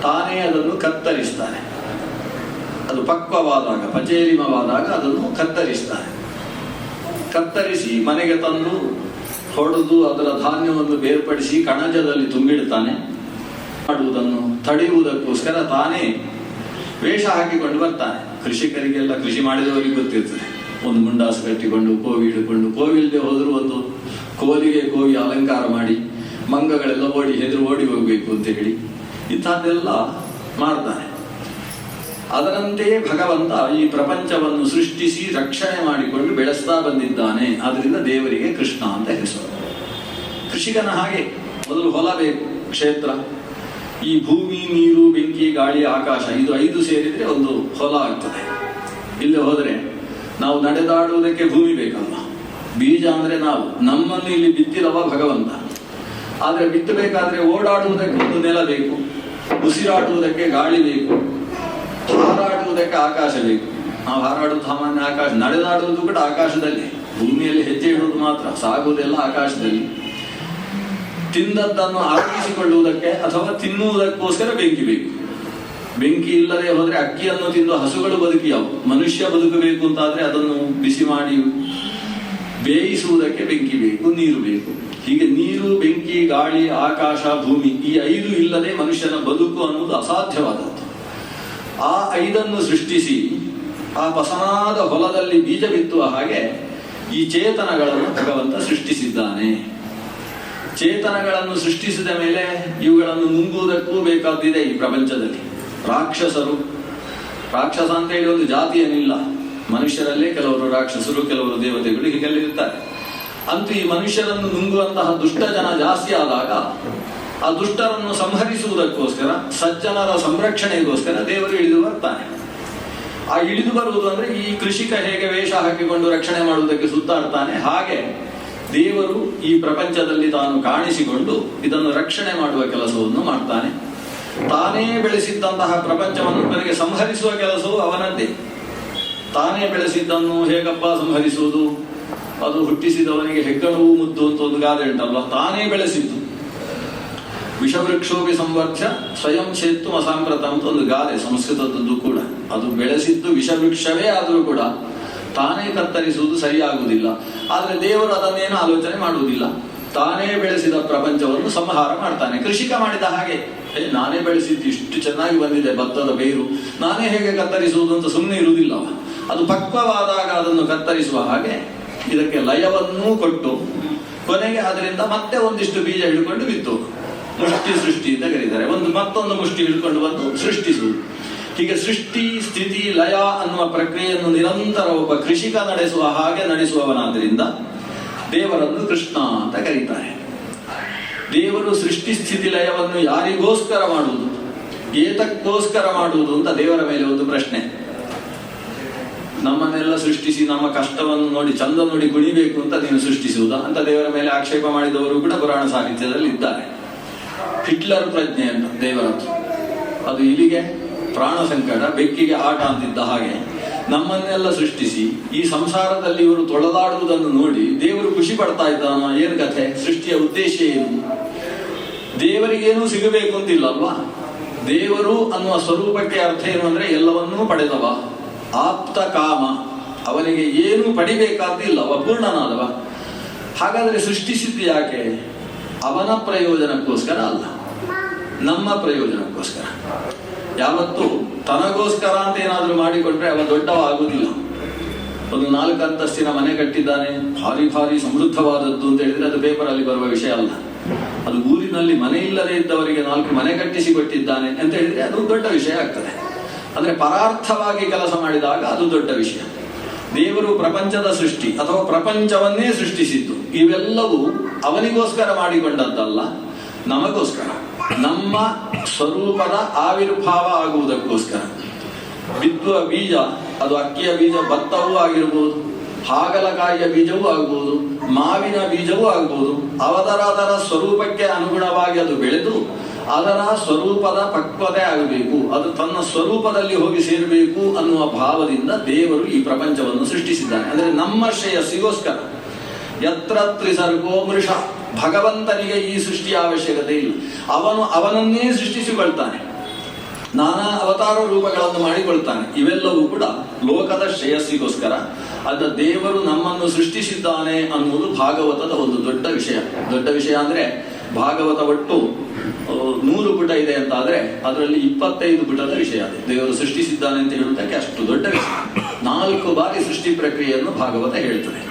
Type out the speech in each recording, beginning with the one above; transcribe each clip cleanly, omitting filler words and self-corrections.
ತಾನೇ ಅದನ್ನು ಕತ್ತರಿಸ್ತಾನೆ. ಅದು ಪಕ್ವವಾದಾಗ, ಪಚೇರಿಮವಾದಾಗ ಅದನ್ನು ಕತ್ತರಿಸಿ ಮನೆಗೆ ತಂದು ಹೊಡೆದು ಅದರ ಧಾನ್ಯವನ್ನು ಬೇರ್ಪಡಿಸಿ ಕಣಜದಲ್ಲಿ ತುಂಬಿಡ್ತಾನೆ. ಮಾಡುವುದನ್ನು ತಡೆಯುವುದಕ್ಕೋಸ್ಕರ ತಾನೇ ವೇಷ ಹಾಕಿಕೊಂಡು ಬರ್ತಾನೆ. ಕೃಷಿಕರಿಗೆಲ್ಲ, ಕೃಷಿ ಮಾಡಿದವರಿಗೆ ಗೊತ್ತಿರ್ತದೆ. ಒಂದು ಮುಂಡಾಸು ಕಟ್ಟಿಕೊಂಡು, ಕೋವಿ ಹಿಡ್ಕೊಂಡು, ಕೋವಿಲ್ದೆ ಹೋದರೂ ಒಂದು ಕೋಲಿಗೆ ಕೋವಿ ಅಲಂಕಾರ ಮಾಡಿ, ಮಂಗಗಳೆಲ್ಲ ಹೆದರು ಓಡಿ ಹೋಗಬೇಕು ಅಂತ ಹೇಳಿ ಇಂಥದ್ದೆಲ್ಲ ಮಾಡ್ತಾನೆ. ಅದರಂತೆಯೇ ಭಗವಂತ ಈ ಪ್ರಪಂಚವನ್ನು ಸೃಷ್ಟಿಸಿ ರಕ್ಷಣೆ ಮಾಡಿಕೊಂಡು ಬೆಳೆಸ್ತಾ ಬಂದಿದ್ದಾನೆ. ಆದ್ರಿಂದ ದೇವರಿಗೆ ಕೃಷ್ಣ ಅಂತ ಹೆಸರು. ಕೃಷಿಕನ ಹಾಗೆ ಮೊದಲು ಹೊಲ ಬೇಕು, ಕ್ಷೇತ್ರ. ಈ ಭೂಮಿ, ನೀರು, ಬೆಂಕಿ, ಗಾಳಿ, ಆಕಾಶ, ಇದು 5 ಸೇರಿದ್ರೆ ಒಂದು ಹೊಲ ಆಗ್ತದೆ. ಇಲ್ಲೇ ಹೋದರೆ ನಾವು ನಡೆದಾಡುವುದಕ್ಕೆ ಭೂಮಿ ಬೇಕಲ್ಲ. ಬೀಜ ಅಂದ್ರೆ ನಾವು, ನಮ್ಮನ್ನು ಇಲ್ಲಿ ಬಿತ್ತಿರವ ಭಗವಂತ. ಆದ್ರೆ ಬಿತ್ತಬೇಕಾದ್ರೆ ಓಡಾಡುವುದಕ್ಕೆ ಒಂದು ನೆಲ ಬೇಕು, ಉಸಿರಾಡುವುದಕ್ಕೆ ಗಾಳಿ ಬೇಕು, ಹಾರಾಡುವುದಕ್ಕೆ ಆಕಾಶ ಬೇಕು. ನಾವು ಹಾರಾಡುವುದು ಸಾಮಾನ್ಯ ಆಕಾಶ, ನಡೆದಾಡುವುದು ಕೂಡ ಆಕಾಶದಲ್ಲಿ. ಭೂಮಿಯಲ್ಲಿ ಹೆಜ್ಜೆ ಇಡುವುದು ಮಾತ್ರ, ಸಾಗುವುದೆಲ್ಲ ಆಕಾಶದಲ್ಲಿ. ತಿಂದದ್ದನ್ನು ಆರೋಗಿಸಿಕೊಳ್ಳುವುದಕ್ಕೆ ಅಥವಾ ತಿನ್ನುವುದಕ್ಕೋಸ್ಕರ ಬೆಂಕಿ ಬೇಕು. ಬೆಂಕಿ ಇಲ್ಲದೆ ಹೋದ್ರೆ ಅಕ್ಕಿಯನ್ನು ತಿಂದು ಹಸುಗಳು ಬದುಕಿಯಾವು. ಮನುಷ್ಯ ಬದುಕಬೇಕು ಅಂತಾದ್ರೆ ಅದನ್ನು ಬಿಸಿ ಮಾಡಿ ಬೇಯಿಸುವುದಕ್ಕೆ ಬೆಂಕಿ ಬೇಕು, ನೀರು ಬೇಕು. ಹೀಗೆ ನೀರು, ಬೆಂಕಿ, ಗಾಳಿ, ಆಕಾಶ, ಭೂಮಿ, ಈ 5 ಇಲ್ಲದೆ ಮನುಷ್ಯನ ಬದುಕು ಅನ್ನೋದು ಅಸಾಧ್ಯವಾದದ್ದು. ಆ 5 ಸೃಷ್ಟಿಸಿ ಆ ಪಸನಾದ ಹೊಲದಲ್ಲಿ ಬೀಜ ಬಿತ್ತುವ ಹಾಗೆ ಈ ಚೇತನಗಳನ್ನು ಭಗವಂತ ಸೃಷ್ಟಿಸಿದ್ದಾನೆ. ಚೇತನಗಳನ್ನು ಸೃಷ್ಟಿಸಿದ ಮೇಲೆ ಇವುಗಳನ್ನು ನುಂಗುವುದಕ್ಕೂ ಬೇಕಾದಿದೆ ಈ ಪ್ರಪಂಚದಲ್ಲಿ. ರಾಕ್ಷಸರು, ರಾಕ್ಷಸ ಅಂತ ಹೇಳಿ ಒಂದು ಜಾತಿ ಏನಿಲ್ಲ. ಮನುಷ್ಯರಲ್ಲೇ ಕೆಲವರು ರಾಕ್ಷಸರು, ಕೆಲವರು ದೇವತೆಗಳು, ಹೀಗೆಲ್ಲ ಇರ್ತಾರೆ. ಅಂತೂ ಈ ಮನುಷ್ಯರನ್ನು ನುಂಗುವಂತಹ ದುಷ್ಟ ಜನ ಜಾಸ್ತಿ ಆದಾಗ ಆ ದುಷ್ಟರನ್ನು ಸಂಹರಿಸುವುದಕ್ಕೋಸ್ಕರ, ಸಜ್ಜನರ ಸಂರಕ್ಷಣೆಗೋಸ್ಕರ ದೇವರು ಇಳಿದು ಬರ್ತಾನೆ. ಆ ಇಳಿದು ಬರುವುದು ಅಂದ್ರೆ ಈ ಕೃಷಿಕ ಹೇಗೆ ವೇಷ ಹಾಕಿಕೊಂಡು ರಕ್ಷಣೆ ಮಾಡುವುದಕ್ಕೆ ಸುತ್ತಾಡ್ತಾನೆ, ಹಾಗೆ ದೇವರು ಈ ಪ್ರಪಂಚದಲ್ಲಿ ತಾನು ಕಾಣಿಸಿಕೊಂಡು ಇದನ್ನು ರಕ್ಷಣೆ ಮಾಡುವ ಕೆಲಸವನ್ನು ಮಾಡ್ತಾನೆ. ತಾನೇ ಬೆಳೆಸಿದ್ದಂತಹ ಪ್ರಪಂಚವನ್ನು ಕೊನೆಗೆ ಸಂಹರಿಸುವ ಕೆಲಸವು ಅವನದ್ದೇ. ತಾನೇ ಬೆಳೆಸಿದ್ದನ್ನು ಹೇಗಪ್ಪ ಸಂಹರಿಸುವುದು? ಅದು ಹುಟ್ಟಿಸಿದವನಿಗೆ ಹೆಗ್ಗಣವು ಮುದ್ದು ಅಂತ ಒಂದು ಗಾದೆ ಉಂಟಲ್ವ. ತಾನೇ ಬೆಳೆಸಿದ್ದು. ವಿಷವೃಕ್ಷೋಪಿ ಸಂವರ್ಧ್ಯ ಸ್ವಯಂ ಚೇತ್ತು ಅಸಾಂಪ್ರತ ಅಂತ ಒಂದು ಗಾದೆ ಸಂಸ್ಕೃತದ್ದು ಕೂಡ. ಅದು ಬೆಳೆಸಿದ್ದು ವಿಷವೃಕ್ಷವೇ ಆದರೂ ಕೂಡ ತಾನೇ ಕತ್ತರಿಸುವುದು ಸರಿಯಾಗುವುದಿಲ್ಲ. ಆದ್ರೆ ದೇವರು ಅದನ್ನೇನು ಆಲೋಚನೆ ಮಾಡುವುದಿಲ್ಲ. ತಾನೇ ಬೆಳೆಸಿದ ಪ್ರಪಂಚವನ್ನು ಸಂಹಾರ ಮಾಡ್ತಾನೆ. ಕೃಷಿಕ ಮಾಡಿದ ಹಾಗೆ, ನಾನೇ ಬೆಳೆಸಿದ್ದು ಇಷ್ಟು ಚೆನ್ನಾಗಿ ಬಂದಿದೆ ಭತ್ತದ ಬೇರು, ನಾನೇ ಹೇಗೆ ಕತ್ತರಿಸುವುದು ಅಂತ ಸುಮ್ಮನೆ ಇರುವುದಿಲ್ಲವ. ಅದು ಪಕ್ವವಾದಾಗ ಅದನ್ನು ಕತ್ತರಿಸುವ ಹಾಗೆ ಇದಕ್ಕೆ ಲಯವನ್ನೂ ಕೊಟ್ಟು ಕೊನೆಗೆ ಅದರಿಂದ ಮತ್ತೆ ಒಂದಿಷ್ಟು ಬೀಜ ಹಿಡ್ಕೊಂಡು ಬಿತ್ತು. ಮುಷ್ಟಿ ಸೃಷ್ಟಿ ಅಂತ ಕರೀತಾರೆ. ಮತ್ತೊಂದು ಮುಷ್ಟಿ ಹಿಡ್ಕೊಂಡು ಬಂದು ಸೃಷ್ಟಿಸುವುದು. ಹೀಗೆ ಸೃಷ್ಟಿ, ಸ್ಥಿತಿ, ಲಯ ಅನ್ನುವ ಪ್ರಕ್ರಿಯೆಯನ್ನು ನಿರಂತರ ಒಬ್ಬ ಕೃಷಿಕ ನಡೆಸುವ ಹಾಗೆ ನಡೆಸುವವನಾದ್ರಿಂದ ದೇವರನ್ನು ಕೃಷ್ಣ ಅಂತ ಕರೀತಾರೆ. ದೇವರು ಸೃಷ್ಟಿ, ಸ್ಥಿತಿ, ಲಯವನ್ನು ಯಾರಿಗೋಸ್ಕರ ಮಾಡುವುದು, ಏತಕ್ಕೋಸ್ಕರ ಮಾಡುವುದು ಅಂತ ದೇವರ ಮೇಲೆ ಒಂದು ಪ್ರಶ್ನೆ. ನಮ್ಮನ್ನೆಲ್ಲ ಸೃಷ್ಟಿಸಿ ನಮ್ಮ ಕಷ್ಟವನ್ನು ನೋಡಿ, ಚಂದ ನೋಡಿ ಕುಣಿಬೇಕು ಅಂತ ನೀನು ಸೃಷ್ಟಿಸುವುದಾ ಅಂತ ದೇವರ ಮೇಲೆ ಆಕ್ಷೇಪ ಮಾಡಿದವರು ಕೂಡ ಪುರಾಣ ಸಾಹಿತ್ಯದಲ್ಲಿ ಇದ್ದಾರೆ. ಹಿಟ್ಲರ್ ಪ್ರಜ್ಞೆ ಅಂತ ದೇವರದ್ದು. ಅದು ಇಲ್ಲಿಗೆ ಪ್ರಾಣ ಸಂಕಟ, ಬೆಕ್ಕಿಗೆ ಆಟ ಅಂತಿದ್ದ ಹಾಗೆ ನಮ್ಮನ್ನೆಲ್ಲ ಸೃಷ್ಟಿಸಿ ಈ ಸಂಸಾರದಲ್ಲಿ ಇವರು ತೊಳಲಾಡುವುದನ್ನು ನೋಡಿ ದೇವರು ಖುಷಿ ಪಡ್ತಾ ಇದ್ದಾನ? ಏನು ಕಥೆ? ಸೃಷ್ಟಿಯ ಉದ್ದೇಶ ಏನು? ದೇವರಿಗೇನೂ ಸಿಗಬೇಕು ಅಂತಿಲ್ಲ ಅಲ್ವಾ? ದೇವರು ಅನ್ನುವ ಸ್ವರೂಪಕ್ಕೆ ಅರ್ಥ ಏನು ಅಂದ್ರೆ ಎಲ್ಲವನ್ನೂ ಪಡೆದವ, ಆಪ್ತ ಕಾಮ, ಅವನಿಗೆ ಏನೂ ಪಡಿಬೇಕಾದಿಲ್ಲ, ಅವ ಪೂರ್ಣನಾದವ. ಹಾಗಾದ್ರೆ ಸೃಷ್ಟಿಸಿದ್ದು ಯಾಕೆ? ಅವನ ಪ್ರಯೋಜನಕ್ಕೋಸ್ಕರ ಅಲ್ಲ, ನಮ್ಮ ಪ್ರಯೋಜನಕ್ಕೋಸ್ಕರ. ಯಾವತ್ತು ತನಗೋಸ್ಕರ ಅಂತ ಏನಾದ್ರೂ ಮಾಡಿಕೊಂಡ್ರೆ ಅವ ದೊಡ್ಡವ ಆಗುವುದಿಲ್ಲ. ಒಂದು 4 ಅಂತಸ್ತಿನ ಮನೆ ಕಟ್ಟಿದ್ದಾನೆ, ಭಾರಿ ಭಾರಿ ಸಮೃದ್ಧವಾದದ್ದು ಅಂತ ಹೇಳಿದ್ರೆ ಅದು ಪೇಪರ್ ಅಲ್ಲಿ ಬರುವ ವಿಷಯ ಅಲ್ಲ. ಅದು ಊರಿನಲ್ಲಿ ಮನೆ ಇಲ್ಲದೆ ಇದ್ದವರಿಗೆ 4 ಮನೆ ಕಟ್ಟಿಸಿ ಕೊಟ್ಟಿದ್ದಾನೆ ಅಂತ ಹೇಳಿದ್ರೆ ಅದು ದೊಡ್ಡ ವಿಷಯ ಆಗ್ತದೆ. ಅಂದ್ರೆ ಪರಾರ್ಥವಾಗಿ ಕೆಲಸ ಮಾಡಿದಾಗ ಅದು ದೊಡ್ಡ ವಿಷಯ. ದೇವರು ಪ್ರಪಂಚದ ಸೃಷ್ಟಿ ಅಥವಾ ಪ್ರಪಂಚವನ್ನೇ ಸೃಷ್ಟಿಸಿದ್ದು ಇವೆಲ್ಲವೂ ಅವನಿಗೋಸ್ಕರ ಮಾಡಿಕೊಂಡದ್ದಲ್ಲ, ನಮಗೋಸ್ಕರ, ನಮ್ಮ ಸ್ವರೂಪದ ಆವಿರ್ಭಾವ ಆಗುವುದಕ್ಕೋಸ್ಕರ. ಬಿತ್ತುವ ಬೀಜ ಅದು ಅಕ್ಕಿಯ ಬೀಜ, ಭತ್ತವೂ ಆಗಿರ್ಬೋದು, ಹಾಗಲಕಾಯಿಯ ಬೀಜವೂ ಆಗ್ಬೋದು, ಮಾವಿನ ಬೀಜವೂ ಆಗ್ಬೋದು. ಅದರ ಸ್ವರೂಪಕ್ಕೆ ಅನುಗುಣವಾಗಿ ಅದು ಬೆಳೆದು ಅದರ ಸ್ವರೂಪದ ಪಕ್ವತೆ ಆಗಬೇಕು, ಅದು ತನ್ನ ಸ್ವರೂಪದಲ್ಲಿ ಹೋಗಿ ಸೇರಬೇಕು ಅನ್ನುವ ಭಾವದಿಂದ ದೇವರು ಈ ಪ್ರಪಂಚವನ್ನು ಸೃಷ್ಟಿಸಿದ್ದಾನೆ. ಅಂದ್ರೆ ನಮ್ಮ ಶ್ರೇಯಸ್ಸಿಗೋಸ್ಕರ. ಯತ್ರ ತ್ರಿಸರ್ಗೋ ಮೃಷ, ಭಗವಂತನಿಗೆ ಈ ಸೃಷ್ಟಿಯ ಅವಶ್ಯಕತೆ ಇಲ್ಲ. ಅವನನ್ನೇ ಸೃಷ್ಟಿಸಿಕೊಳ್ತಾನೆ. ನಾನಾ ಅವತಾರ ರೂಪಗಳನ್ನು ಮಾಡಿಕೊಳ್ತಾನೆ. ಇವೆಲ್ಲವೂ ಕೂಡ ಲೋಕದ ಶ್ರೇಯಸ್ಸಿಗೋಸ್ಕರ. ಅದ ದೇವರು ನಮ್ಮನ್ನು ಸೃಷ್ಟಿಸಿದ್ದಾನೆ ಅನ್ನುವುದು ಭಾಗವತದ ಒಂದು ದೊಡ್ಡ ವಿಷಯ. ದೊಡ್ಡ ವಿಷಯ ಅಂದ್ರೆ ಭಾಗವತ ಒಟ್ಟು 100 ಪುಟ ಇದೆ ಅಂತ ಆದ್ರೆ ಅದರಲ್ಲಿ 25 ಪುಟದ ವಿಷಯ ಅದೇ ದೇವರು ಸೃಷ್ಟಿಸಿದ್ದಾನೆ ಅಂತ ಹೇಳುವುದಕ್ಕೆ ಅಷ್ಟು ದೊಡ್ಡ ವಿಷಯ. 4 ಬಾರಿ ಸೃಷ್ಟಿ ಪ್ರಕ್ರಿಯೆಯನ್ನು ಭಾಗವತ ಹೇಳ್ತದೆ.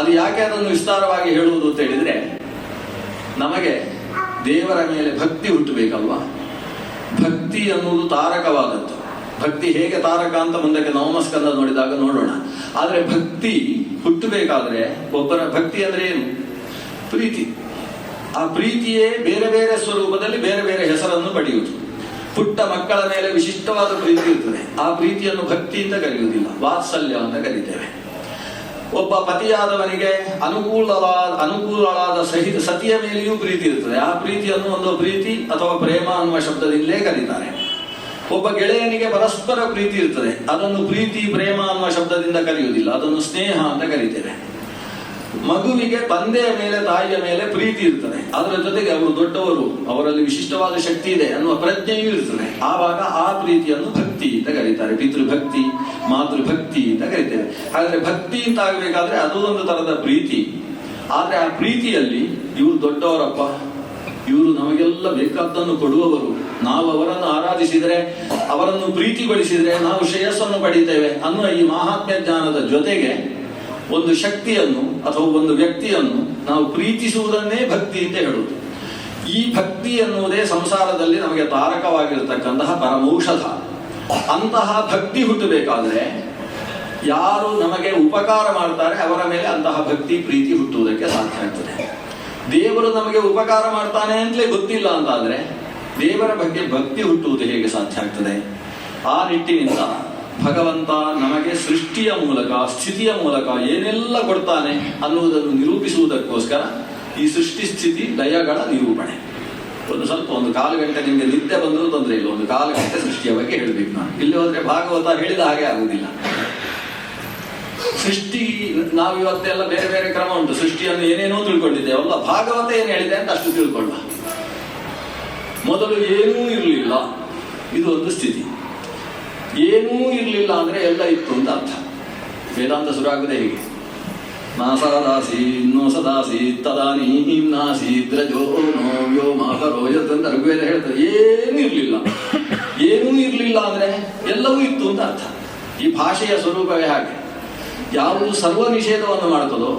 ಅದು ಯಾಕೆ ಅದನ್ನು ವಿಸ್ತಾರವಾಗಿ ಹೇಳುವುದು ಅಂತ ಹೇಳಿದ್ರೆ, ನಮಗೆ ದೇವರ ಮೇಲೆ ಭಕ್ತಿ ಹುಟ್ಟಬೇಕಲ್ವಾ. ಭಕ್ತಿ ಅನ್ನುವುದು ತಾರಕವಾದದ್ದು. ಭಕ್ತಿ ಹೇಗೆ ತಾರಕ ಅಂತ ಮುಂದಕ್ಕೆ ನವಮಸ್ಕಂದ ನೋಡಿದಾಗ ನೋಡೋಣ. ಆದ್ರೆ ಭಕ್ತಿ ಹುಟ್ಟಬೇಕಾದ್ರೆ ಒಬ್ಬರ ಭಕ್ತಿ ಅಂದ್ರೆ ಏನು? ಪ್ರೀತಿ. ಆ ಪ್ರೀತಿಯೇ ಬೇರೆ ಬೇರೆ ಸ್ವರೂಪದಲ್ಲಿ ಬೇರೆ ಬೇರೆ ಹೆಸರನ್ನು ಪಡೆಯುವುದು. ಪುಟ್ಟ ಮಕ್ಕಳ ಮೇಲೆ ವಿಶಿಷ್ಟವಾದ ಪ್ರೀತಿ ಇರ್ತದೆ. ಆ ಪ್ರೀತಿಯನ್ನು ಭಕ್ತಿ ಅಂತ ಕರೆಯುವುದಿಲ್ಲ, ವಾತ್ಸಲ್ಯ ಅಂತ ಕರೀತೇವೆ. ಒಬ್ಬ ಪತಿಯಾದವನಿಗೆ ಅನುಕೂಲವಾದ ಸತಿಯ ಮೇಲೆಯೂ ಪ್ರೀತಿ ಇರ್ತದೆ. ಆ ಪ್ರೀತಿಯನ್ನು ಒಂದು ಪ್ರೀತಿ ಅಥವಾ ಪ್ರೇಮ ಅನ್ನುವ ಶಬ್ದದಿಂದಲೇ ಕರೀತಾರೆ. ಒಬ್ಬ ಗೆಳೆಯನಿಗೆ ಪರಸ್ಪರ ಪ್ರೀತಿ ಇರ್ತದೆ. ಅದನ್ನು ಪ್ರೀತಿ ಪ್ರೇಮ ಅನ್ನುವ ಶಬ್ದದಿಂದ ಕರೆಯುವುದಿಲ್ಲ, ಅದನ್ನು ಸ್ನೇಹ ಅಂತ ಕರೀತೇವೆ. ಮಗುವಿಗೆ ತಂದೆಯ ಮೇಲೆ ತಾಯಿಯ ಮೇಲೆ ಪ್ರೀತಿ ಇರ್ತದೆ. ಅದರ ಜೊತೆಗೆ ಅವರು ದೊಡ್ಡವರು, ಅವರಲ್ಲಿ ವಿಶಿಷ್ಟವಾದ ಶಕ್ತಿ ಇದೆ ಅನ್ನುವ ಪ್ರಜ್ಞೆಯೂ ಇರ್ತದೆ. ಆವಾಗ ಆ ಪ್ರೀತಿಯನ್ನು ಭಕ್ತಿ ಅಂತ ಕರೀತಾರೆ. ಪಿತೃಭಕ್ತಿ, ಮಾತೃಭಕ್ತಿ ಅಂತ ಕರೀತೇವೆ. ಹಾಗಾದ್ರೆ ಭಕ್ತಿ ಅಂತ ಆಗಬೇಕಾದ್ರೆ ಅದು ಒಂದು ತರದ ಪ್ರೀತಿ. ಆದ್ರೆ ಆ ಪ್ರೀತಿಯಲ್ಲಿ ಇವರು ದೊಡ್ಡವರಪ್ಪ, ಇವರು ನಮಗೆಲ್ಲ ಬೇಕಾದ್ದನ್ನು ಕೊಡುವವರು, ನಾವು ಅವರನ್ನು ಆರಾಧಿಸಿದರೆ, ಅವರನ್ನು ಪ್ರೀತಿಗೊಳಿಸಿದರೆ ನಾವು ಶ್ರೇಯಸ್ಸನ್ನು ಪಡೀತೇವೆ ಅನ್ನುವ ಈ ಮಹಾತ್ಮ್ಯ ಜ್ಞಾನದ ಜೊತೆಗೆ ಒಂದು ಶಕ್ತಿಯನ್ನು ಅಥವಾ ಒಂದು ವ್ಯಕ್ತಿಯನ್ನು ನಾವು ಪ್ರೀತಿಸುವುದನ್ನೇ ಭಕ್ತಿ ಅಂತ ಹೇಳುವುದು. ಈ ಭಕ್ತಿ ಎನ್ನುವುದೇ ಸಂಸಾರದಲ್ಲಿ ನಮಗೆ ತಾರಕವಾಗಿರತಕ್ಕಂತಹ ಪರಮೌಷಧ. ಅಂತಹ ಭಕ್ತಿ ಹುಟ್ಟಬೇಕಾದ್ರೆ ಯಾರು ನಮಗೆ ಉಪಕಾರ ಮಾಡ್ತಾರೆ ಅವರ ಮೇಲೆ ಅಂತಹ ಭಕ್ತಿ ಪ್ರೀತಿ ಹುಟ್ಟುವುದಕ್ಕೆ ಸಾಧ್ಯ ಆಗ್ತದೆ. ದೇವರು ನಮಗೆ ಉಪಕಾರ ಮಾಡ್ತಾನೆ ಅಂತಲೇ ಗೊತ್ತಿಲ್ಲ ಅಂತಾದ್ರೆ ದೇವರ ಬಗ್ಗೆ ಭಕ್ತಿ ಹುಟ್ಟುವುದು ಹೇಗೆ ಸಾಧ್ಯ ಆಗ್ತದೆ? ಆ ನಿಟ್ಟಿನಿಂದ ಭಗವಂತ ನಮಗೆ ಸೃಷ್ಟಿಯ ಮೂಲಕ, ಸ್ಥಿತಿಯ ಮೂಲಕ ಏನೆಲ್ಲ ಕೊಡ್ತಾನೆ ಅನ್ನುವುದನ್ನು ನಿರೂಪಿಸುವುದಕ್ಕೋಸ್ಕರ ಈ ಸೃಷ್ಟಿ ಸ್ಥಿತಿ ಲಯಗಳ ನಿರೂಪಣೆ. ಒಂದು ಕಾಲು ಗಂಟೆ ನಿಮಗೆ ನಿದ್ದೆ ಬಂದರೂ ತೊಂದರೆ ಇಲ್ಲ, ಒಂದು ಕಾಲು ಗಂಟೆ ಸೃಷ್ಟಿಯ ಬಗ್ಗೆ ಹೇಳಬೇಕು ನಾನು. ಇಲ್ಲಿ ಹೋದ್ರೆ ಭಾಗವತ ಹೇಳಿದ ಹಾಗೆ ಆಗುವುದಿಲ್ಲ. ಸೃಷ್ಟಿ ನಾವು ಇವತ್ತೆಲ್ಲ ಬೇರೆ ಬೇರೆ ಕ್ರಮ ಉಂಟು. ಸೃಷ್ಟಿಯನ್ನು ಏನೇನೋ ತಿಳ್ಕೊಂಡಿದ್ದೇವಲ್ಲ, ಭಾಗವತ ಏನು ಹೇಳಿದೆ ಅಂತ ಅಷ್ಟು ತಿಳ್ಕೊಳ್ಳ. ಮೊದಲು ಏನೂ ಇರಲಿಲ್ಲ, ಇದು ಒಂದು ಸ್ಥಿತಿ. ಏನೂ ಇರಲಿಲ್ಲ ಅಂದ್ರೆ ಎಲ್ಲ ಇತ್ತು ಅಂತ ಅರ್ಥ. ವೇದಾಂತ ಶುರುವಾಗುವುದೇ ಹೀಗೆ: ನಾಸದಾಸಿ ನೋ ಸದಾಸಿ ತದಾನೀಂ ನಾಸಿ ದ್ರಜೋ ನೋ ವ್ಯೋಮ ಪರೋಯತ್ ಅಂತ ಋಗ್ವೇದ ಹೇಳ್ತದೆ. ಏನೂ ಇರಲಿಲ್ಲ. ಏನೂ ಇರಲಿಲ್ಲ ಅಂದ್ರೆ ಎಲ್ಲವೂ ಇತ್ತು ಅಂತ ಅರ್ಥ. ಈ ಭಾಷೆಯ ಸ್ವರೂಪವೇ ಹಾಗೆ. ಯಾವುದು ಸರ್ವ ನಿಷೇಧವನ್ನು ಮಾಡ್ತದೋ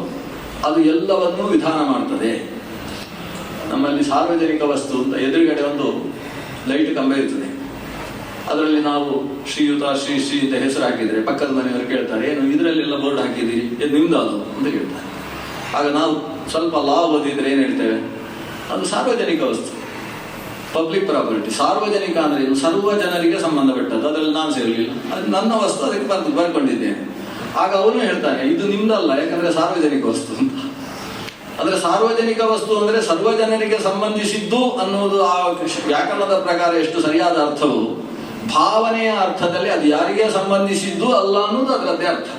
ಅದು ಎಲ್ಲವನ್ನೂ ವಿಧಾನ ಮಾಡ್ತದೆ. ನಮ್ಮಲ್ಲಿ ಸಾರ್ವಜನಿಕ ವಸ್ತು ಅಂತ ಎದುರುಗಡೆ ಒಂದು ಲೈಟ್ ಕಂಬ ಇರ್ತದೆ. ಅದರಲ್ಲಿ ನಾವು ಶ್ರೀಯುತ ಶ್ರೀ ಶ್ರೀ ಅಂತ ಹೆಸರು ಹಾಕಿದ್ರೆ ಪಕ್ಕದ ಮನೆಯವರು ಕೇಳ್ತಾರೆ, ಏನು ಇದರಲ್ಲೆಲ್ಲ ಬೋರ್ಡ್ ಹಾಕಿದ್ದೀರಿ, ಇದು ನಿಮ್ದು ಅದು ಅಂತ ಕೇಳ್ತಾರೆ. ಆಗ ನಾವು ಸ್ವಲ್ಪ ಲಾಭ ಓದಿದ್ರೆ ಏನು ಹೇಳ್ತೇವೆ? ಅದು ಸಾರ್ವಜನಿಕ ವಸ್ತು, ಪಬ್ಲಿಕ್ ಪ್ರಾಪರ್ಟಿ. ಸಾರ್ವಜನಿಕ ಅಂದ್ರೆ ಏನು? ಸರ್ವ ಜನರಿಗೆ ಸಂಬಂಧಪಟ್ಟದ್ದು. ಅದರಲ್ಲಿ ನಾನು ಸೇರಲಿಲ್ಲ, ಅದು ನನ್ನ ವಸ್ತು, ಅದಕ್ಕೆ ಬರ್ಕೊಂಡಿದ್ದೇನೆ. ಆಗ ಅವನು ಹೇಳ್ತಾನೆ, ಇದು ನಿಮ್ದಲ್ಲ, ಯಾಕಂದ್ರೆ ಸಾರ್ವಜನಿಕ ವಸ್ತು ಅಂತ. ಅಂದ್ರೆ ಸಾರ್ವಜನಿಕ ವಸ್ತು ಅಂದ್ರೆ ಸರ್ವ ಜನರಿಗೆ ಸಂಬಂಧಿಸಿದ್ದು ಅನ್ನುವುದು ಆ ವ್ಯಾಕರಣದ ಪ್ರಕಾರ ಎಷ್ಟು ಸರಿಯಾದ ಅರ್ಥವು, ಭಾವನೆಯ ಅರ್ಥದಲ್ಲಿ ಅದು ಯಾರಿಗೆ ಸಂಬಂಧಿಸಿದ್ದು ಅಲ್ಲ ಅನ್ನೋದು ಅದರದ್ದೇ ಅರ್ಥ.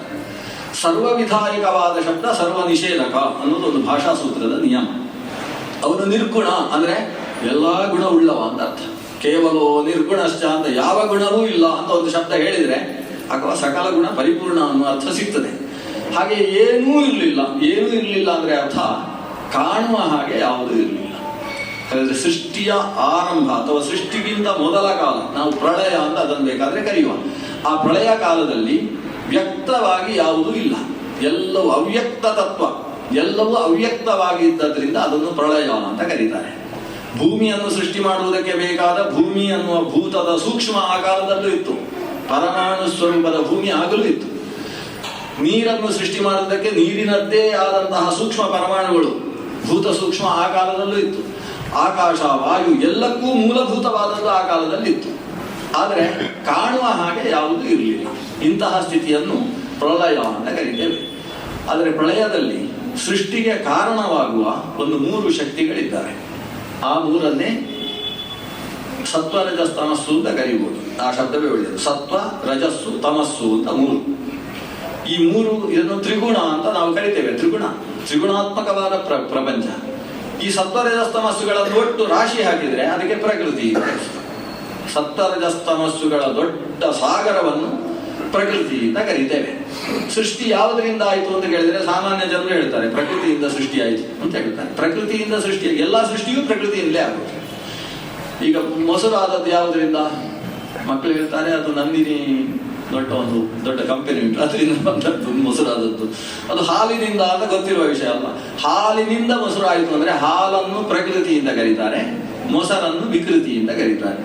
ಸರ್ವವಿಧಾಯಕವಾದ ಶಬ್ದ ಸರ್ವ ನಿಷೇಧಕ ಅನ್ನೋದು ಒಂದು ಭಾಷಾ ಸೂತ್ರದ ನಿಯಮ. ಅವನು ನಿರ್ಗುಣ ಅಂದ್ರೆ ಎಲ್ಲಾ ಗುಣ ಉಳ್ಳವ ಅಂತ ಅರ್ಥ. ಕೇವಲೋ ನಿರ್ಗುಣಶ್ಚ ಅಂತ ಯಾವ ಗುಣವೂ ಇಲ್ಲ ಅಂತ ಒಂದು ಶಬ್ದ ಹೇಳಿದ್ರೆ ಅಥವಾ ಸಕಲ ಗುಣ ಪರಿಪೂರ್ಣ ಅನ್ನೋ ಅರ್ಥ ಸಿಗ್ತದೆ. ಹಾಗೆ ಏನೂ ಇರಲಿಲ್ಲ. ಏನೂ ಇರಲಿಲ್ಲ ಅಂದ್ರೆ ಅರ್ಥ ಕಾಣುವ ಹಾಗೆ ಯಾವುದೂ ಇರಲಿಲ್ಲ. ಹಾಗಾದ್ರೆ ಸೃಷ್ಟಿಯ ಆರಂಭ ಅಥವಾ ಸೃಷ್ಟಿಗಿಂತ ಮೊದಲ ಕಾಲ ನಾವು ಪ್ರಳಯ ಅಂತ ಅದನ್ನು ಬೇಕಾದ್ರೆ ಕರೆಯುವ. ಆ ಪ್ರಳಯ ಕಾಲದಲ್ಲಿ ವ್ಯಕ್ತವಾಗಿ ಯಾವುದೂ ಇಲ್ಲ, ಎಲ್ಲವೂ ಅವ್ಯಕ್ತ ತತ್ವ, ಎಲ್ಲವೂ ಅವ್ಯಕ್ತವಾಗಿದ್ದರಿಂದ ಅದನ್ನು ಪ್ರಳಯ ಅಂತ ಕರೀತಾರೆ. ಭೂಮಿಯನ್ನು ಸೃಷ್ಟಿ ಮಾಡುವುದಕ್ಕೆ ಬೇಕಾದ ಭೂಮಿ ಅನ್ನುವ ಭೂತದ ಸೂಕ್ಷ್ಮ ಆಕಾರದಲ್ಲೂ ಇತ್ತು, ಪರಮಾಣು ಸ್ವರೂಪದ ಭೂಮಿ ಆಗಲೂ ಇತ್ತು. ನೀರನ್ನು ಸೃಷ್ಟಿ ಮಾಡುವುದಕ್ಕೆ ನೀರಿನದ್ದೇ ಆದಂತಹ ಸೂಕ್ಷ್ಮ ಪರಮಾಣುಗಳು ಭೂತ ಸೂಕ್ಷ್ಮ ಆ ಕಾಲದಲ್ಲೂ ಇತ್ತು. ಆಕಾಶ ವಾಯು ಎಲ್ಲಕ್ಕೂ ಮೂಲಭೂತವಾದದ್ದು ಆ ಕಾಲದಲ್ಲಿ ಇತ್ತು. ಆದರೆ ಕಾಣುವ ಹಾಗೆ ಯಾವುದೂ ಇರಲಿಲ್ಲ. ಇಂತಹ ಸ್ಥಿತಿಯನ್ನು ಪ್ರಳಯ ಅಂತ ಕರೀತೇವೆ. ಆದರೆ ಪ್ರಳಯದಲ್ಲಿ ಸೃಷ್ಟಿಗೆ ಕಾರಣವಾಗುವ ಒಂದು 3 ಶಕ್ತಿಗಳಿದ್ದಾರೆ. ಆ 3ಅನ್ನೇ ಸತ್ವ ರಜಸ್ ತಮಸ್ಸು ಅಂತ ಕರೀಬಹುದು. ಆ ಶಬ್ದವೇ ಒಳ್ಳೆಯದು. ಸತ್ವ ರಜಸ್ಸು ತಮಸ್ಸು ಅಂತ 3. ಈ 3 ಇದನ್ನು ತ್ರಿಗುಣ ಅಂತ ನಾವು ಕರಿತೇವೆ. ತ್ರಿಗುಣಾತ್ಮಕವಾದ ಪ್ರಪಂಚ. ಈ ಸತ್ವ ರಜಸ್ ತಮಸ್ಸುಗಳನ್ನು ಒಟ್ಟು ರಾಶಿ ಹಾಕಿದ್ರೆ ಅದಕ್ಕೆ ಪ್ರಕೃತಿ. ಸತ್ವರಜಸ್ತಮಸ್ಸುಗಳ ದೊಡ್ಡ ಸಾಗರವನ್ನು ಪ್ರಕೃತಿ ಅಂತ ಕರೀತೇವೆ. ಸೃಷ್ಟಿ ಯಾವುದರಿಂದ ಆಯಿತು ಅಂತ ಕೇಳಿದ್ರೆ ಸಾಮಾನ್ಯ ಜನರು ಹೇಳ್ತಾರೆ ಪ್ರಕೃತಿಯಿಂದ ಸೃಷ್ಟಿ ಆಯಿತು ಅಂತ ಹೇಳ್ತಾರೆ. ಪ್ರಕೃತಿಯಿಂದ ಸೃಷ್ಟಿ, ಎಲ್ಲ ಸೃಷ್ಟಿಯೂ ಪ್ರಕೃತಿಯಿಂದಲೇ ಆಗುತ್ತೆ. ಈಗ ಮೊಸರು ಆದದ್ದು ಯಾವುದರಿಂದ? ಮಕ್ಕಳು ಹೇಳ್ತಾರೆ ಅದು ನಂದಿನಿ ದೊಡ್ಡ ಕಂಪನಿ ಉಂಟು ಅದರಿಂದ ಬಂದದ್ದು ಮೊಸರಾದದ್ದು. ಅದು ಹಾಲಿನಿಂದ ಅಂತ ಗೊತ್ತಿರುವ ವಿಷಯ ಅಲ್ಲ. ಹಾಲಿನಿಂದ ಮೊಸರು ಆಯಿತು ಅಂದ್ರೆ ಹಾಲನ್ನು ಪ್ರಕೃತಿಯಿಂದ ಕರೀತಾರೆ, ಮೊಸರನ್ನು ವಿಕೃತಿಯಿಂದ ಕರೀತಾರೆ.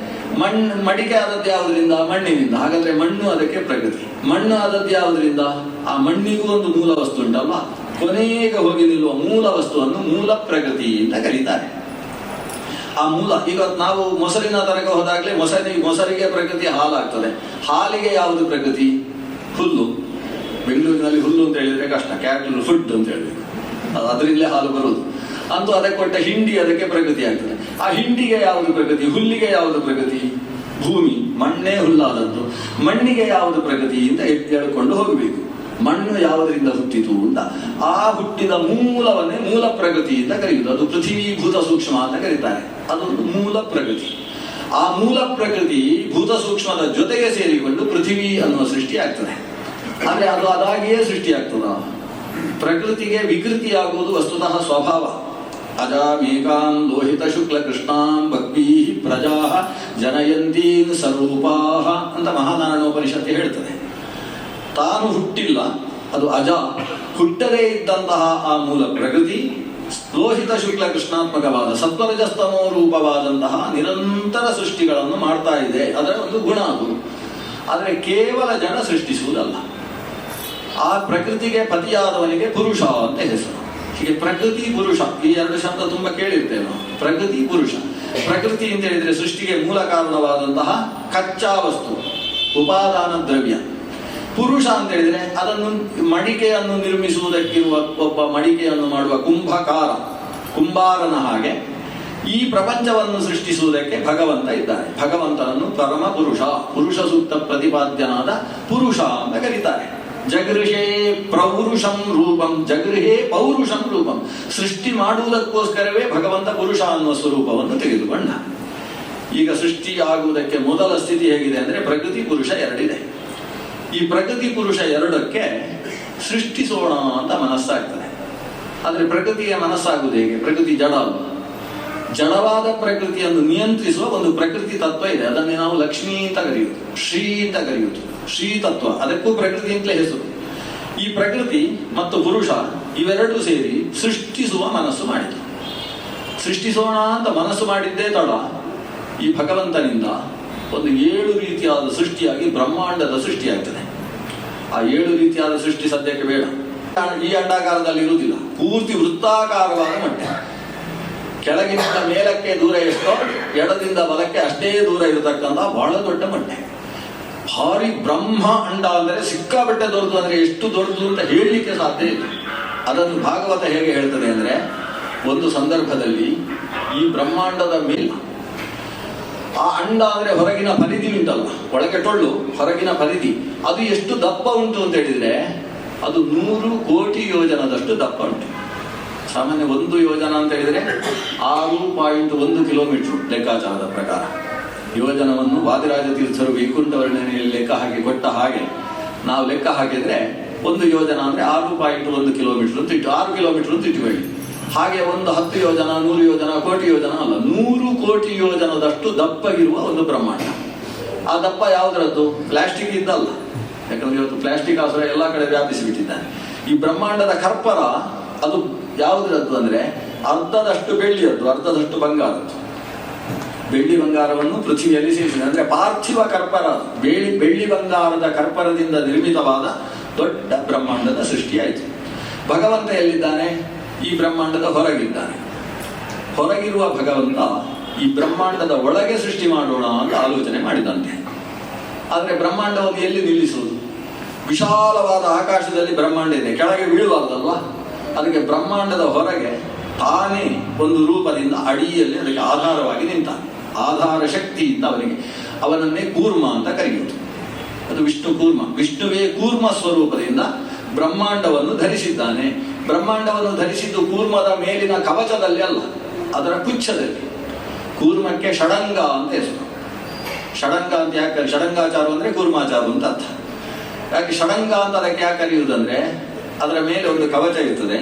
ಮಡಿಕೆ ಆದದ್ದು ಯಾವುದರಿಂದ? ಮಣ್ಣಿನಿಂದ. ಹಾಗಾದ್ರೆ ಮಣ್ಣು ಅದಕ್ಕೆ ಪ್ರಕೃತಿ. ಮಣ್ಣು ಆದದ್ದು ಯಾವುದರಿಂದ? ಆ ಮಣ್ಣಿಗೂ ಒಂದು ಮೂಲ ವಸ್ತು ಉಂಟಲ್ಲ, ಕೊನೆಗೆ ಹೋಗಿ ನಿಲ್ಲುವ ಮೂಲ ವಸ್ತುವನ್ನು ಮೂಲ ಪ್ರಕೃತಿ ಅಂತ ಕರೀತಾರೆ. ಆ ಮೂಲ, ಈಗ ನಾವು ಮೊಸರಿನ ತನಕ ಹೋದಾಗ್ಲೇ ಮೊಸರಿಗೆ ಪ್ರಕೃತಿ ಹಾಲಾಗ್ತದೆ. ಹಾಲಿಗೆ ಯಾವುದು ಪ್ರಕೃತಿ? ಹುಲ್ಲು. ಬೆಂಗಳೂರಿನಲ್ಲಿ ಹುಲ್ಲು ಅಂತ ಹೇಳಿದ್ರೆ ಕಷ್ಟ, ಕ್ಯಾಟಲ್ ಫುಡ್ ಅಂತ ಹೇಳಬೇಕು, ಅದರಿಂದಲೇ ಹಾಲು ಬರುವುದು. ಅಂತೂ ಅದಕ್ಕೆ ಕೊಟ್ಟ ಹಿಂಡಿ ಅದಕ್ಕೆ ಪ್ರಕೃತಿ ಆಗ್ತದೆ. ಆ ಹಿಂಡಿಗೆ ಯಾವುದು ಪ್ರಕೃತಿ? ಹುಲ್ಲಿಗೆ ಯಾವುದು ಪ್ರಕೃತಿ? ಭೂಮಿ, ಮಣ್ಣೇ ಹುಲ್ಲಾದದ್ದು. ಮಣ್ಣಿಗೆ ಯಾವುದು ಪ್ರಕೃತಿ ಅಂತ ಹೇಳಿಕೊಂಡು ಹೋಗಬೇಕು. ಮಣ್ಣು ಯಾವುದರಿಂದ ಹುಟ್ಟಿತು ಅಂತ, ಆ ಹುಟ್ಟಿದ ಮೂಲವನ್ನೇ ಮೂಲ ಪ್ರಕೃತಿಯಿಂದ ಕರೆಯುವುದು. ಅದು ಪೃಥ್ವೀಭೂತ ಸೂಕ್ಷ್ಮ ಅಂತ ಕರೀತಾರೆ. ಅದೊಂದು ಮೂಲ ಪ್ರಕೃತಿ. ಆ ಮೂಲ ಪ್ರಕೃತಿ ಭೂತ ಸೂಕ್ಷ್ಮದ ಜೊತೆಗೆ ಸೇರಿಕೊಂಡು ಪೃಥ್ವಿ ಅನ್ನುವ ಸೃಷ್ಟಿ ಆಗ್ತದೆ. ಆದ್ರೆ ಅದು ಅದಾಗಿಯೇ ಸೃಷ್ಟಿ ಆಗ್ತದ? ಪ್ರಕೃತಿಗೆ ವಿಕೃತಿಯಾಗುವುದು ವಸ್ತುತಃ ಸ್ವಭಾವ. ಅಜಾಮೇಕಾಂ ಲೋಹಿತ ಶುಕ್ಲ ಕೃಷ್ಣಾಂ ಭಕ್ತಿ ಪ್ರಜಾ ಜನಯಂತೀನ್ ಸ್ವರೂಪಾಹ ಅಂತ ಮಹಾನಾರಾಯಣೋಪನಿಷತ್ತು ಹೇಳ್ತದೆ. ತಾನು ಹುಟ್ಟಿಲ್ಲ, ಅದು ಅಜ. ಹುಟ್ಟದೇ ಇದ್ದಂತಹ ಆ ಮೂಲ ಪ್ರಕೃತಿ ಲೋಹಿತ ಶುಕ್ಲ ಕೃಷ್ಣಾತ್ಮಕವಾದ ಸತ್ವರಜಸ್ತಮೋ ರೂಪವಾದಂತಹ ನಿರಂತರ ಸೃಷ್ಟಿಗಳನ್ನು ಮಾಡ್ತಾ ಇದೆ. ಅದರ ಒಂದು ಗುಣ ಅದು. ಆದರೆ ಕೇವಲ ಜನ ಸೃಷ್ಟಿಸುವುದಲ್ಲ. ಆ ಪ್ರಕೃತಿಗೆ ಪತಿಯಾದವನಿಗೆ ಪುರುಷ ಅಂತ ಹೆಸರು. ಹೀಗೆ ಪ್ರಕೃತಿ ಪುರುಷ, ಈ ಎರಡು ಶಬ್ದ ತುಂಬಾ ಕೇಳಿರ್ತೇವೆ ನಾವು. ಪ್ರಕೃತಿ ಪುರುಷ. ಪ್ರಕೃತಿ ಅಂತ ಹೇಳಿದ್ರೆ ಸೃಷ್ಟಿಗೆ ಮೂಲ ಕಾರಣವಾದಂತಹ ಕಚ್ಚಾ ವಸ್ತು, ಉಪಾದಾನ ದ್ರವ್ಯ. ಪುರುಷ ಅಂತ ಹೇಳಿದ್ರೆ ಅದನ್ನು, ಮಡಿಕೆಯನ್ನು ನಿರ್ಮಿಸುವುದಕ್ಕಿರುವ ಒಬ್ಬ ಮಡಿಕೆಯನ್ನು ಮಾಡುವ ಕುಂಬಾರನ ಹಾಗೆ ಈ ಪ್ರಪಂಚವನ್ನು ಸೃಷ್ಟಿಸುವುದಕ್ಕೆ ಭಗವಂತ ಇದ್ದಾನೆ. ಭಗವಂತನನ್ನು ಪರಮ ಪುರುಷ, ಪುರುಷ ಸೂಕ್ತ ಪ್ರತಿಪಾದ್ಯನಾದ ಪುರುಷ ಅಂತ ಕರೀತಾರೆ. ಜಗೃಹೇ ಪ್ರೌರುಷಂ ರೂಪಂ, ಜಗೃಹೇ ಪೌರುಷಂ ರೂಪಂ. ಸೃಷ್ಟಿ ಮಾಡುವುದಕ್ಕೋಸ್ಕರವೇ ಭಗವಂತ ಪುರುಷ ಅನ್ನುವ ಸ್ವರೂಪವನ್ನು ತೆಗೆದುಕೊಂಡ. ಈಗ ಸೃಷ್ಟಿ ಆಗುವುದಕ್ಕೆ ಮೊದಲ ಸ್ಥಿತಿ ಹೇಗಿದೆ ಅಂದ್ರೆ ಪ್ರಕೃತಿ ಪುರುಷ ಎರಡಿದೆ. ಈ ಪ್ರಕೃತಿ ಪುರುಷ ಎರಡಕ್ಕೆ ಸೃಷ್ಟಿಸೋಣ ಅಂತ ಮನಸ್ಸಾಗ್ತದೆ. ಆದ್ರೆ ಪ್ರಕೃತಿಗೆ ಮನಸ್ಸಾಗುವುದು ಹೇಗೆ? ಪ್ರಕೃತಿ ಜಡ ಅಲ್ಲ. ಜಡವಾದ ಪ್ರಕೃತಿಯನ್ನು ನಿಯಂತ್ರಿಸುವ ಒಂದು ಪ್ರಕೃತಿ ತತ್ವ ಇದೆ. ಅದನ್ನೇ ನಾವು ಲಕ್ಷ್ಮೀ ಅಂತ ಕರೆಯುವುದು, ಶ್ರೀ ಅಂತ ಕರೆಯುವುದು. ಶ್ರೀ ತತ್ವ, ಅದಕ್ಕೂ ಪ್ರಕೃತಿ ಅಂತಲೇ ಹೆಸರು. ಈ ಪ್ರಕೃತಿ ಮತ್ತು ಪುರುಷ ಇವೆರಡೂ ಸೇರಿ ಸೃಷ್ಟಿಸುವ ಮನಸ್ಸು ಮಾಡಿತು. ಸೃಷ್ಟಿಸೋಣ ಅಂತ ಮನಸ್ಸು ಮಾಡಿದ್ದೇ ತಡ ಈ ಭಗವಂತನಿಂದ ಒಂದು 7 ರೀತಿಯಾದ ಸೃಷ್ಟಿಯಾಗಿ ಬ್ರಹ್ಮಾಂಡದ ಸೃಷ್ಟಿಯಾಗ್ತದೆ. ಆ 7 ರೀತಿಯಾದ ಸೃಷ್ಟಿ ಸದ್ಯಕ್ಕೆ ಬೇಡ. ಈ ಅಂಡಾಕಾರದಲ್ಲಿ ಇರುವುದಿಲ್ಲ, ಪೂರ್ತಿ ವೃತ್ತಾಕಾರವಾದ ಮೊಟ್ಟೆ. ಕೆಳಗಿನಿಂದ ಮೇಲಕ್ಕೆ ದೂರ ಎಷ್ಟೋ, ಎಡದಿಂದ ಬಲಕ್ಕೆ ಅಷ್ಟೇ ದೂರ ಇರತಕ್ಕಂಥ ಬಹಳ ದೊಡ್ಡ ಮೊಟ್ಟೆ. ಭಾರಿ ಬ್ರಹ್ಮ ಅಂಡ ಅಂದರೆ ಸಿಕ್ಕಾಬಟ್ಟೆ ದೊಡ್ಡದು. ಅಂದ್ರೆ ಎಷ್ಟು ದೊಡ್ಡದು ಅಂತ ಹೇಳಲಿಕ್ಕೆ ಸಾಧ್ಯ ಇಲ್ಲ. ಅದನ್ನು ಭಾಗವತ ಹೇಗೆ ಹೇಳ್ತದೆ ಅಂದ್ರೆ, ಒಂದು ಸಂದರ್ಭದಲ್ಲಿ ಈ ಬ್ರಹ್ಮಾಂಡದ ಮೇಲೆ ಆ ಅಂಡ ಅಂದ್ರೆ ಹೊರಗಿನ ಪರಿಧಿ ಉಂಟಲ್ಲ, ಒಳಗೆ ಟೊಳ್ಳು, ಹೊರಗಿನ ಪರಿಧಿ, ಅದು ಎಷ್ಟು ದಪ್ಪ ಉಂಟು ಅಂತ ಹೇಳಿದ್ರೆ ಅದು 100 ಕೋಟಿ ಯೋಜನದಷ್ಟು ದಪ್ಪ ಉಂಟು. ಸಾಮಾನ್ಯ 1 ಯೋಜನ ಅಂತ ಹೇಳಿದ್ರೆ 6.1 ಕಿಲೋಮೀಟರ್ ಲೆಕ್ಕಾಚಾರದ ಪ್ರಕಾರ. ಯೋಜನವನ್ನು ವಾದಿರಾಜ ತೀರ್ಥರು ವೈಕುಂಠ ವರ್ಣನೆಯಲ್ಲಿ ಲೆಕ್ಕ ಹಾಕಿ ಕೊಟ್ಟ ಹಾಗೆ ನಾವು ಲೆಕ್ಕ ಹಾಕಿದ್ರೆ 1 ಯೋಜನ ಅಂದ್ರೆ 6.1 ಕಿಲೋಮೀಟರ್ ಅಂತ ಇಟ್ಟು, 6 ಕಿಲೋಮೀಟರ್ ಅಂತ ಇಟ್ಟುಕೊಳ್ಳಿ. ಹಾಗೆ ಒಂದು 10 ಯೋಜನ, 100 ಯೋಜನ, ಕೋಟಿ ಯೋಜನ ಅಲ್ಲ, 100 ಕೋಟಿ ಯೋಜನದಷ್ಟು ದಪ್ಪಗಿರುವ ಒಂದು ಬ್ರಹ್ಮಾಂಡ. ಆ ದಪ್ಪ ಯಾವುದರದ್ದು? ಪ್ಲಾಸ್ಟಿಕ್ ಇದ್ದಲ್ಲ. ಯಾಕಂದ್ರೆ ಇವತ್ತು ಪ್ಲಾಸ್ಟಿಕ್ ಆಸುರ ಎಲ್ಲ ಕಡೆ ವ್ಯಾಪಿಸಿಬಿಟ್ಟಿದ್ದಾನೆ. ಈ ಬ್ರಹ್ಮಾಂಡದ ಕರ್ಪರ ಅದು ಯಾವುದರದ್ದು ಅಂದ್ರೆ ಅರ್ಧದಷ್ಟು ಬೆಳ್ಳಿಯದ್ದು, ಅರ್ಧದಷ್ಟು ಬಂಗಾರದ್ದು. ಬೆಳ್ಳಿ ಬಂಗಾರವನ್ನು ಪೃಥ್ವಿಯಲ್ಲಿ ಸೇರಿಸಿದೆ. ಅಂದ್ರೆ ಪಾರ್ಥಿವ ಕರ್ಪರ, ಬೆಳ್ಳಿ ಬಂಗಾರದ ಕರ್ಪರದಿಂದ ನಿರ್ಮಿತವಾದ ದೊಡ್ಡ ಬ್ರಹ್ಮಾಂಡದ ಸೃಷ್ಟಿಯಾಯಿತು. ಭಗವಂತ ಎಲ್ಲಿದ್ದಾನೆ? ಈ ಬ್ರಹ್ಮಾಂಡದ ಹೊರಗಿದ್ದಾನೆ. ಹೊರಗಿರುವ ಭಗವಂತ ಈ ಬ್ರಹ್ಮಾಂಡದ ಒಳಗೆ ಸೃಷ್ಟಿ ಮಾಡೋಣ ಅಂತ ಆಲೋಚನೆ ಮಾಡಿದಂತೆ. ಆದರೆ ಬ್ರಹ್ಮಾಂಡವನ್ನು ಎಲ್ಲಿ ನಿಲ್ಲಿಸುವುದು? ವಿಶಾಲವಾದ ಆಕಾಶದಲ್ಲಿ ಬ್ರಹ್ಮಾಂಡ ಇದೆ, ಕೆಳಗೆ ಬೀಳುವಾಗದಲ್ವಾ? ಅದಕ್ಕೆ ಬ್ರಹ್ಮಾಂಡದ ಹೊರಗೆ ತಾನೇ ಒಂದು ರೂಪದಿಂದ ಅಡಿಯಲ್ಲಿ ಅದಕ್ಕೆ ಆಧಾರವಾಗಿ ನಿಂತ, ಆಧಾರ ಶಕ್ತಿ ಇದ್ದ ಅವನನ್ನೇ ಕೂರ್ಮ ಅಂತ ಕರೆಯುವುದು. ಅದು ವಿಷ್ಣು ಕೂರ್ಮ. ವಿಷ್ಣುವೇ ಕೂರ್ಮ ಸ್ವರೂಪದಿಂದ ಬ್ರಹ್ಮಾಂಡವನ್ನು ಧರಿಸಿದ್ದಾನೆ. ಬ್ರಹ್ಮಾಂಡವನ್ನು ಧರಿಸಿದ್ದು ಕೂರ್ಮದ ಮೇಲಿನ ಕವಚದಲ್ಲಿ ಅಲ್ಲ, ಅದರ ಪುಚ್ಛದಲ್ಲಿ. ಕೂರ್ಮಕ್ಕೆ ಷಡಂಗ ಅಂತ ಹೆಸರು. ಷಡಂಗ ಅಂತ ಯಾಕೆ, ಷಡಂಗಾಚಾರ ಅಂದ್ರೆ ಕೂರ್ಮಾಚಾರ ಅಂತ ಅರ್ಥ. ಯಾಕೆ ಷಡಂಗ ಅಂತ ಅದಕ್ಕೆ ಯಾಕೆ ಕರೆಯುವುದಂದ್ರೆ, ಅದರ ಮೇಲೆ ಒಂದು ಕವಚ ಇರ್ತದೆ,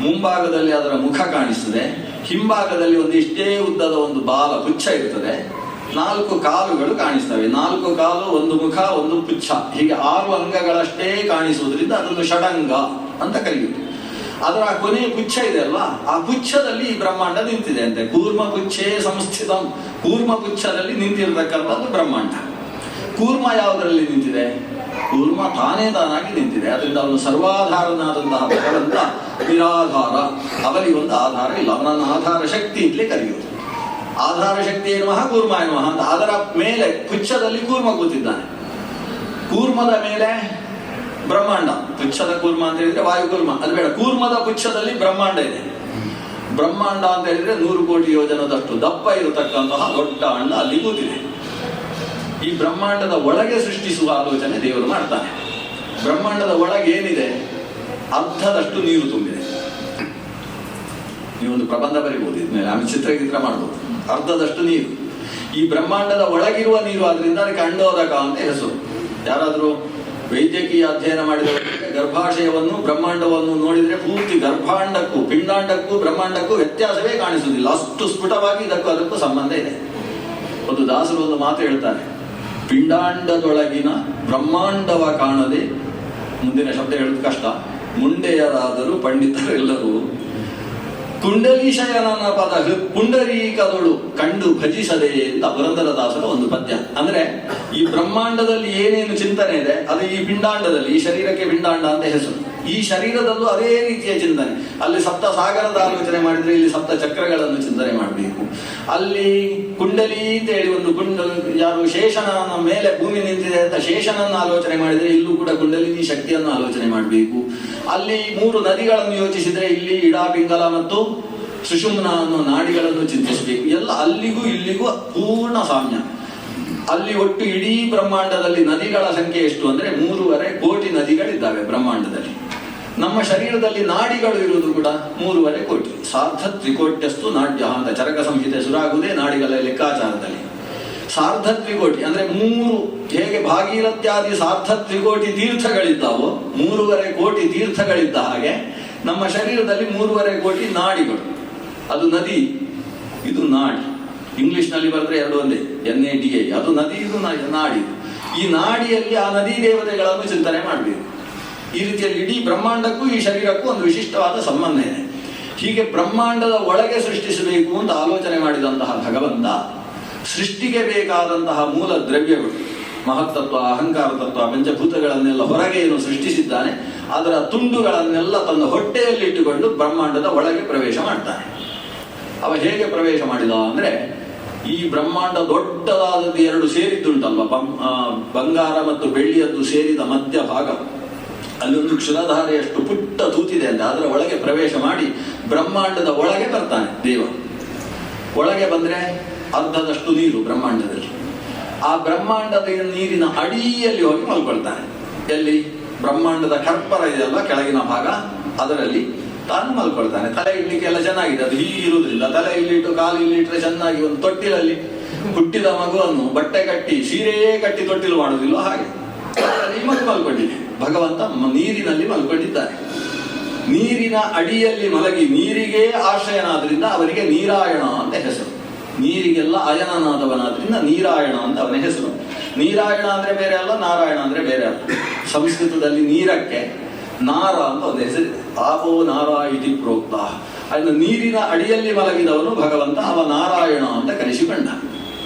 ಮುಂಭಾಗದಲ್ಲಿ ಅದರ ಮುಖ ಕಾಣಿಸ್ತದೆ, ಹಿಂಭಾಗದಲ್ಲಿ ಒಂದು ಇಷ್ಟೇ ಉದ್ದದ ಒಂದು ಬಾಲ ಪುಚ್ಛ ಇರ್ತದೆ, 4 ಕಾಲುಗಳು ಕಾಣಿಸ್ತವೆ, 4 ಕಾಲು, ಒಂದು ಮುಖ, ಒಂದು ಪುಚ್ಛ, ಹೀಗೆ 6 ಅಂಗಗಳಷ್ಟೇ ಕಾಣಿಸುವುದರಿಂದ ಅದನ್ನು ಷಡಂಗ ಅಂತ ಕರೆಯುವುದು. ಅದರ ಕೊನೆಯ ಪುಚ್ಛ ಇದೆ ಅಲ್ವಾ, ಆ ಪುಚ್ಛದಲ್ಲಿ ಈ ಬ್ರಹ್ಮಾಂಡ ನಿಂತಿದೆ ಅಂತೆ. ಕೂರ್ಮ ಪುಚ್ಛೇ ಸಂಸ್ಥಿತಂ, ಕೂರ್ಮ ಪುಚ್ಛದಲ್ಲಿ ನಿಂತಿರತಕ್ಕಂಥದ್ದು ಬ್ರಹ್ಮಾಂಡ. ಕೂರ್ಮ ಯಾವುದರಲ್ಲಿ ನಿಂತಿದೆ? ಕೂರ್ಮ ತಾನೇ ತಾನಾಗಿ ನಿಂತಿದೆ. ಅದರಿಂದ ಅವನು ಸರ್ವಾಧಾರನಾದಂತಹ ಭಗವಂತ ನಿರಾಧಾರ, ಅವನಿಗೆ ಒಂದು ಆಧಾರ ಇಲ್ಲ, ಅವನನ್ನು ಆಧಾರ ಶಕ್ತಿ ಅಂತಲೇ ಕರೆಯುವುದು. ಆಧಾರ ಶಕ್ತಿ ಎನ್ನುವ ಕೂರ್ಮ ಎನ್ನುವ ಅಂತ. ಅದರ ಮೇಲೆ ಪುಚ್ಛದಲ್ಲಿ ಕೂರ್ಮ ಕೂತಿದ್ದಾನೆ, ಕೂರ್ಮದ ಮೇಲೆ ಬ್ರಹ್ಮಾಂಡ. ಪುಚ್ಛದ ಕೂರ್ಮ ಅಂತ ಹೇಳಿದ್ರೆ ವಾಯುಕೂರ್ಮ, ಅದು ಬೇಡ, ಕೂರ್ಮದ ಪುಚ್ಛದಲ್ಲಿ ಬ್ರಹ್ಮಾಂಡ ಇದೆ. ಬ್ರಹ್ಮಾಂಡ ಅಂತ ಹೇಳಿದ್ರೆ 100 ಕೋಟಿ ಯೋಜನದಷ್ಟು ದಪ್ಪ ಇರತಕ್ಕಂತಹ ದೊಡ್ಡ ಅಂಡ ಅಲ್ಲಿ ಕೂತಿದೆ. ಈ ಬ್ರಹ್ಮಾಂಡದ ಒಳಗೆ ಸೃಷ್ಟಿಸುವ ಆಲೋಚನೆ ದೇವರು ಮಾಡ್ತಾನೆ. ಬ್ರಹ್ಮಾಂಡದ ಒಳಗೆ ಏನಿದೆ? ಅರ್ಧದಷ್ಟು ನೀರು ತುಂಬಿದೆ. ನೀವೊಂದು ಪ್ರಬಂಧ ಬರೀಬಹುದು, ಇದ್ಮೇಲೆ ಆಮೇಲೆ ಚಿತ್ರ ಮಾಡ್ಬೋದು. ಅರ್ಧದಷ್ಟು ನೀರು ಈ ಬ್ರಹ್ಮಾಂಡದ ಒಳಗಿರುವ ನೀರು, ಆದ್ರಿಂದ ಅದಕ್ಕೆ ಅಂಡೋದಕ ಅಂತ ಹೆಸರು. ಯಾರಾದರೂ ವೈದ್ಯಕೀಯ ಅಧ್ಯಯನ ಮಾಡಿದವರಿಗೆ ಗರ್ಭಾಶಯವನ್ನು ಬ್ರಹ್ಮಾಂಡವನ್ನು ನೋಡಿದರೆ ಪೂರ್ತಿ ಗರ್ಭಾಂಡಕ್ಕೂ ಪಿಂಡಾಂಡಕ್ಕೂ ಬ್ರಹ್ಮಾಂಡಕ್ಕೂ ವ್ಯತ್ಯಾಸವೇ ಕಾಣಿಸುವುದಿಲ್ಲ, ಅಷ್ಟು ಸ್ಫುಟವಾಗಿ ಇದಕ್ಕೂ ಅದಕ್ಕೂ ಸಂಬಂಧ ಇದೆ. ಒಂದು ದಾಸರು ಒಂದು ಮಾತು ಹೇಳ್ತಾರೆ, ಪಿಂಡಾಂಡದೊಳಗಿನ ಬ್ರಹ್ಮಾಂಡವ ಕಾಣದೆ, ಮುಂದಿನ ಶಬ್ದ ಹೇಳೋದು ಕಷ್ಟ, ಮುಂಡೆಯರಾದರೂ ಪಂಡಿತರೆಲ್ಲರೂ ಕುಂಡಲೀಶಯನನ ಪದ ಪುಂಡರೀಕದೊಳು ಕಂಡು ಭಜಿಸದೆ ಅಂತ ಪುರಂದರದಾಸರ ಒಂದು ಪದ್ಯ. ಅಂದ್ರೆ ಈ ಬ್ರಹ್ಮಾಂಡದಲ್ಲಿ ಏನೇನು ಚಿಂತನೆ ಇದೆ ಅದು ಈ ಪಿಂಡಾಂಡದಲ್ಲಿ, ಈ ಶರೀರಕ್ಕೆ ಪಿಂಡಾಂಡ ಅಂತ ಹೆಸರು, ಈ ಶರೀರದಲ್ಲೂ ಅದೇ ರೀತಿಯ ಚಿಂತನೆ. ಅಲ್ಲಿ ಸಪ್ತ ಸಾಗರದ ಆಲೋಚನೆ ಮಾಡಿದ್ರೆ ಇಲ್ಲಿ ಸಪ್ತ ಚಕ್ರಗಳನ್ನು ಚಿಂತನೆ ಮಾಡಬೇಕು. ಅಲ್ಲಿ ಕುಂಡಲಿ ಅಂತ ಹೇಳಿ ಒಂದು ಯಾರು ಶೇಷನ ಮೇಲೆ ಭೂಮಿ ನಿಂತಿದೆ ಅಂತ ಶೇಷನನ್ನು ಆಲೋಚನೆ ಮಾಡಿದ್ರೆ ಇಲ್ಲೂ ಕೂಡ ಕುಂಡಲಿನಿ ಶಕ್ತಿಯನ್ನು ಆಲೋಚನೆ ಮಾಡಬೇಕು. ಅಲ್ಲಿ 3 ನದಿಗಳನ್ನು ಯೋಚಿಸಿದ್ರೆ ಇಲ್ಲಿ ಇಡಾ, ಪಿಂಗಲ ಮತ್ತು ಸುಷುಮ್ನ ಅನ್ನೋ ನಾಡಿಗಳನ್ನು ಚಿಂತಿಸಬೇಕು. ಎಲ್ಲ ಅಲ್ಲಿಗೂ ಇಲ್ಲಿಗೂ ಪೂರ್ಣ ಸಾಮ್ಯ. ಅಲ್ಲಿ ಒಟ್ಟು ಇಡೀ ಬ್ರಹ್ಮಾಂಡದಲ್ಲಿ ನದಿಗಳ ಸಂಖ್ಯೆ ಎಷ್ಟು ಅಂದ್ರೆ 3.5 ಕೋಟಿ ನದಿಗಳಿದ್ದಾವೆ ಬ್ರಹ್ಮಾಂಡದಲ್ಲಿ. ನಮ್ಮ ಶರೀರದಲ್ಲಿ ನಾಡಿಗಳು ಇರುವುದು ಕೂಡ 3.5 ಕೋಟಿ. ಸಾರ್ಧ ತ್ರಿಕೋಟ್ಯಸ್ತು ನಾಡ್ಯ ಅಂತ ಚರಕ ಸಂಹಿತೆ ಶುರುವಾಗುವುದೇ ನಾಡಿಗಳ ಲೆಕ್ಕಾಚಾರದಲ್ಲಿ. ಸಾರ್ಧ ತ್ರಿಕೋಟಿ ಅಂದ್ರೆ 3, ಹೇಗೆ ಭಾಗೀರಥ್ಯಾದಿ ಸಾರ್ಧ ತ್ರಿಕೋಟಿ ತೀರ್ಥಗಳಿದ್ದಾವೋ 3.5 ಕೋಟಿ ತೀರ್ಥಗಳಿದ್ದ ಹಾಗೆ ನಮ್ಮ ಶರೀರದಲ್ಲಿ 3.5 ಕೋಟಿ ನಾಡಿಗಳು. ಅದು ನದಿ, ಇದು ನಾಡಿ. ಇಂಗ್ಲಿಷ್ ನಲ್ಲಿ ಬರೆದ್ರೆ 2 ಒಂದೇ, NADI. ಅದು ನದಿ, ಇದು ನಾಡಿ. ಈ ನಾಡಿಯಲ್ಲಿ ಆ ನದಿ ದೇವತೆಗಳನ್ನು ಚಿಂತನೆ ಮಾಡಬೇಕು. ಈ ರೀತಿಯಲ್ಲಿ ಇಡೀ ಬ್ರಹ್ಮಾಂಡಕ್ಕೂ ಈ ಶರೀರಕ್ಕೂ ಒಂದು ವಿಶಿಷ್ಟವಾದ ಸಂಬಂಧ ಇದೆ. ಹೀಗೆ ಬ್ರಹ್ಮಾಂಡದ ಒಳಗೆ ಸೃಷ್ಟಿಸಬೇಕು ಅಂತ ಆಲೋಚನೆ ಮಾಡಿದಂತಹ ಭಗವಂತ ಸೃಷ್ಟಿಗೆ ಬೇಕಾದಂತಹ ಮೂಲ ದ್ರವ್ಯಗಳು, ಮಹತ್ತತ್ವ, ಅಹಂಕಾರ ತತ್ವ, ಪಂಚಭೂತಗಳನ್ನೆಲ್ಲ ಹೊರಗೆ ಏನು ಸೃಷ್ಟಿಸಿದ್ದಾನೆ ಅದರ ತುಂಡುಗಳನ್ನೆಲ್ಲ ತನ್ನ ಹೊಟ್ಟೆಯಲ್ಲಿಟ್ಟುಕೊಂಡು ಬ್ರಹ್ಮಾಂಡದ ಒಳಗೆ ಪ್ರವೇಶ ಮಾಡ್ತಾನೆ. ಅವ ಹೇಗೆ ಪ್ರವೇಶ ಮಾಡಿದ ಅಂದ್ರೆ, ಈ ಬ್ರಹ್ಮಾಂಡ ದೊಡ್ಡದಾದದ್ದು 2 ಸೇರಿದ್ದುಂಟಲ್ವ, ಬಂಗಾರ ಮತ್ತು ಬೆಳ್ಳಿಯದ್ದು ಸೇರಿದ ಮಧ್ಯ ಭಾಗ, ಅಲ್ಲಿ ಒಂದು ಕ್ಷುರಧಾರೆಯಷ್ಟು ಪುಟ್ಟ ತೂತಿದೆ ಅಂತ, ಅದರ ಒಳಗೆ ಪ್ರವೇಶ ಮಾಡಿ ಬ್ರಹ್ಮಾಂಡದ ಒಳಗೆ ಬರ್ತಾನೆ ದೇವ. ಒಳಗೆ ಬಂದ್ರೆ ಅರ್ಧದಷ್ಟು ನೀರು ಬ್ರಹ್ಮಾಂಡದಲ್ಲಿ. ಆ ಬ್ರಹ್ಮಾಂಡದ ನೀರಿನ ಅಡಿಯಲ್ಲಿ ಹೋಗಿ ಮಲ್ಕೊಳ್ತಾನೆ. ಎಲ್ಲಿ? ಬ್ರಹ್ಮಾಂಡದ ಕರ್ಪರ ಇದೆಯಲ್ಲ ಕೆಳಗಿನ ಭಾಗ, ಅದರಲ್ಲಿ ತಾನು ಮಲ್ಕೊಳ್ತಾನೆ. ತಲೆ ಇಡ್ಲಿಕ್ಕೆ ಎಲ್ಲ ಚೆನ್ನಾಗಿದೆ, ಅದು ಹೀಗೆ ಇರುವುದರಿಂದ ತಲೆ ಇಲ್ಲಿಟ್ಟು ಕಾಲು ಇಲ್ಲಿಟ್ರೆ ಚೆನ್ನಾಗಿ. ಒಂದು ತೊಟ್ಟಿಲಲ್ಲಿ ಹುಟ್ಟಿದ ಮಗುವನ್ನು ಬಟ್ಟೆ ಕಟ್ಟಿ ಸೀರೆಯೇ ಕಟ್ಟಿ ತೊಟ್ಟಿಲು ಮಾಡುವುದಿಲ್ಲ ಹಾಗೆ ಈ ಮಗು ಮಲ್ಕೊಂಡಿದೆ. ಭಗವಂತ ನೀರಿನಲ್ಲಿ ಮಲ್ಕೊಂಡಿದ್ದಾನೆ. ನೀರಿನ ಅಡಿಯಲ್ಲಿ ಮಲಗಿ ನೀರಿಗೆ ಆಶ್ರಯನಾದ್ರಿಂದ ಅವನಿಗೆ ನೀರಾಯಣ ಅಂತ ಹೆಸರು. ನೀರಿಗೆಲ್ಲ ಅಯನನಾದವನಾದ್ರಿಂದ ನೀರಾಯಣ ಅಂತ ಅವನ ಹೆಸರು. ನೀರಾಯಣ ಅಂದ್ರೆ ಬೇರೆ ಅಲ್ಲ, ನಾರಾಯಣ ಅಂದ್ರೆ ಬೇರೆ ಅಲ್ಲ. ಸಂಸ್ಕೃತದಲ್ಲಿ ನೀರಕ್ಕೆ ನಾರ ಅಂತ ಒಂದು ಹೆಸರಿದೆ. ಆಪೋ ನಾರ ಇತಿ ಪ್ರೋಕ್ತ. ಅದನ್ನು ನೀರಿನ ಅಡಿಯಲ್ಲಿ ಮಲಗಿದವನು ಭಗವಂತ, ಅವ ನಾರಾಯಣ ಅಂತ ಕರೆಸಿಕೊಂಡ.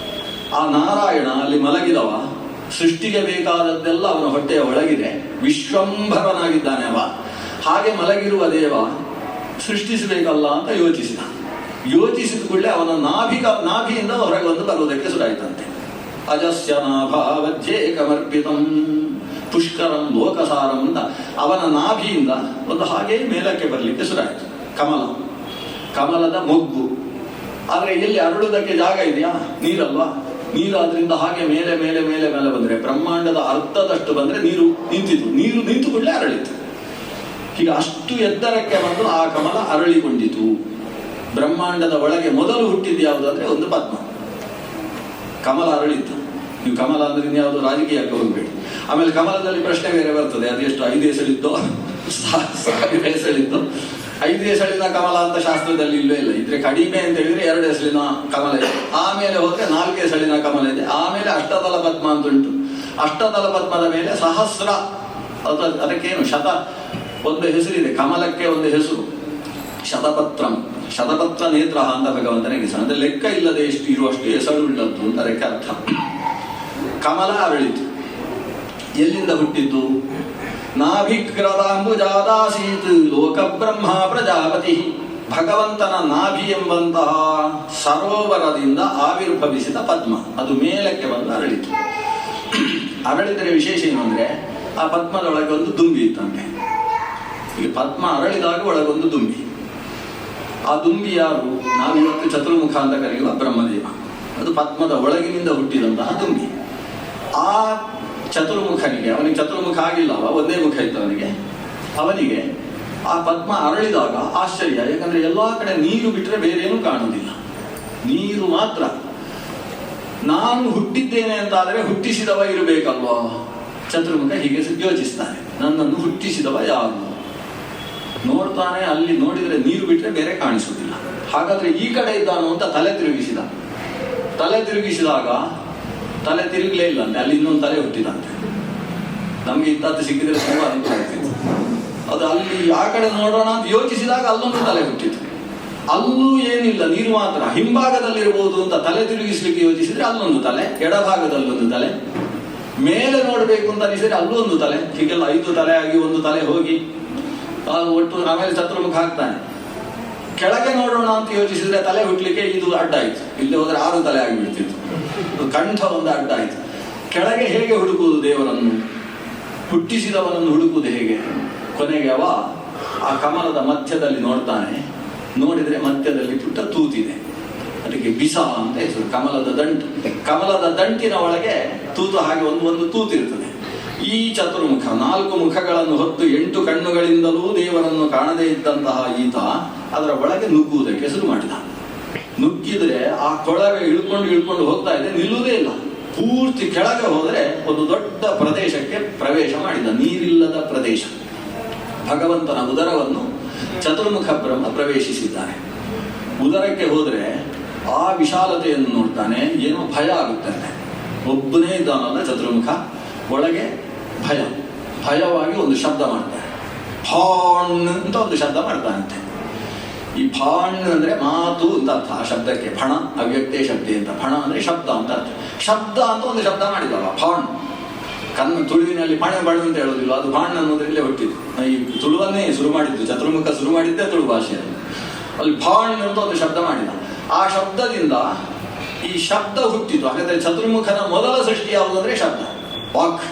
ಆ ನಾರಾಯಣ ಅಲ್ಲಿ ಮಲಗಿದವ, ಸೃಷ್ಟಿಗೆ ಬೇಕಾದದ್ದೆಲ್ಲ ಅವನ ಹೊಟ್ಟೆಯ ಒಳಗಿದೆ, ವಿಶ್ವಂಭರನಾಗಿದ್ದಾನೆ ಅವ. ಹಾಗೆ ಮಲಗಿರುವ ದೇವ ಸೃಷ್ಟಿಸಬೇಕಲ್ಲ ಅಂತ ಯೋಚಿಸಿದ ಕೂಡಲೇ ಅವನ ನಾಭಿಯಿಂದ ಹೊರಗೆ ಒಂದು ಬರುವುದಕ್ಕೆ ಶುರುವಾಯಿತಂತೆ. ಅಜಸ್ಯ ನಾಭಾವಜ್ಜೇ ಕಮರ್ಪಿತಂ ಪುಷ್ಕರಂ ಲೋಕಸಾರಂ ಅಂತ ಅವನ ನಾಭಿಯಿಂದ ಒಂದು ಹಾಗೆ ಮೇಲಕ್ಕೆ ಬರಲಿಕ್ಕೆ ಶುರುವಾಯಿತು. ಕಮಲದ ಮೊಗ್ಗು. ಆದ್ರೆ ಎಲ್ಲಿ ಅರಳುವುದಕ್ಕೆ ಜಾಗ ಇದೆಯಾ? ನೀರಲ್ವಾ? ನೀರಾದ್ರಿಂದ ಹಾಗೆ ಮೇಲೆ ಮೇಲೆ ಮೇಲೆ ಮೇಲೆ ಬಂದ್ರೆ ಬ್ರಹ್ಮಾಂಡದ ಅರ್ಧದಷ್ಟು ಬಂದ್ರೆ ನೀರು ನಿಂತಿತು. ನೀರು ನಿಂತು ಕೂಡಲೇ ಅರಳಿತು. ಹೀಗೆ ಅಷ್ಟು ಎತ್ತರಕ್ಕೆ ಬಂದು ಆ ಕಮಲ ಅರಳಿಕೊಂಡಿತು. ಬ್ರಹ್ಮಾಂಡದ ಒಳಗೆ ಮೊದಲು ಹುಟ್ಟಿದ್ದು ಯಾವುದಂದ್ರೆ ಒಂದು ಪದ್ಮ. ಕಮಲ ಅರಳಿತು. ನೀವು ಕಮಲ ಅಂದ್ರೆ ಇನ್ಯಾವುದು ರಾಜಕೀಯಕ್ಕೆ ಹೋಗ್ಬೇಡಿ. ಆಮೇಲೆ ಕಮಲದಲ್ಲಿ ಪ್ರಶ್ನೆ ಬೇರೆ ಬರ್ತದೆ, ಅದು ಎಷ್ಟು 5 ಎಸಳಿದ್ದೋ 1000 ಎಸಳಿದ್ದೋ. 5 ಎಸಳಿನ ಕಮಲ ಅಂತ ಶಾಸ್ತ್ರದಲ್ಲಿ ಇಲ್ಲವೇ ಇಲ್ಲ. ಇದ್ರೆ ಕಡಿಮೆ ಅಂತ ಹೇಳಿದ್ರೆ 2 ಎಸಳಿನ ಕಮಲ ಇದೆ, ಆಮೇಲೆ ಹೋದ್ರೆ 4 ಎಸಳಿನ ಕಮಲ ಇದೆ, ಆಮೇಲೆ ಅಷ್ಟದಲ ಪದ್ಮ ಅಂತ ಉಂಟು. ಅಷ್ಟದಲ ಪದ್ಮದ ಮೇಲೆ ಸಹಸ್ರ, ಅದಕ್ಕೇನು ಶತ ಒಂದು ಹೆಸರಿದೆ, ಕಮಲಕ್ಕೆ ಒಂದು ಹೆಸರು ಶತಪತ್ರಂ, ಶತಪತ್ರ ನೇತ್ರ ಅಂತ ಭಗವಂತನಿಗೆ ಹೆಸರು. ಅಂದ್ರೆ ಲೆಕ್ಕ ಇಲ್ಲದೆ ಎಷ್ಟು ಇರುವಷ್ಟು ಹೆಸರುಳ್ಳದ್ದು ಅಂತ ಅದಕ್ಕೆ ಅರ್ಥ. ಕಮಲ ಅರಳಿತು. ಎಲ್ಲಿಂದ ಹುಟ್ಟಿದ್ದು? ನಾಭಿಕ್ರದಾಂಬುಜಾದಾಸೀತ್ ಲೋಕ ಬ್ರಹ್ಮ ಪ್ರಜಾಪತಿ. ಭಗವಂತನ ನಾಭಿ ಎಂಬಂತಹ ಸರೋವರದಿಂದ ಆವಿರ್ಭವಿಸಿದ ಪದ್ಮ ಅದು ಮೇಲಕ್ಕೆ ಬಂದು ಅರಳಿತು. ಅರಳಿದರೆ ವಿಶೇಷ ಏನು ಅಂದ್ರೆ ಆ ಪದ್ಮದೊಳಗೆ ಒಂದು ದುಂಬಿ ಇತ್ತಂತೆ. ಈಗ ಪದ್ಮ ಅರಳಿದಾಗ ಒಳಗೊಂದು ದುಂಬಿ. ಆ ದುಂಬಿ ಯಾರು? ನಾವಿವತ್ತು ಚತುರ್ಮುಖ ಅಂತ ಕರೆಯುವ ಬ್ರಹ್ಮದೇವ. ಅದು ಪದ್ಮದ ಒಳಗಿನಿಂದ ಹುಟ್ಟಿದಂತಹ ದುಂಬಿ. ಆ ಚತುರ್ಮುಖನಿಗೆ, ಅವನಿಗೆ ಚತುರ್ಮುಖ ಆಗಿಲ್ಲ, ಒಂದೇ ಮುಖ ಇತ್ತು ಅವನಿಗೆ ಆ ಪದ್ಮ ಅರಳಿದಾಗ ಆಶ್ಚರ್ಯ. ಯಾಕಂದ್ರೆ ಎಲ್ಲಾ ಕಡೆ ನೀರು ಬಿಟ್ಟರೆ ಬೇರೇನೂ ಕಾಣುವುದಿಲ್ಲ, ನೀರು ಮಾತ್ರ. ನಾನು ಹುಟ್ಟಿದ್ದೇನೆ ಅಂತಾದರೆ ಹುಟ್ಟಿಸಿದವ ಇರಬೇಕಲ್ವಾ? ಚತುರ್ಮುಖ ಹೀಗೆ ಯೋಚಿಸ್ತಾನೆ, ನನ್ನನ್ನು ಹುಟ್ಟಿಸಿದವ ಯಾರು? ನೋಡ್ತಾನೆ, ಅಲ್ಲಿ ನೋಡಿದರೆ ನೀರು ಬಿಟ್ಟರೆ ಬೇರೆ ಕಾಣಿಸುವುದಿಲ್ಲ. ಹಾಗಾದ್ರೆ ಈ ಕಡೆ ಇದ್ದಾನು ಅಂತ ತಲೆ ತಿರುಗಿಸಿದಾಗ ತಲೆ ತಿರುಗಲೇ ಇಲ್ಲ ಅಂತೆ, ಅಲ್ಲಿ ಇನ್ನೊಂದು ತಲೆ ಹುಟ್ಟಿದಂತೆ. ನಮ್ಗೆ ಇಂಥದ್ದು ಸಿಕ್ಕಿದ್ರೆ ತುಂಬಾ ಅನುಕೂಲ ಆಗ್ತಿತ್ತು. ಅದು ಅಲ್ಲಿ ಆ ಕಡೆ ನೋಡೋಣ ಅಂತ ಯೋಚಿಸಿದಾಗ ಅಲ್ಲೊಂದು ತಲೆ ಹುಟ್ಟಿತು. ಅಲ್ಲೂ ಏನಿಲ್ಲ, ನೀರು ಮಾತ್ರ. ಹಿಂಭಾಗದಲ್ಲಿರ್ಬೋದು ಅಂತ ತಲೆ ತಿರುಗಿಸ್ಲಿಕ್ಕೆ ಯೋಚಿಸಿದ್ರೆ ಅಲ್ಲೊಂದು ತಲೆ, ಎಡಭಾಗದಲ್ಲೊಂದು ತಲೆ, ಮೇಲೆ ನೋಡಬೇಕು ಅಂತ ಅನಿಸಿದ್ರೆ ಅಲ್ಲೂ ಒಂದು ತಲೆ. ಹೀಗೆಲ್ಲ 5 ತಲೆ ಆಗಿ ಒಂದು ತಲೆ ಹೋಗಿ ಒಟ್ಟು ಆಮೇಲೆ ಚತುರ್ಮುಖ ಹಾಕ್ತಾನೆ. ಕೆಳಗೆ ನೋಡೋಣ ಅಂತ ಯೋಚಿಸಿದ್ರೆ ತಲೆ ಹುಟ್ಟಲಿಕ್ಕೆ ಇದು ಅಡ್ಡ ಆಯ್ತು, ಇಲ್ಲಿ ಹೋದ್ರೆ 6 ತಲೆ ಆಗಿಬಿಡ್ತಿತ್ತು. ಕಂಠ ಒಂದು ಅಡ್ಡ ಆಯ್ತು. ಕೆಳಗೆ ಹೇಗೆ ಹುಡುಕುವುದು ದೇವರನ್ನು? ಹುಟ್ಟಿಸಿದವನನ್ನು ಹುಡುಕುವುದು ಹೇಗೆ? ಕೊನೆಗೆ ಆ ಕಮಲದ ಮಧ್ಯದಲ್ಲಿ ನೋಡ್ತಾನೆ. ನೋಡಿದ್ರೆ ಮಧ್ಯದಲ್ಲಿ ಪುಟ್ಟ ತೂತಿದೆ, ಅದಕ್ಕೆ ಬಿಸ ಅಂತ ಹೆಸರು. ಕಮಲದ ದಂಟಿನ ಒಳಗೆ ತೂತು, ಹಾಗೆ ಒಂದು ತೂತಿರ್ತದೆ. ಈ ಚತುರ್ಮುಖ 4 ಮುಖಗಳನ್ನು ಹೊತ್ತು 8 ಕಣ್ಣುಗಳಿಂದಲೂ ದೇವರನ್ನು ಕಾಣದೇ ಇದ್ದಂತಹ ಈತ ಅದರ ಒಳಗೆ ನುಗ್ಗುವುದಕ್ಕೆ ಶುರು ಮಾಡಿದ. ನುಗ್ಗಿದ್ರೆ ಆ ಕೊಳವೆ ಇಳ್ಕೊಂಡು ಹೋಗ್ತಾ ಇದೆ, ನಿಲ್ಲುವುದೇ ಇಲ್ಲ. ಪೂರ್ತಿ ಕೆಳಗೆ ಹೋದರೆ ಒಂದು ದೊಡ್ಡ ಪ್ರದೇಶಕ್ಕೆ ಪ್ರವೇಶ ಮಾಡಿದ, ನೀರಿಲ್ಲದ ಪ್ರದೇಶ. ಭಗವಂತನ ಉದರವನ್ನು ಚತುರ್ಮುಖ ಬ್ರಹ್ಮ ಪ್ರವೇಶಿಸಿದ್ದಾನೆ. ಉದರಕ್ಕೆ ಹೋದ್ರೆ ಆ ವಿಶಾಲತೆಯನ್ನು ನೋಡ್ತಾನೆ, ಏನೋ ಭಯ ಆಗುತ್ತದೆ. ಒಬ್ಬನೇ ಇದ್ದಾನಲ್ಲ ಚತುರ್ಮುಖ, ಒಳಗೆ ಭಯವಾಗಿ ಒಂದು ಶಬ್ದ ಮಾಡ್ತಾನೆ. ಫಾಣ್ ಅಂತ ಒಂದು ಶಬ್ದ ಮಾಡ್ತಾನಂತೆ. ಈ ಫಾಣ್ ಅಂದ್ರೆ ಮಾತು ಅಂತ ಅರ್ಥ. ಆ ಶಬ್ದಕ್ಕೆ ಫಣ, ಅವ್ಯಕ್ತೇ ಶಬ್ದೆ ಅಂತ. ಫಣ ಅಂದ್ರೆ ಶಬ್ದ ಅಂತ ಅರ್ಥ. ಶಬ್ದ ಅಂತ ಒಂದು ಶಬ್ದ ಮಾಡಿದವ ಫಾಣ್. ತುಳುವಿನಲ್ಲಿ ಪಣೆ ಬಳು ಅಂತ ಹೇಳೋದಿಲ್ಲ, ಅದು ಫಾಣ್ ಅನ್ನೋದ್ರಲ್ಲೇ ಹುಟ್ಟಿದ್ದು. ಈ ತುಳುವನ್ನೇ ಶುರು ಮಾಡಿದ್ದು, ಚತುರ್ಮುಖ ಶುರು ಮಾಡಿದ್ದೇ ತುಳು ಭಾಷೆಯಲ್ಲಿ. ಅಲ್ಲಿ ಫಾಣ್ ಅಂತ ಒಂದು ಶಬ್ದ ಮಾಡಿದ. ಆ ಶಬ್ದದಿಂದ ಈ ಶಬ್ದ ಹುಟ್ಟಿತು. ಹಾಗಾದ್ರೆ ಚತುರ್ಮುಖನ ಮೊದಲ ಸೃಷ್ಟಿ ಯಾವುದಂದ್ರೆ ಶಬ್ದ, ವಾಕ್.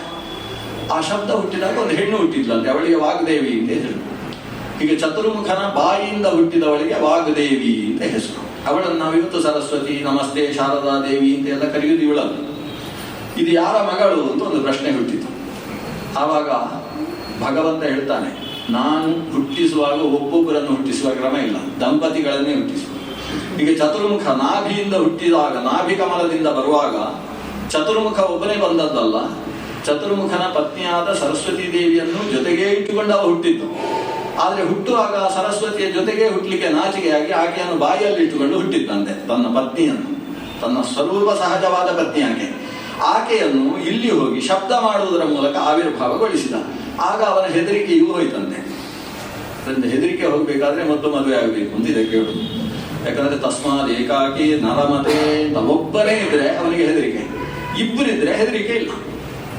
ಆ ಶಬ್ದ ಹುಟ್ಟಿದಾಗ ಒಂದು ಹೆಣ್ಣು ಹುಟ್ಟಿದ್ಲಂತೆ, ಅವಳಿಗೆ ವಾಗ್ದೇವಿ ಅಂತ ಹೆಸರು. ಹೀಗೆ ಚತುರ್ಮುಖನ ಬಾಯಿಯಿಂದ ಹುಟ್ಟಿದವಳಿಗೆ ವಾಗ್ದೇವಿ ಅಂತ ಹೆಸರು. ಅವಳನ್ನು ನಾವಿವತ್ತು ಸರಸ್ವತಿ, ನಮಸ್ತೆ, ಶಾರದಾ ದೇವಿ ಅಂತ ಎಲ್ಲ ಕರೆಯುವುದು ಇವಳನ್ನು. ಇದು ಯಾರ ಮಗಳು ಅಂತ ಒಂದು ಪ್ರಶ್ನೆ ಹುಟ್ಟಿತು. ಆವಾಗ ಭಗವಂತ ಹೇಳ್ತಾನೆ, ನಾನು ಹುಟ್ಟಿಸುವಾಗ ಒಬ್ಬೊಬ್ಬರನ್ನು ಹುಟ್ಟಿಸುವ ಕ್ರಮ ಇಲ್ಲ, ದಂಪತಿಗಳನ್ನೇ ಹುಟ್ಟಿಸುವ. ಹೀಗೆ ಚತುರ್ಮುಖ ನಾಭಿಯಿಂದ ಹುಟ್ಟಿದಾಗ, ನಾಭಿ ಕಮಲದಿಂದ ಬರುವಾಗ ಚತುರ್ಮುಖ ಒಬ್ಬನೇ ಬಂದದ್ದಲ್ಲ, ಚತುರ್ಮುಖನ ಪತ್ನಿಯಾದ ಸರಸ್ವತಿ ದೇವಿಯನ್ನು ಜೊತೆಗೇ ಇಟ್ಟುಕೊಂಡು ಅವ ಹುಟ್ಟಿದ್ದು. ಆದರೆ ಹುಟ್ಟುವಾಗ ಸರಸ್ವತಿಯ ಜೊತೆಗೆ ಹುಟ್ಟಲಿಕ್ಕೆ ನಾಚಿಕೆಯಾಗಿ ಆಕೆಯನ್ನು ಬಾಯಿಯಲ್ಲಿ ಇಟ್ಟುಕೊಂಡು ಹುಟ್ಟಿದ್ದಂತೆ, ತನ್ನ ಪತ್ನಿಯನ್ನು, ತನ್ನ ಸ್ವರೂಪ ಸಹಜವಾದ ಪತ್ನಿ ಆಕೆಯನ್ನು ಇಲ್ಲಿ ಹೋಗಿ ಶಬ್ದ ಮಾಡುವುದರ ಮೂಲಕ ಆವಿರ್ಭಾವಗೊಳಿಸಿದ. ಆಗ ಅವನ ಹೆದರಿಕೆಯೂ ಹೋಯ್ತಂತೆ. ಹೆದರಿಕೆ ಹೋಗ್ಬೇಕಾದ್ರೆ ಮೊದಲು ಮದುವೆ ಆಗಬೇಕು ಅಂತ ಇದಕ್ಕೆ ಹೇಳುದು. ಯಾಕಂದ್ರೆ ತಸ್ಮಾತ್ ಏಕಾಕಿ ನರಮತೆ, ಒಬ್ಬರೇ ಇದ್ರೆ ಅವನಿಗೆ ಹೆದರಿಕೆ, ಇಬ್ಬರಿದ್ರೆ ಹೆದರಿಕೆ ಇಲ್ಲ.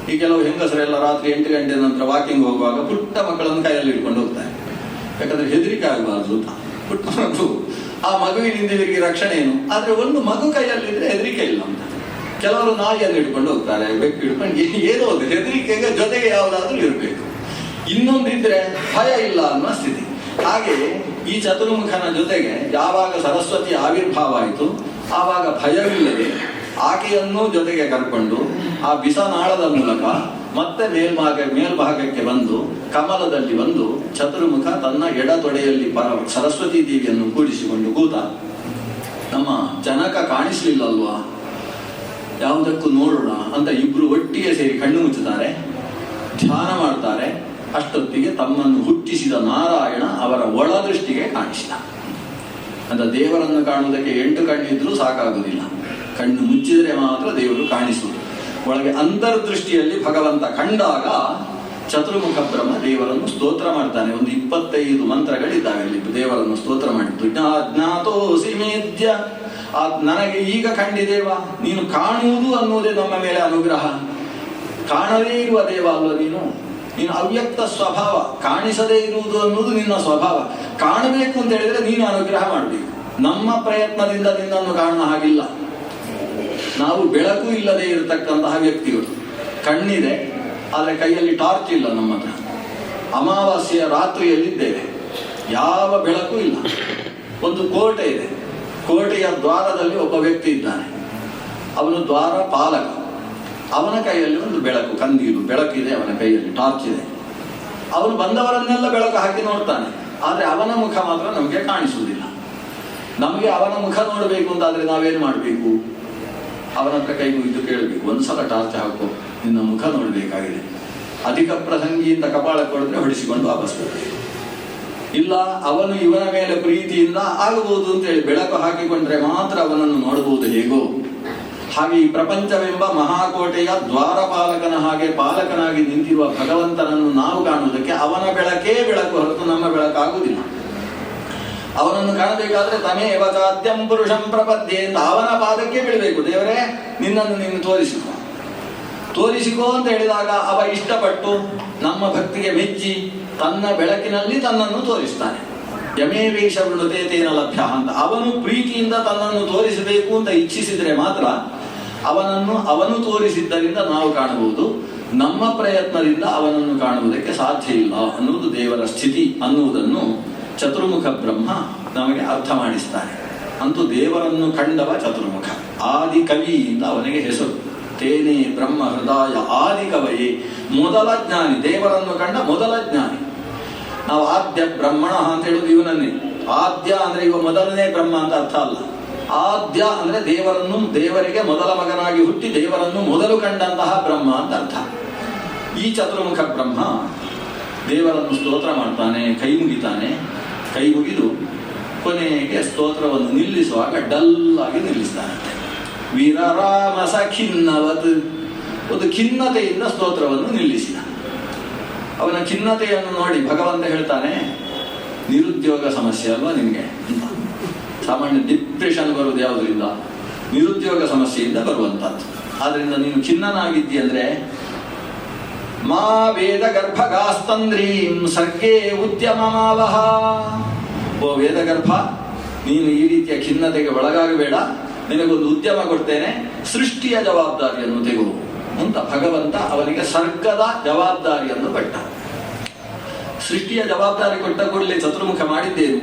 ಈ ಕೆಲವು ಹೆಂಗಸರೆಲ್ಲ ರಾತ್ರಿ 8 ಗಂಟೆ ನಂತರ ವಾಕಿಂಗ್ ಹೋಗುವಾಗ ಪುಟ್ಟ ಮಕ್ಕಳನ್ನು ಕೈಯಲ್ಲಿ ಇಟ್ಕೊಂಡು ಹೋಗ್ತಾರೆ. ಯಾಕಂದ್ರೆ ಹೆದರಿಕೆ ಆಗಬಾರ್ದು ಅಂತ. ಪುಟ್ಟ ಮಗು, ಆ ಮಗುವಿನಿಂದ ಇವರಿಗೆ ರಕ್ಷಣೆ ಏನು? ಆದ್ರೆ ಒಂದು ಮಗು ಕೈಯಲ್ಲಿದ್ರೆ ಹೆದರಿಕೆ ಇಲ್ಲ ಅಂತ. ಕೆಲವರು ನಾಯಿಯನ್ನು ಇಟ್ಕೊಂಡು ಹೋಗ್ತಾರೆ, ಬೆಕ್ಕು ಇಟ್ಕೊಂಡು, ಏನೋ ಒಂದು ಹೆದರಿಕೆಗೆ ಜೊತೆಗೆ ಯಾವುದಾದ್ರೂ ಇರಬೇಕು. ಇನ್ನೊಂದಿದ್ರೆ ಭಯ ಇಲ್ಲ ಅನ್ನೋ ಸ್ಥಿತಿ. ಹಾಗೆ ಈ ಚತುರ್ಮುಖನ ಜೊತೆಗೆ ಯಾವಾಗ ಸರಸ್ವತಿ ಆವಿರ್ಭಾವ ಆಯಿತು, ಆವಾಗ ಭಯವಿಲ್ಲದೆ ಆಕೆಯನ್ನು ಜೊತೆಗೆ ಕರ್ಕೊಂಡು ಆ ಬಿಸನಾಳದ ಮೂಲಕ ಮತ್ತೆ ಮೇಲ್ಭಾಗಕ್ಕೆ ಬಂದು ಕಮಲದಲ್ಲಿ ಬಂದು ಚತುರ್ಮುಖ ತನ್ನ ಎಡ ತೊಡೆಯಲ್ಲಿ ಸರಸ್ವತಿ ದೇವಿಯನ್ನು ಕೂಡಿಸಿಕೊಂಡು ಕೂತ. ನಮ್ಮ ಜನಕ ಕಾಣಿಸ್ಲಿಲ್ಲಲ್ವಾ? ಯಾವುದಕ್ಕೂ ನೋಡೋಣ ಅಂತ ಇಬ್ರು ಒಟ್ಟಿಗೆ ಸೇರಿ ಕಣ್ಣು ಮುಚ್ಚುತ್ತಾರೆ, ಧ್ಯಾನ ಮಾಡ್ತಾರೆ. ಅಷ್ಟೊತ್ತಿಗೆ ತಮ್ಮನ್ನು ಹುಟ್ಟಿಸಿದ ನಾರಾಯಣ ಅವರ ಒಳದೃಷ್ಟಿಗೆ ಕಾಣಿಸಿದ. ಅಂತ ದೇವರನ್ನು ಕಾಣುವುದಕ್ಕೆ 8 ಕಣ್ಣಿದ್ರೂ ಸಾಕಾಗುವುದಿಲ್ಲ, ಕಣ್ಣು ಮುಚ್ಚಿದರೆ ಮಾತ್ರ ದೇವರು ಕಾಣಿಸುವುದು. ಒಳಗೆ ಅಂತರ್ದೃಷ್ಟಿಯಲ್ಲಿ ಭಗವಂತ ಕಂಡಾಗ ಚತುರ್ಮುಖ ಬ್ರಹ್ಮ ದೇವರನ್ನು ಸ್ತೋತ್ರ ಮಾಡ್ತಾನೆ. ಒಂದು 25 ಮಂತ್ರಗಳಿದ್ದಾವೆ ಅಲ್ಲಿ ದೇವರನ್ನು ಸ್ತೋತ್ರ ಮಾಡಿದ್ದು. ಜ್ಞಾತೋಸಿ ಮೇದ್ಯ, ನನಗೆ ಈಗ ಕಂಡಿದೇವ, ನೀನು ಕಾಣುವುದು ಅನ್ನುವುದೇ ನಮ್ಮ ಮೇಲೆ ಅನುಗ್ರಹ. ಕಾಣದೇ ಇರುವ ದೇವ ಅಲ್ವ ನೀನು ಅವ್ಯಕ್ತ ಸ್ವಭಾವ. ಕಾಣಿಸದೇ ಇರುವುದು ಅನ್ನುವುದು ನಿನ್ನ ಸ್ವಭಾವ. ಕಾಣಬೇಕು ಅಂತ ಹೇಳಿದ್ರೆ ನೀನು ಅನುಗ್ರಹ ಮಾಡಬೇಕು. ನಮ್ಮ ಪ್ರಯತ್ನದಿಂದ ನಿನ್ನನ್ನು ಕಾಣುವ ಹಾಗಿಲ್ಲ. ನಾವು ಬೆಳಕು ಇಲ್ಲದೆ ಇರತಕ್ಕಂತಹ ವ್ಯಕ್ತಿಗಳು. ಕಣ್ಣಿದೆ ಆದರೆ ಕೈಯಲ್ಲಿ ಟಾರ್ಚ್ ಇಲ್ಲ ನಮ್ಮ ಹತ್ರ. ಅಮಾವಾಸ್ಯೆಯ ರಾತ್ರಿಯಲ್ಲಿದ್ದೇವೆ, ಯಾವ ಬೆಳಕು ಇಲ್ಲ. ಒಂದು ಕೋಟೆ ಇದೆ, ಕೋಟೆಯ ದ್ವಾರದಲ್ಲಿ ಒಬ್ಬ ವ್ಯಕ್ತಿ ಇದ್ದಾನೆ, ಅವನು ದ್ವಾರ ಪಾಲಕ. ಅವನ ಕೈಯಲ್ಲಿ ಒಂದು ಬೆಳಕು, ಕಂದೀಲು ಬೆಳಕಿದೆ, ಅವನ ಕೈಯಲ್ಲಿ ಟಾರ್ಚ್ ಇದೆ. ಅವನು ಬಂದವರನ್ನೆಲ್ಲ ಬೆಳಕು ಹಾಕಿ ನೋಡ್ತಾನೆ, ಆದರೆ ಅವನ ಮುಖ ಮಾತ್ರ ನಮಗೆ ಕಾಣಿಸುವುದಿಲ್ಲ. ನಮಗೆ ಅವನ ಮುಖ ನೋಡಬೇಕು ಅಂತಾದ್ರೆ ನಾವೇನು ಮಾಡಬೇಕು? ಅವನ ಹತ್ರ ಕೈ ಮುಗಿದು ಕೇಳಬೇಕು, ಒಂದ್ಸಲ ಟಾರ್ಚ್ ಹಾಕೋ, ನಿನ್ನ ಮುಖ ನೋಡಬೇಕಾಗಿದೆ. ಅಧಿಕ ಪ್ರಸಂಗಿಯಿಂದ ಕಪಾಳ ಕೊಡಿದ್ರೆ ಹೊಡಿಸಿಕೊಂಡು ವಾಪಸ್ ಬರಬೇಕು. ಇಲ್ಲ, ಅವನು ಇವನ ಮೇಲೆ ಪ್ರೀತಿಯಿಂದ ಆಗಬಹುದು ಅಂತ ಹೇಳಿ ಬೆಳಕು ಹಾಕಿಕೊಂಡ್ರೆ ಮಾತ್ರ ಅವನನ್ನು ನೋಡಬಹುದು. ಹೇಗೋ ಹಾಗೆ ಈ ಪ್ರಪಂಚವೆಂಬ ಮಹಾಕೋಟೆಯ ದ್ವಾರಪಾಲಕನ ಹಾಗೆ ಪಾಲಕನಾಗಿ ನಿಂತಿರುವ ಭಗವಂತನನ್ನು ನಾವು ಕಾಣುವುದಕ್ಕೆ ಅವನ ಬೆಳಕೇ ಬೆಳಕು ಹೊರತು ನಮ್ಮ ಬೆಳಕಾಗುವುದಿಲ್ಲ. ಅವನನ್ನು ಕಾಣಬೇಕಾದ್ರೆ ತಮೇವ ಚಾದ್ಯಂ ಪುರುಷಂ ಪ್ರಪದ್ಯೆ ಅಂತ ಅವನ ಪಾದಕ್ಕೆ ಬೀಳಬೇಕು. ದೇವರೇ, ನಿನ್ನನ್ನು ನೀನು ತೋರಿಸಿಕೋ ಅಂತ ಹೇಳಿದಾಗ ಅವ ಇಷ್ಟಪಟ್ಟು ನಮ್ಮ ಭಕ್ತಿಗೆ ಮೆಚ್ಚಿ ತನ್ನ ಬೆಳಕಿನಲ್ಲಿ ತನ್ನನ್ನು ತೋರಿಸ್ತಾನೆ. ಯಮೇವೇಶ ವೃಣುತೆ ತೇನ ಲಭ್ಯ ಅಂತ ಅವನು ಪ್ರೀತಿಯಿಂದ ತನ್ನನ್ನು ತೋರಿಸಬೇಕು ಅಂತ ಇಚ್ಛಿಸಿದರೆ ಮಾತ್ರ ಅವನು ತೋರಿಸಿದ್ದರಿಂದ ನಾವು ಕಾಣಬಹುದು. ನಮ್ಮ ಪ್ರಯತ್ನದಿಂದ ಅವನನ್ನು ಕಾಣುವುದಕ್ಕೆ ಸಾಧ್ಯ ಇಲ್ಲ ಅನ್ನುವುದು ದೇವರ ಸ್ಥಿತಿ ಅನ್ನುವುದನ್ನು ಚತುರ್ಮುಖ ಬ್ರಹ್ಮ ನಮಗೆ ಅರ್ಥ ಮಾಡಿಸ್ತಾನೆ. ಅಂತೂ ದೇವರನ್ನು ಕಂಡವ ಚತುರ್ಮುಖ, ಆದಿ ಕವಿ ಅಂತ ಅವನಿಗೆ ಹೆಸರು. ತೇನೇ ಬ್ರಹ್ಮ ಹೃದಯ ಆದಿ ಕವಯೇ, ಮೊದಲ ಜ್ಞಾನಿ, ದೇವರನ್ನು ಕಂಡ ಮೊದಲ ಜ್ಞಾನಿ. ನಾವು ಆದ್ಯ ಬ್ರಹ್ಮಣ ಅಂತ ಹೇಳುದು ಇವನನ್ನೇ. ಆದ್ಯ ಅಂದ್ರೆ ಇವ ಮೊದಲನೇ ಬ್ರಹ್ಮ ಅಂತ ಅರ್ಥ ಅಲ್ಲ. ಆದ್ಯ ಅಂದ್ರೆ ದೇವರಿಗೆ ಮೊದಲ ಮಗನಾಗಿ ಹುಟ್ಟಿ ದೇವರನ್ನು ಮೊದಲು ಕಂಡಂತಹ ಬ್ರಹ್ಮ ಅಂತ ಅರ್ಥ. ಈ ಚತುರ್ಮುಖ ಬ್ರಹ್ಮ ದೇವರನ್ನು ಸ್ತೋತ್ರ ಮಾಡ್ತಾನೆ, ಕೈ ಮುಗಿತಾನೆ. ಕೈ ಮುಗಿದು ಕೊನೆಗೆ ಸ್ತೋತ್ರವನ್ನು ನಿಲ್ಲಿಸುವಾಗ ಡಲ್ ಆಗಿ ನಿಲ್ಲಿಸ್ತಾನಂತೆ. ವೀರರಾಮ ಸಖಿನ್ನವತ್, ಒಂದು ಖಿನ್ನತೆಯಿಂದ ಸ್ತೋತ್ರವನ್ನು ನಿಲ್ಲಿಸಿದ. ಅವನ ಖಿನ್ನತೆಯನ್ನು ನೋಡಿ ಭಗವಂತ ಹೇಳ್ತಾನೆ, ನಿರುದ್ಯೋಗ ಸಮಸ್ಯೆ ಅಲ್ವಾ ನಿನಗೆ ಅಂತ. ಸಾಮಾನ್ಯ ಡಿಪ್ರೆಷನ್ ಬರುವುದು ಯಾವುದರಿಂದ? ನಿರುದ್ಯೋಗ ಸಮಸ್ಯೆಯಿಂದ ಬರುವಂತಹದ್ದು. ಆದ್ರಿಂದ ನೀನು ಖಿನ್ನನಾಗಿದ್ದಿ ಅಂದ್ರೆ ಮಾ ವೇದ ಗರ್ಭಗಾಸ್ತಂದ್ರೀಂ ಸರ್ಗೇ ಉದ್ಯಮಮಾವಹ. ಓ ವೇದಗರ್ಭ, ನೀನು ಈ ರೀತಿಯ ಖಿನ್ನತೆಗೆ ಒಳಗಾಗಬೇಡ, ನಿನಗೊಂದು ಉದ್ಯಮ ಕೊಡ್ತೇನೆ, ಸೃಷ್ಟಿಯ ಜವಾಬ್ದಾರಿಯನ್ನು ತೆಗೆದು ಅಂತ ಭಗವಂತ ಅವನಿಗೆ ಸರ್ಗದ ಜವಾಬ್ದಾರಿಯನ್ನು ಕೊಟ್ಟ. ಸೃಷ್ಟಿಯ ಜವಾಬ್ದಾರಿ ಕೊಟ್ಟ ಕೂಡಲೇ ಚತುರ್ಮುಖ ಮಾಡಿದ್ದೇನು?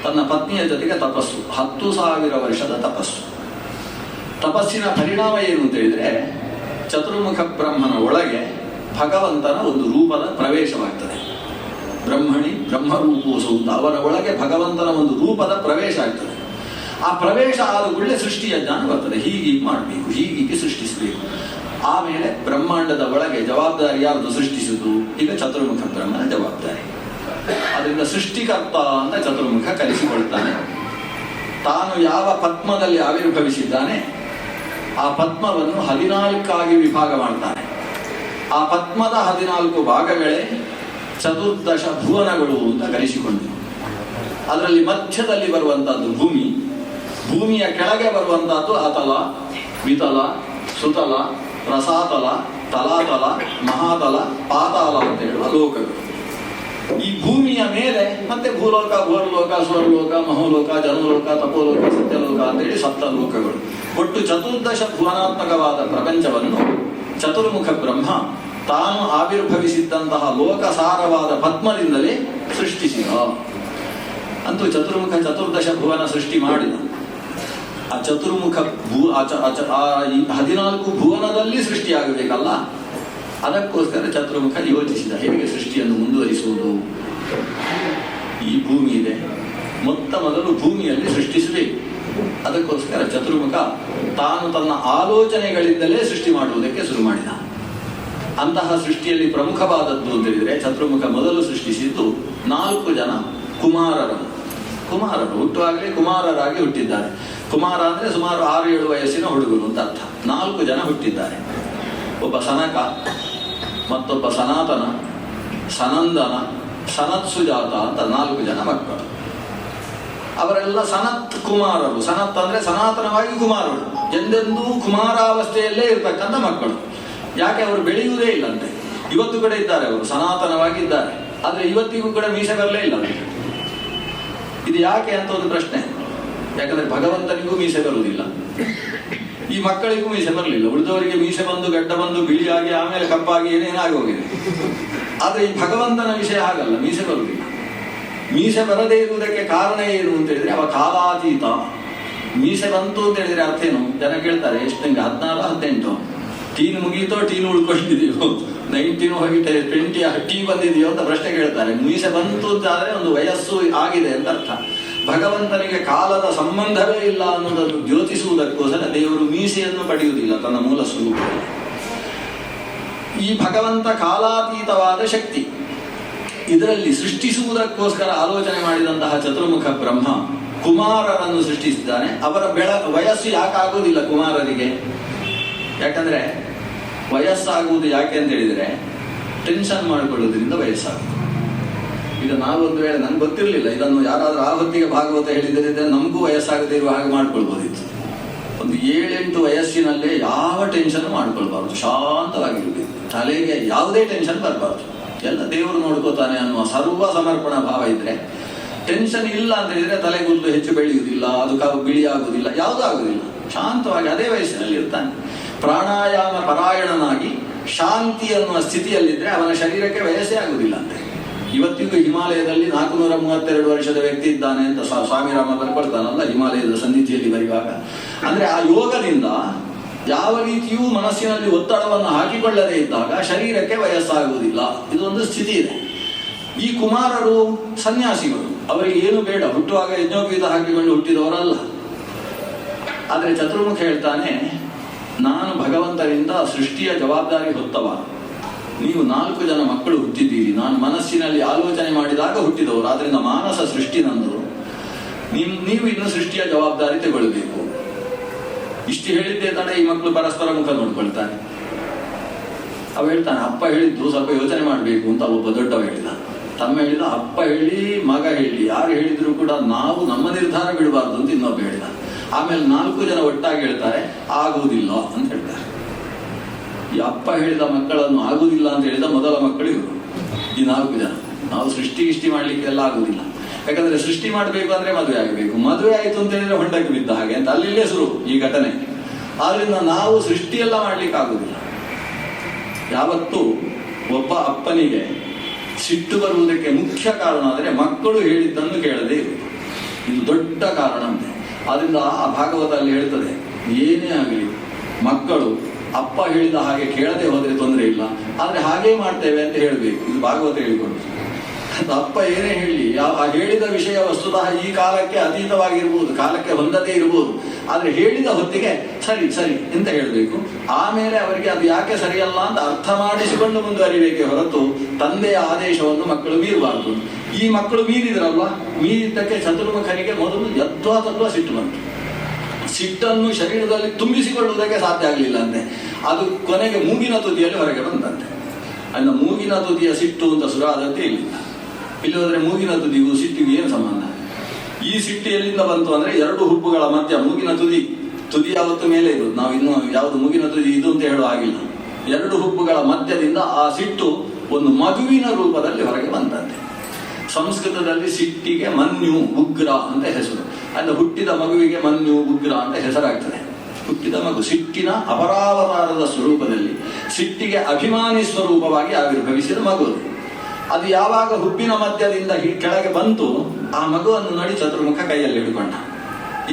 ತನ್ನ ಪತ್ನಿಯ ಜೊತೆಗೆ ತಪಸ್ಸು, 10,000 ವರ್ಷದ ತಪಸ್ಸು. ತಪಸ್ಸಿನ ಪರಿಣಾಮ ಏನು ಅಂತ ಹೇಳಿದ್ರೆ, ಚತುರ್ಮುಖ ಬ್ರಹ್ಮನ ಒಳಗೆ ಭಗವಂತನ ಒಂದು ರೂಪದ ಪ್ರವೇಶವಾಗ್ತದೆ. ಬ್ರಹ್ಮಣಿ ಬ್ರಹ್ಮರೂಪೋಸು ಅಂತ ಅವರ ಒಳಗೆ ಭಗವಂತನ ಒಂದು ರೂಪದ ಪ್ರವೇಶ ಆಗ್ತದೆ. ಆ ಪ್ರವೇಶ ಆದ ಕೂಡಲೇ ಸೃಷ್ಟಿಯ ಜ್ಞಾನ ಬರ್ತದೆ. ಹೀಗೀಗೆ ಮಾಡಬೇಕು, ಹೀಗೀಗೆ ಸೃಷ್ಟಿಸಬೇಕು. ಆಮೇಲೆ ಬ್ರಹ್ಮಾಂಡದ ಒಳಗೆ ಜವಾಬ್ದಾರಿ ಯಾರ್ದು ಸೃಷ್ಟಿಸುವುದು? ಈಗ ಚತುರ್ಮುಖ ಬ್ರಹ್ಮನ ಜವಾಬ್ದಾರಿ. ಅದರಿಂದ ಸೃಷ್ಟಿಕರ್ತ ಅಂತ ಚತುರ್ಮುಖ ಕಲಿಸಿಕೊಳ್ತಾನೆ. ತಾನು ಯಾವ ಪದ್ಮದಲ್ಲಿ ಆವಿರ್ಭವಿಸಿದ್ದಾನೆ ಆ ಪದ್ಮವನ್ನು 14 ವಿಭಾಗ ಮಾಡ್ತಾನೆ. ಆ ಪದ್ಮದ 14 ಭಾಗಗಳೇ ಚತುರ್ದಶ ಭುವನಗಳು ಅಂತ ಕಲಿಸಿಕೊಂಡು, ಅದರಲ್ಲಿ ಮಧ್ಯದಲ್ಲಿ ಬರುವಂತಹದ್ದು ಭೂಮಿ, ಭೂಮಿಯ ಕೆಳಗೆ ಬರುವಂತಹದ್ದು ಅತಲ, ವಿತಲ, ಸುತಲ, ರಸಾತಲ, ತಲಾತಲ, ಮಹಾತಲ, ಪಾತಾಲ ಅಂತ ಹೇಳುವ ಲೋಕಗಳು. ಈ ಭೂಮಿಯ ಮೇಲೆ ಮತ್ತೆ ಭೂಲೋಕ, ಭೂರ್ಲೋಕ, ಸ್ವರ್ಲೋಕ, ಮಹೋಲೋಕ, ಜನಲೋಕ, ತಪೋಲೋಕ, ಸತ್ಯಲೋಕ ಅಂತೇಳಿ 7 ಲೋಕಗಳು. ಒಟ್ಟು ಚತುರ್ದಶ ಭುವನಾತ್ಮಕವಾದ ಪ್ರಪಂಚವನ್ನು ಚತುರ್ಮುಖ ಬ್ರಹ್ಮ ತಾನು ಆವಿರ್ಭವಿಸಿದ್ದಂತಹ ಲೋಕಸಾರವಾದ ಪದ್ಮದಿಂದಲೇ ಸೃಷ್ಟಿಸಿದ. ಅಂತೂ ಚತುರ್ಮುಖ ಚತುರ್ದಶ ಭುವನ ಸೃಷ್ಟಿ ಮಾಡಿದ. ಆ ಚತುರ್ಮುಖ 14 ಭುವನದಲ್ಲಿ ಸೃಷ್ಟಿಯಾಗಬೇಕಲ್ಲ, ಅದಕ್ಕೋಸ್ಕರ ಚತುರ್ಮುಖ ಯೋಚಿಸಿದ ಹೇಗೆ ಸೃಷ್ಟಿಯನ್ನು ಮುಂದುವರಿಸುವುದು. ಈ ಭೂಮಿ ಇದೆ, ಮೊದಲು ಭೂಮಿಯಲ್ಲಿ ಸೃಷ್ಟಿಸಬೇಕು. ಅದಕ್ಕೋಸ್ಕರ ಚತುರ್ಮುಖ ತಾನು ತನ್ನ ಆಲೋಚನೆಗಳಿಂದಲೇ ಸೃಷ್ಟಿ ಮಾಡುವುದಕ್ಕೆ ಶುರು ಮಾಡಿದ. ಅಂತಹ ಸೃಷ್ಟಿಯಲ್ಲಿ ಪ್ರಮುಖವಾದದ್ದು ಅಂತ ಹೇಳಿದ್ರೆ ಚತುರ್ಮುಖ ಮೊದಲು ಸೃಷ್ಟಿಸಿದ್ದು 4 ಜನ ಕುಮಾರರು ಹುಟ್ಟುವಾಗಲೇ ಕುಮಾರರಾಗಿ ಹುಟ್ಟಿದ್ದಾರೆ. ಕುಮಾರ ಅಂದ್ರೆ ಸುಮಾರು 6-7 ವಯಸ್ಸಿನ ಹುಡುಗರು ಅಂತ ಅರ್ಥ. 4 ಜನ ಹುಟ್ಟಿದ್ದಾರೆ. ಒಬ್ಬ ಸನಕ, ಮತ್ತೊಬ್ಬ ಸನಾತನ, ಸನಂದನ, ಸನತ್ಸುಜಾತ ಅಂತ 4 ಜನ ಮಕ್ಕಳು. ಅವರೆಲ್ಲ ಸನತ್ ಕುಮಾರರು. ಸನತ್ ಅಂದ್ರೆ ಸನಾತನವಾಗಿ ಕುಮಾರರು, ಎಂದೆಂದೂ ಕುಮಾರಾವಸ್ಥೆಯಲ್ಲೇ ಇರ್ತಕ್ಕಂಥ ಮಕ್ಕಳು. ಯಾಕೆ ಅವರು ಬೆಳೆಯುವುದೇ ಇಲ್ಲಂತೆ. ಇವತ್ತು ಕೂಡ ಇದ್ದಾರೆ, ಅವರು ಸನಾತನವಾಗಿ ಇದ್ದಾರೆ, ಆದ್ರೆ ಇವತ್ತಿಗೂ ಕೂಡ ಮೀಸೆ ಬರಲೇ ಇಲ್ಲ. ಇದು ಯಾಕೆ ಅಂತ ಒಂದು ಪ್ರಶ್ನೆ. ಯಾಕಂದ್ರೆ ಭಗವಂತನಿಗೂ ಮೀಸೆ ಬರುವುದಿಲ್ಲ, ಈ ಮಕ್ಕಳಿಗೂ ಮೀಸೆ ಬರಲಿಲ್ಲ. ಉಳಿದವರಿಗೆ ಮೀಸೆ ಬಂದು ಗಡ್ಡ ಬಂದು ಬಿಳಿಯಾಗಿ ಆಮೇಲೆ ಕಪ್ಪಾಗಿ ಏನೇನಾಗಿ ಹೋಗಿದೆ. ಆದ್ರೆ ಈ ಭಗವಂತನ ವಿಷಯ ಹಾಗಲ್ಲ, ಮೀಸೆ ಬರುವುದಿಲ್ಲ. ಮೀಸೆ ಬರದೇ ಇರುವುದಕ್ಕೆ ಕಾರಣ ಏನು ಅಂತ ಹೇಳಿದ್ರೆ ಅವ ಕಾಲಾತೀತ. ಮೀಸೆ ಬಂತು ಅಂತ ಹೇಳಿದ್ರೆ ಅರ್ಥ ಏನು? ಜನ ಕೇಳ್ತಾರೆ, ಎಷ್ಟು ನಿಮ್ಗೆ 16, 18 ಟೀನ್ ಮುಗೀತೋ ಟೀನ್ ಉಳ್ಕೊಂಡಿದೆಯೋ, 19 ಹೋಗಿಟ್ಟೆ 20 ಟೀ ಬಂದಿದೆಯೋ ಅಂತ ಪ್ರಶ್ನೆ ಕೇಳ್ತಾರೆ. ಮೀಸೆ ಬಂತು ಅಂತ ಆದ್ರೆ ಒಂದು ವಯಸ್ಸು ಆಗಿದೆ ಅಂತ ಅರ್ಥ. ಭಗವಂತನಿಗೆ ಕಾಲದ ಸಂಬಂಧವೇ ಇಲ್ಲ ಅನ್ನೋದನ್ನು ದ್ಯೋತಿಸುವುದಕ್ಕೋಸ್ಕರ ದೇವರು ಮೀಸೆಯನ್ನು ಪಡೆಯುವುದಿಲ್ಲ ತನ್ನ ಮೂಲ ಸ್ವರೂಪದಲ್ಲಿ. ಈ ಭಗವಂತ ಕಾಲಾತೀತವಾದ ಶಕ್ತಿ. ಇದರಲ್ಲಿ ಸೃಷ್ಟಿಸುವುದಕ್ಕೋಸ್ಕರ ಆಲೋಚನೆ ಮಾಡಿದಂತಹ ಚತುರ್ಮುಖ ಬ್ರಹ್ಮ ಕುಮಾರರನ್ನು ಸೃಷ್ಟಿಸಿದ್ದಾನೆ. ಅವರ ವಯಸ್ಸು ಯಾಕಾಗುವುದಿಲ್ಲ ಕುಮಾರರಿಗೆ? ಯಾಕಂದ್ರೆ ವಯಸ್ಸಾಗುವುದು ಯಾಕೆ ಅಂತ ಹೇಳಿದ್ರೆ ಟೆನ್ಷನ್ ಮಾಡಿಕೊಳ್ಳೋದ್ರಿಂದ ವಯಸ್ಸಾಗುತ್ತೆ. ಈಗ ನಾವೊಂದು ವೇಳೆ ನನ್ಗೆ ಗೊತ್ತಿರಲಿಲ್ಲ, ಇದನ್ನು ಯಾರಾದ್ರೂ ಆ ಹೊತ್ತಿಗೆ ಭಾಗವತ ಹೇಳಿದರೆ ನಮಗೂ ವಯಸ್ಸಾಗದೇ ಇರುವ ಹಾಗೆ ಮಾಡ್ಕೊಳ್ಬೋದಿತ್ತು. ಒಂದು 7-8 ವಯಸ್ಸಿನಲ್ಲೇ ಯಾವ ಟೆನ್ಷನ್ ಮಾಡ್ಕೊಳ್ಬಾರ್ದು, ಶಾಂತವಾಗಿರ್ಬೇಕು. ತಲೆಗೆ ಯಾವುದೇ ಟೆನ್ಷನ್ ಬರಬಾರ್ದು, ಎಲ್ಲ ದೇವರು ನೋಡ್ಕೋತಾನೆ ಅನ್ನುವ ಸರ್ವ ಸಮರ್ಪಣ ಭಾವ ಇದ್ರೆ ಟೆನ್ಷನ್ ಇಲ್ಲ ಅಂತ ಹೇಳಿದ್ರೆ ತಲೆಗುದ್ದು ಹೆಚ್ಚು ಬೆಳೆಯುವುದಿಲ್ಲ, ಅದು ಬಿಳಿ ಆಗುವುದಿಲ್ಲ, ಯಾವುದೂ ಆಗುವುದಿಲ್ಲ. ಶಾಂತವಾಗಿ ಅದೇ ವಯಸ್ಸಿನಲ್ಲಿ ಇರ್ತಾನೆ. ಪ್ರಾಣಾಯಾಮ ಪರಾಯಣನಾಗಿ ಶಾಂತಿ ಅನ್ನುವ ಸ್ಥಿತಿಯಲ್ಲಿದ್ರೆ ಅವನ ಶರೀರಕ್ಕೆ ವಯಸ್ಸೇ ಆಗುವುದಿಲ್ಲ ಅಂತೆ. ಇವತ್ತಿಗೂ ಹಿಮಾಲಯದಲ್ಲಿ 432 ವರ್ಷದ ವ್ಯಕ್ತಿ ಇದ್ದಾನೆ ಅಂತ ಸ್ವಾಮಿರಾಮ ಬರ್ಕೊಳ್ತಾನಲ್ಲ ಹಿಮಾಲಯದ ಸನ್ನಿಧಿಯಲ್ಲಿ ಬರೆಯುವಾಗ. ಅಂದ್ರೆ ಆ ಯೋಗದಿಂದ ಯಾವ ರೀತಿಯೂ ಮನಸ್ಸಿನಲ್ಲಿ ಒತ್ತಡವನ್ನು ಹಾಕಿಕೊಳ್ಳದೇ ಇದ್ದಾಗ ಶರೀರಕ್ಕೆ ವಯಸ್ಸಾಗುವುದಿಲ್ಲ. ಇದೊಂದು ಸ್ಥಿತಿ ಇದೆ. ಈ ಕುಮಾರರು ಸನ್ಯಾಸಿಗಳು, ಅವರಿಗೆ ಏನು ಬೇಡ, ಹುಟ್ಟುವಾಗ ಯಜ್ಞೋಪೀತ ಹಾಕಿಕೊಂಡು ಹುಟ್ಟಿದವರಲ್ಲ. ಆದರೆ ಚತುರ್ಮುಖ ಹೇಳ್ತಾನೆ, ನಾನು ಭಗವಂತರಿಂದ ಸೃಷ್ಟಿಯ ಜವಾಬ್ದಾರಿ ಹೊತ್ತವ. ನೀವು 4 ಜನ ಮಕ್ಕಳು ಹುಟ್ಟಿದ್ದೀರಿ, ನಾನು ಮನಸ್ಸಿನಲ್ಲಿ ಆಲೋಚನೆ ಮಾಡಿದಾಗ ಹುಟ್ಟಿದವರು, ಆದ್ರಿಂದ ಮಾನಸ ಸೃಷ್ಟಿ ನಂದರು. ನೀವು ಇನ್ನು ಸೃಷ್ಟಿಯ ಜವಾಬ್ದಾರಿ ತಗೊಳ್ಬೇಕು. ಇಷ್ಟು ಹೇಳಿದ್ದೇ ತಡ ಈ ಮಕ್ಕಳು ಪರಸ್ಪರ ಮುಖ ನೋಡ್ಕೊಳ್ತಾರೆ. ಅವ ಹೇಳ್ತಾನೆ, ಅಪ್ಪ ಹೇಳಿದ್ದು ಸ್ವಲ್ಪ ಯೋಚನೆ ಮಾಡಬೇಕು ಅಂತ ಒಬ್ಬ ದೊಡ್ಡವ ಹೇಳಿದ. ತಮ್ಮ ಹೇಳಿದ, ಅಪ್ಪ ಹೇಳಿ ಮಗ ಹೇಳಿ ಯಾರು ಹೇಳಿದ್ರು ಕೂಡ ನಾವು ನಮ್ಮ ನಿರ್ಧಾರ ಬಿಡಬಾರ್ದು ಅಂತ ಇನ್ನೊಬ್ಬ ಹೇಳಿದ. ಆಮೇಲೆ 4 ಜನ ಒಟ್ಟಾಗಿ ಹೇಳ್ತಾರೆ, ಆಗುವುದಿಲ್ಲ ಅಂತ ಹೇಳ್ತಾರೆ. ಈ ಅಪ್ಪ ಹೇಳಿದ ಮಕ್ಕಳನ್ನು ಆಗುವುದಿಲ್ಲ ಅಂತ ಹೇಳಿದ ಮೊದಲ ಮಕ್ಕಳು ಇವರು, ಈ 4 ಜನ. ನಾವು ಸೃಷ್ಟಿ ಮಾಡ್ಲಿಕ್ಕೆಲ್ಲ ಆಗುವುದಿಲ್ಲ. ಯಾಕಂದ್ರೆ ಸೃಷ್ಟಿ ಮಾಡಬೇಕು ಅಂದ್ರೆ ಮದುವೆ ಆಗಬೇಕು, ಮದುವೆ ಆಯ್ತು ಅಂತ ಹೇಳಿದ್ರೆ ಹೊಂಡಕ್ಕೆ ಬಿದ್ದ ಹಾಗೆ ಅಂತ ಅಲ್ಲಿಲ್ಲೇ ಶುರು ಈ ಘಟನೆ. ಆದ್ರಿಂದ ನಾವು ಸೃಷ್ಟಿಯೆಲ್ಲ ಮಾಡ್ಲಿಕ್ಕೆ ಆಗುವುದಿಲ್ಲ. ಯಾವತ್ತೂ ಒಬ್ಬ ಅಪ್ಪನಿಗೆ ಸಿಟ್ಟು ಬರುವುದಕ್ಕೆ ಮುಖ್ಯ ಕಾರಣ ಅಂದ್ರೆ ಮಕ್ಕಳು ಹೇಳಿದ್ದನ್ನು ಕೇಳದೇ ಇರುವುದು. ಇದು ದೊಡ್ಡ ಕಾರಣ ಅಂತೆ. ಆದ್ರಿಂದ ಆ ಭಾಗವತ ಅಲ್ಲಿ ಹೇಳ್ತದೆ, ಏನೇ ಆಗಲಿ ಮಕ್ಕಳು ಅಪ್ಪ ಹೇಳಿದ ಹಾಗೆ ಕೇಳದೆ ಹೋದ್ರೆ ತೊಂದರೆ ಇಲ್ಲ, ಆದ್ರೆ ಹಾಗೇ ಮಾಡ್ತೇವೆ ಅಂತ ಹೇಳ್ಬೇಕು. ಇದು ಭಾಗವತ ಹೇಳಿಕೊಂಡು. ಅಪ್ಪ ಏನೇ ಹೇಳಿ ಆ ಹೇಳಿದ ವಿಷಯ ವಸ್ತುತಃ ಈ ಕಾಲಕ್ಕೆ ಅತೀತವಾಗಿರ್ಬೋದು, ಕಾಲಕ್ಕೆ ಹೊಂದದೇ ಇರ್ಬೋದು, ಆದ್ರೆ ಹೇಳಿದ ಹೊತ್ತಿಗೆ ಸರಿ ಸರಿ ಅಂತ ಹೇಳ್ಬೇಕು. ಆಮೇಲೆ ಅವರಿಗೆ ಅದು ಯಾಕೆ ಸರಿಯಲ್ಲ ಅಂತ ಅರ್ಥ ಮಾಡಿಸಿಕೊಂಡು ಮುಂದುವರಿಬೇಕೇ ಹೊರತು ತಂದೆಯ ಆದೇಶವನ್ನು ಮಕ್ಕಳು ಮೀರಬಾರ್ದು. ಈ ಮಕ್ಕಳು ಮೀರಿದ್ರಲ್ವಾ, ಮೀರಿದ್ದಕ್ಕೆ ಚತುರ್ಮುಖನಿಗೆ ಮೊದಲು ಯದ್ವಾ ಸಿಟ್ಟು ಬಂತು. ಸಿಟ್ಟನ್ನು ಶರೀರದಲ್ಲಿ ತುಂಬಿಸಿಕೊಳ್ಳುವುದಕ್ಕೆ ಸಾಧ್ಯ ಆಗಲಿಲ್ಲ ಅಂತೆ. ಅದು ಕೊನೆಗೆ ಮೂಗಿನ ತುದಿಯಲ್ಲಿ ಹೊರಗೆ ಬಂದಂತೆ. ಅನ್ನ ಮೂಗಿನ ತುದಿಯ ಸಿಟ್ಟು ಅಂತ ಸುರಾದಂತೆ ಇಲ್ಲಿ ಹೋದ್ರೆ ಮೂಗಿನ ತುದಿಗೂ ಸಿಟ್ಟಿಗೂ ಏನು ಸಂಬಂಧ? ಈ ಸಿಟ್ಟು ಎಲ್ಲಿಂದ ಬಂತು ಅಂದ್ರೆ 2 ಹುಬ್ಬುಗಳ ಮಧ್ಯ ಮೂಗಿನ ತುದಿ ಯಾವತ್ತು ಮೇಲೆ ಇರುವುದು. ನಾವು ಇನ್ನು ಯಾವುದು ಮೂಗಿನ ತುದಿ ಇದು ಅಂತ ಹೇಳುವ ಆಗಿಲ್ಲ. 2 ಹುಬ್ಬುಗಳ ಮಧ್ಯದಿಂದ ಆ ಸಿಟ್ಟು ಒಂದು ಮಗುವಿನ ರೂಪದಲ್ಲಿ ಹೊರಗೆ ಬಂದಂತೆ. ಸಂಸ್ಕೃತದಲ್ಲಿ ಸಿಟ್ಟಿಗೆ ಮನ್ಯು ಉಗ್ರ ಅಂತ ಹೆಸರು. ಅಂದ್ರೆ ಹುಟ್ಟಿದ ಮಗುವಿಗೆ ಮನ್ಯು ಉಗ್ರ ಅಂತ ಹೆಸರಾಗ್ತದೆ. ಹುಟ್ಟಿದ ಮಗು ಸಿಟ್ಟಿನ ಅಪರಾವತಾರದ ಸ್ವರೂಪದಲ್ಲಿ ಸಿಟ್ಟಿಗೆ ಅಭಿಮಾನಿ ಸ್ವರೂಪವಾಗಿ ಆವಿರ್ಭವಿಸಿದ ಮಗು. ಅದು ಯಾವಾಗ ಹುಬ್ಬಿನ ಮಧ್ಯದಿಂದ ಕೆಳಗೆ ಬಂತು, ಆ ಮಗುವನ್ನು ನೋಡಿ ಚತುರ್ಮುಖ ಕೈಯಲ್ಲಿ ಹಿಡ್ಕೊಂಡ.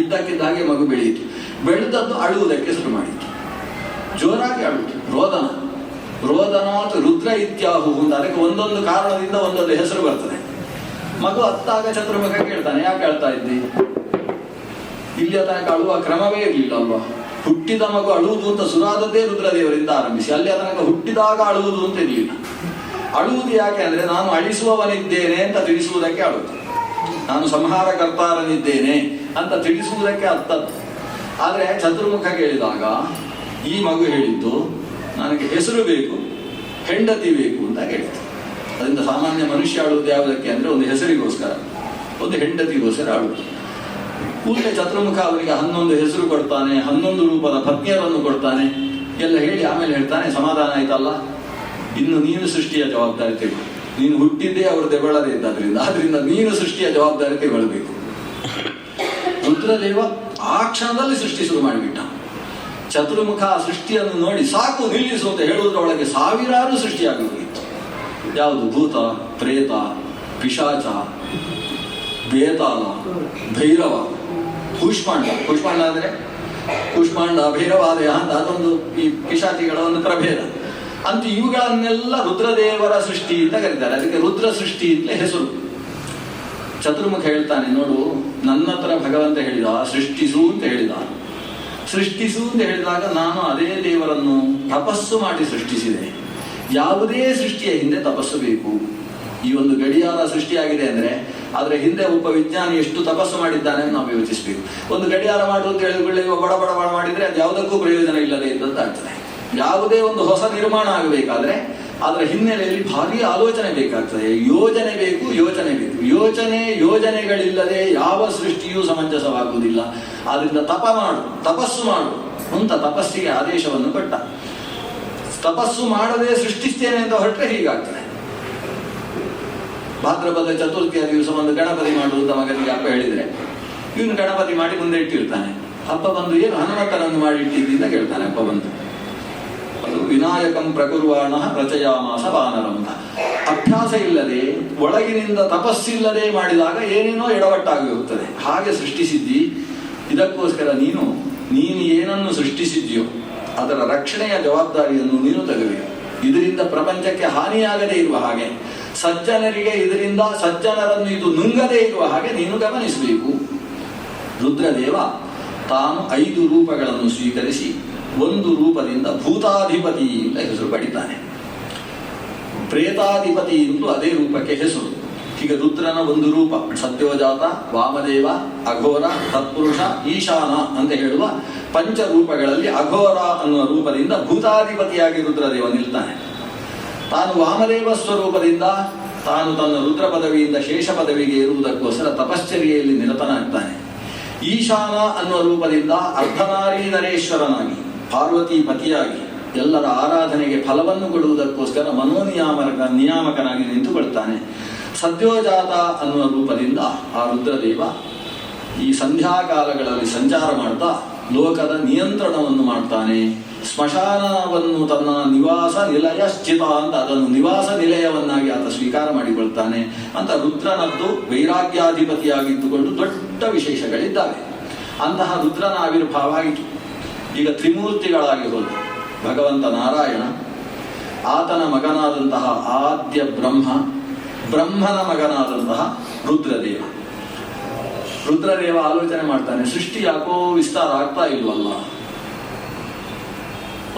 ಇದ್ದಕ್ಕಿದ್ದ ಹಾಗೆ ಮಗು ಬೆಳೆಯಿತು. ಬೆಳೆದದ್ದು ಅಳುವುದಕ್ಕೆ ಶುರು ಮಾಡಿತು, ಜೋರಾಗಿ ಅಳುವುದು. ರೋದನಾತ್ ರುದ್ರ ಇತ್ಯಾಹು ಅಂತ ಅದಕ್ಕೆ ಒಂದೊಂದು ಕಾರಣದಿಂದ ಒಂದೊಂದು ಹೆಸರು ಬರ್ತದೆ. ಮಗು ಅತ್ತಾಗ ಚತುರ್ಮುಖ ಕೇಳ್ತಾನೆ, ಯಾಕೆ ಹೇಳ್ತಾ ಇದ್ದಿ? ಇಲ್ಲಿಯ ತನಕ ಅಳುವ ಕ್ರಮವೇ ಇರಲಿಲ್ಲ ಅಲ್ವಾ. ಹುಟ್ಟಿದ ಮಗು ಅಳುವುದು ಅಂತ ಸುರಾದದ್ದೇ ರುದ್ರದೇವರಿಂದ ಆರಂಭಿಸಿ ಅಲ್ಲಿಯ ತನಕ ಹುಟ್ಟಿದಾಗ ಅಳುವುದು ಅಂತ ಇರಲಿಲ್ಲ. ಅಳುವುದು ಯಾಕೆ ಅಂದ್ರೆ ನಾನು ಅಳಿಸುವವನಿದ್ದೇನೆ ಅಂತ ತಿಳಿಸುವುದಕ್ಕೆ ಅಳುವುದು, ನಾನು ಸಂಹಾರಕರ್ತಾರನಿದ್ದೇನೆ ಅಂತ ತಿಳಿಸುವುದಕ್ಕೆ ಅರ್ಥದ್ದು. ಆದರೆ ಚತುರ್ಮುಖ ಕೇಳಿದಾಗ ಈ ಮಗು ಹೇಳಿದ್ದು ನನಗೆ ಹೆಸರು ಬೇಕು, ಹೆಂಡತಿ ಬೇಕು ಅಂತ ಹೇಳಿತು. ಅದರಿಂದ ಸಾಮಾನ್ಯ ಮನುಷ್ಯ ಅಳುವುದು ಯಾವುದಕ್ಕೆ ಅಂದ್ರೆ ಒಂದು ಹೆಸರಿಗೋಸ್ಕರ, ಒಂದು ಹೆಂಡತಿಗೋಸ್ಕರ ಅಳುವುದು. ಕೂಡಲೇ ಚತುರ್ಮುಖ ಅವರಿಗೆ 11 ಹೆಸರು ಕೊಡ್ತಾನೆ, 11 ರೂಪದ ಪತ್ನಿಯರನ್ನು ಕೊಡ್ತಾನೆ, ಎಲ್ಲ ಹೇಳಿ ಆಮೇಲೆ ಹೇಳ್ತಾನೆ ಸಮಾಧಾನ ಆಯ್ತಲ್ಲ, ಇನ್ನು ನೀನು ಸೃಷ್ಟಿಯ ಜವಾಬ್ದಾರಿ ತೆಗೆದು, ನೀನು ಹುಟ್ಟಿದ್ದೇ ಅವರು ತೆಗೊಳ್ಳದೇ ಇದ್ದಾದ್ರಿಂದ ಆದ್ರಿಂದ ನೀನು ಸೃಷ್ಟಿಯ ಜವಾಬ್ದಾರಿ ತೆಗೊಳ್ಬೇಕು. ರುದ್ರದೇವ ಆ ಕ್ಷಣದಲ್ಲಿ ಸೃಷ್ಟಿ ಶುರು ಮಾಡಿಬಿಟ್ಟ. ಚತುರ್ಮುಖ ಆ ಸೃಷ್ಟಿಯನ್ನು ನೋಡಿ ಸಾಕು ನಿಲ್ಲಿಸು ಅಂತ ಹೇಳುವುದರೊಳಗೆ ಸಾವಿರಾರು ಸೃಷ್ಟಿಯಾಗಿ ಹೋಗಿತ್ತು. ಯಾವುದು? ಭೂತ, ಪ್ರೇತ, ಪಿಶಾಚ, ಬೇತಾಳ, ಭೈರವ, ಕೂಷ್ಮಾಂಡ. ಕೂಷ್ಮಾಂಡ ಅಂದ್ರೆ ಕೂಷ್ಮಾಂಡ, ಭೈರವಾದಯ ಅಂತ ಅದೊಂದು ಈ ಪಿಶಾಚಿಗಳ ಒಂದು ಪ್ರಭೇದ. ಅಂತ ಇವುಗಳನ್ನೆಲ್ಲ ರುದ್ರದೇವರ ಸೃಷ್ಟಿ ಅಂತ ಕರೀತಾರೆ. ಅದಕ್ಕೆ ರುದ್ರ ಸೃಷ್ಟಿ ಅಂತಲೇ ಹೆಸರು. ಚತುರ್ಮುಖ ಹೇಳ್ತಾನೆ, ನೋಡು ನನ್ನ ಹತ್ರ ಭಗವಂತ ಹೇಳಿದ ಸೃಷ್ಟಿಸು ಅಂತ ಹೇಳಿದ. ಸೃಷ್ಟಿಸು ಅಂತ ಹೇಳಿದಾಗ ನಾನು ಅದೇ ದೇವರನ್ನು ತಪಸ್ಸು ಮಾಡಿ ಸೃಷ್ಟಿಸಿದೆ. ಯಾವುದೇ ಸೃಷ್ಟಿಯ ಹಿಂದೆ ತಪಸ್ಸು ಬೇಕು. ಈ ಒಂದು ಗಡಿಯಾರ ಸೃಷ್ಟಿಯಾಗಿದೆ ಅಂದ್ರೆ ಅದರ ಹಿಂದೆ ಒಬ್ಬ ವಿಜ್ಞಾನಿ ಎಷ್ಟು ತಪಸ್ಸು ಮಾಡಿದ್ದಾನೆ ಅಂತ ನಾವು ಯೋಚಿಸಬೇಕು. ಒಂದು ಗಡಿಯಾರ ಮಾಡು ಅಂತ ಹೇಳಿದ್ರೆ ಬಡ ಬಡ ಬಡ ಮಾಡಿದ್ರೆ ಅದು ಯಾವುದಕ್ಕೂ ಪ್ರಯೋಜನ ಇಲ್ಲದೆ ಇದ್ದಂತಾಗ್ತದೆ. ಯಾವುದೇ ಒಂದು ಹೊಸ ನಿರ್ಮಾಣ ಆಗಬೇಕಾದ್ರೆ ಅದರ ಹಿನ್ನೆಲೆಯಲ್ಲಿ ಭಾರಿ ಆಲೋಚನೆ ಬೇಕಾಗ್ತದೆ, ಯೋಜನೆ ಬೇಕು, ಯೋಚನೆ ಬೇಕು. ಯೋಜನೆಗಳಿಲ್ಲದೆ ಯಾವ ಸೃಷ್ಟಿಯೂ ಸಮಂಜಸವಾಗುವುದಿಲ್ಲ. ಆದ್ರಿಂದ ತಪಸ್ಸು ಮಾಡು ಅಂತ ತಪಸ್ಸಿಗೆ ಆದೇಶವನ್ನು ಕೊಟ್ಟ. ತಪಸ್ಸು ಮಾಡದೆ ಸೃಷ್ಟಿಸ್ತೇನೆ ಅಂತ ಹೊರಟ್ರೆ ಹೀಗಾಗ್ತದೆ. ಭಾದ್ರಪದ ಚತುರ್ಥಿಯ ದಿವಸ ಒಂದು ಗಣಪತಿ ಮಾಡುವಂತ ಮಗನಿಗೆ ಅಪ್ಪ ಹೇಳಿದ್ರೆ ಇವನು ಗಣಪತಿ ಮಾಡಿ ಮುಂದೆ ಇಟ್ಟಿರ್ತಾನೆ. ಅಪ್ಪ ಬಂದು ಏನು ಹನುಮಂತನನ್ನು ಮಾಡಿ ಇಟ್ಟಿದ್ದಿಂದ ಕೇಳ್ತಾನೆ. ಅಪ್ಪ ಬಂದು ಅದು ವಿನಾಯಕಂ ಪ್ರಕುರ್ವಾಣ ರಚಯಾಮಾಸ ವಾನರಂತ. ಅಭ್ಯಾಸ ಇಲ್ಲದೆ ಒಳಗಿನಿಂದ ತಪಸ್ಸಿಲ್ಲದೆ ಮಾಡಿದಾಗ ಏನೇನೋ ಎಡವಟ್ಟಾಗಿ ಹೋಗ್ತದೆ. ಹಾಗೆ ಸೃಷ್ಟಿಸಿದ್ದಿ. ಇದಕ್ಕೋಸ್ಕರ ನೀನು ಏನನ್ನು ಸೃಷ್ಟಿಸಿದ್ಯೋ ಅದರ ರಕ್ಷಣೆಯ ಜವಾಬ್ದಾರಿಯನ್ನು ನೀನು ತೆಗೆಬೇಕು. ಇದರಿಂದ ಪ್ರಪಂಚಕ್ಕೆ ಹಾನಿಯಾಗದೇ ಇರುವ ಹಾಗೆ, ಸಜ್ಜನರಿಗೆ ಇದರಿಂದ ಸಜ್ಜನರನ್ನು ಇದು ನುಂಗದೇ ಇರುವ ಹಾಗೆ ನೀನು ಗಮನಿಸಬೇಕು. ರುದ್ರದೇವ ತಾನು 5 ರೂಪಗಳನ್ನು ಸ್ವೀಕರಿಸಿ ಒಂದು ರೂಪದಿಂದ ಭೂತಾಧಿಪತಿ ಅಂತ ಹೆಸರು ಪಡಿತಾನೆ. ಪ್ರೇತಾಧಿಪತಿ ಎಂದು ಅದೇ ರೂಪಕ್ಕೆ ಹೆಸರು. ಈಗ ರುದ್ರನ ಒಂದು ರೂಪ ಸತ್ಯೋಜಾತ, ವಾಮದೇವ, ಅಘೋರ, ತತ್ಪುರುಷ, ಈಶಾನ ಅಂತ ಹೇಳುವ ಪಂಚರೂಪಗಳಲ್ಲಿ ಅಘೋರ ಅನ್ನುವ ರೂಪದಿಂದ ಭೂತಾಧಿಪತಿಯಾಗಿ ರುದ್ರದೇವ ನಿಲ್ತಾನೆ. ತಾನು ವಾಮದೇವ ಸ್ವರೂಪದಿಂದ ತಾನು ತನ್ನ ರುದ್ರ ಪದವಿಯಿಂದ ಶೇಷ ಪದವಿಗೆ ಇರುವುದಕ್ಕೋಸ್ಕರ ತಪಶ್ಚರ್ಯೆಯಲ್ಲಿ ನಿರತನಾಗ್ತಾನೆ. ಈಶಾನ ಅನ್ನುವ ರೂಪದಿಂದ ಅರ್ಧನಾರಿ ನರೇಶ್ವರನಾಗಿ ಪಾರ್ವತಿ ಪತಿಯಾಗಿ ಎಲ್ಲರ ಆರಾಧನೆಗೆ ಫಲವನ್ನು ಕೊಡುವುದಕ್ಕೋಸ್ಕರ ನಿಯಾಮಕನಾಗಿ ನಿಂತುಕೊಳ್ತಾನೆ. ಸದ್ಯೋಜಾತ ಅನ್ನುವ ರೂಪದಿಂದ ಆ ರುದ್ರದೇವ ಈ ಸಂಧ್ಯಾಕಾಲಗಳಲ್ಲಿ ಸಂಚಾರ ಮಾಡ್ತಾ ಲೋಕದ ನಿಯಂತ್ರಣವನ್ನು ಮಾಡ್ತಾನೆ. ಸ್ಮಶಾನವನ್ನು ತನ್ನ ನಿವಾಸ ನಿಲಯ ಸ್ಥಿತ ಅಂತ ಅದನ್ನು ನಿವಾಸ ನಿಲಯವನ್ನಾಗಿ ಆತ ಸ್ವೀಕಾರ ಮಾಡಿಕೊಳ್ತಾನೆ ಅಂತ ರುದ್ರನದ್ದು ವೈರಾಗ್ಯಾಧಿಪತಿಯಾಗಿದ್ದುಕೊಂಡು ದೊಡ್ಡ ವಿಶೇಷಗಳಿದ್ದಾವೆ. ಅಂತಹ ರುದ್ರನ ಆವಿರ್ಭಾವ ಆಯಿತು. ಈಗ ತ್ರಿಮೂರ್ತಿಗಳಾಗಿ ಹೋದ ಭಗವಂತ ನಾರಾಯಣ, ಆತನ ಮಗನಾದಂತಹ ಆದ್ಯ ಬ್ರಹ್ಮನ ಮಗನಾದಂತಹ ರುದ್ರದೇವ ಆಲೋಚನೆ ಮಾಡ್ತಾನೆ, ಸೃಷ್ಟಿ ಯಾಕೋ ವಿಸ್ತಾರ ಆಗ್ತಾ ಇಲ್ವಲ್ಲ,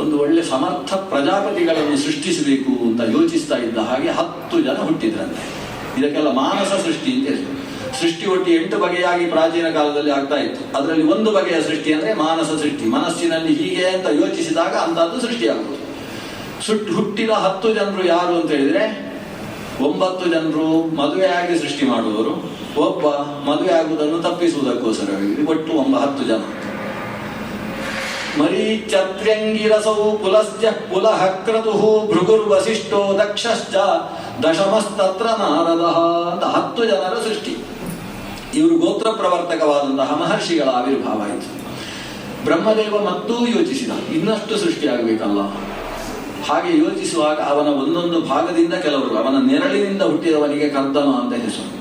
ಒಂದು ಒಳ್ಳೆ ಸಮರ್ಥ ಪ್ರಜಾಪತಿಗಳನ್ನು ಸೃಷ್ಟಿಸಬೇಕು ಅಂತ ಯೋಚಿಸ್ತಾ ಇದ್ದ ಹಾಗೆ 10 ಜನ ಹುಟ್ಟಿದ್ರಂತೆ. ಇದಕ್ಕೆಲ್ಲ ಮಾನಸ ಸೃಷ್ಟಿ ಅಂತ ಹೆಸರು. ಸೃಷ್ಟಿ ಒಟ್ಟು 8 ಬಗೆಯಾಗಿ ಪ್ರಾಚೀನ ಕಾಲದಲ್ಲಿ ಆಗ್ತಾ ಇತ್ತು. ಅದರಲ್ಲಿ ಒಂದು ಬಗೆಯ ಸೃಷ್ಟಿ ಅಂದ್ರೆ ಮಾನಸ ಸೃಷ್ಟಿ. ಮನಸ್ಸಿನಲ್ಲಿ ಹೀಗೆ ಅಂತ ಯೋಚಿಸಿದಾಗ ಅಂತದ್ದು ಸೃಷ್ಟಿಯಾಗುವುದು. ಹುಟ್ಟಿದ 10 ಜನರು ಯಾರು ಅಂತ ಹೇಳಿದ್ರೆ 9 ಜನರು ಮದುವೆಯಾಗಿ ಸೃಷ್ಟಿ ಮಾಡುವವರು, ಒಬ್ಬ ಮದುವೆ ಆಗುವುದನ್ನು ತಪ್ಪಿಸುವುದಕ್ಕೋಸ್ಕರ ಒಟ್ಟು 10 ಜನ. ಮರೀಚ್ಯತ್ರ್ಯಂಗಿರಸೌ ಪುಲಸ್ತ್ಯ ಪುಲಃ ಕ್ರತುಃ ಭೃಗುರ್ವಸಿಷ್ಠೋ ದಕ್ಷಶ್ಚ ದಶಮಸ್ತತ್ರ ನಾರದಃ ಅಂತ 10 ಜನರ ಸೃಷ್ಟಿ. ಇವರು ಗೋತ್ರ ಪ್ರವರ್ತಕವಾದಂತಹ ಮಹರ್ಷಿಗಳ ಆವಿರ್ಭಾವ ಆಯಿತು. ಬ್ರಹ್ಮದೇವ ಮತ್ತೂ ಯೋಚಿಸಿದ, ಇನ್ನಷ್ಟು ಸೃಷ್ಟಿಯಾಗಬೇಕಲ್ಲ. ಹಾಗೆ ಯೋಚಿಸುವಾಗ ಅವನ ಒಂದೊಂದು ಭಾಗದಿಂದ ಕೆಲವರು, ಅವನ ನೆರಳಿನಿಂದ ಹುಟ್ಟಿದವನಿಗೆ ಕರ್ದಮ ಅಂತ ಹೆಸರು.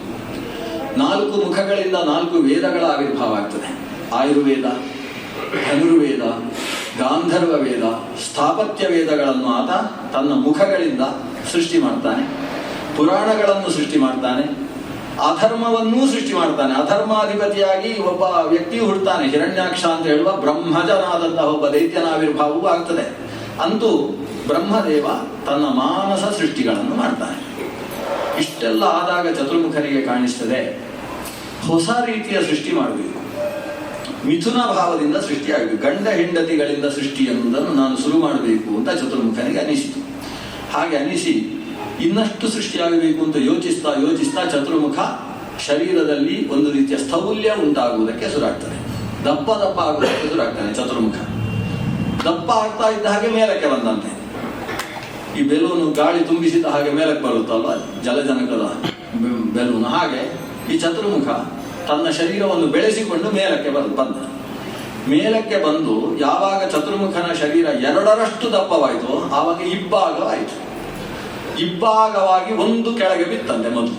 4 ಮುಖಗಳಿಂದ 4 ವೇದಗಳ ಆವಿರ್ಭಾವ ಆಗ್ತದೆ. ಆಯುರ್ವೇದ, ಧನುರ್ವೇದ, ಗಾಂಧರ್ವ ವೇದ, ಸ್ಥಾಪತ್ಯ ವೇದಗಳನ್ನು ಆತ ತನ್ನ ಮುಖಗಳಿಂದ ಸೃಷ್ಟಿ ಮಾಡ್ತಾನೆ. ಪುರಾಣಗಳನ್ನು ಸೃಷ್ಟಿ ಮಾಡ್ತಾನೆ. ಅಧರ್ಮವನ್ನೂ ಸೃಷ್ಟಿ ಮಾಡ್ತಾನೆ. ಅಧರ್ಮಾಧಿಪತಿಯಾಗಿ ಒಬ್ಬ ವ್ಯಕ್ತಿ ಹುಡ್ತಾನೆ. ಹಿರಣ್ಯಾಕ್ಷ ಅಂತ ಹೇಳುವ ಬ್ರಹ್ಮಜನಾದಂತಹ ಒಬ್ಬ ದೈತ್ಯನ ಆವಿರ್ಭಾವವೂ ಆಗ್ತದೆ. ಅಂತೂ ಬ್ರಹ್ಮದೇವ ತನ್ನ ಮಾನಸ ಸೃಷ್ಟಿಗಳನ್ನು ಮಾಡ್ತಾನೆ. ಇಷ್ಟೆಲ್ಲ ಆದಾಗ ಚತುರ್ಮುಖನಿಗೆ ಕಾಣಿಸ್ತದೆ, ಹೊಸ ರೀತಿಯ ಸೃಷ್ಟಿ ಮಾಡಬೇಕು, ಮಿಥುನ ಭಾವದಿಂದ ಸೃಷ್ಟಿಯಾಗಬೇಕು, ಗಂಡ ಹೆಂಡತಿಗಳಿಂದ ಸೃಷ್ಟಿ ಎನ್ನುವುದನ್ನು ನಾನು ಶುರು ಮಾಡಬೇಕು ಅಂತ ಚತುರ್ಮುಖನಿಗೆ ಅನಿಸಿತು. ಹಾಗೆ ಅನಿಸಿ ಇನ್ನಷ್ಟು ಸೃಷ್ಟಿಯಾಗಬೇಕು ಅಂತ ಯೋಚಿಸ್ತಾ ಯೋಚಿಸ್ತಾ ಚತುರ್ಮುಖ ಶರೀರದಲ್ಲಿ ಒಂದು ರೀತಿಯ ಸ್ಥೌಲ್ಯ ಉಂಟಾಗುವುದಕ್ಕೆ ಶುರುವಾಗ್ತದೆ. ದಪ್ಪ ದಪ್ಪ ಆಗುವುದಕ್ಕೆ ಶುರುವಾಗ್ತಾನೆ ಚತುರ್ಮುಖ. ದಪ್ಪ ಆಗ್ತಾ ಇದ್ದ ಹಾಗೆ ಮೇಲಕ್ಕೆ ಬಂದಂತೆ. ಈ ಬೆಲೂನು ಗಾಳಿ ತುಂಬಿಸಿದ ಹಾಗೆ ಮೇಲಕ್ಕೆ ಬರುತ್ತಲ್ವ, ಜಲಜನಕದ ಬೆಲೂನು, ಹಾಗೆ ಈ ಚತುರ್ಮುಖ ತನ್ನ ಶರೀರವನ್ನು ಬೆಳೆಸಿಕೊಂಡು ಮೇಲಕ್ಕೆ ಬಂದ. ಮೇಲಕ್ಕೆ ಬಂದು ಯಾವಾಗ ಚತುರ್ಮುಖನ ಶರೀರ 2ರಷ್ಟು ದಪ್ಪವಾಯಿತು, ಆವಾಗ ಇಬ್ಬಾಗವಾಯಿತು. ಇಬ್ಬಾಗವಾಗಿ ಒಂದು ಕೆಳಗೆ ಬಿತ್ತಂತೆ ಮೊದಲು.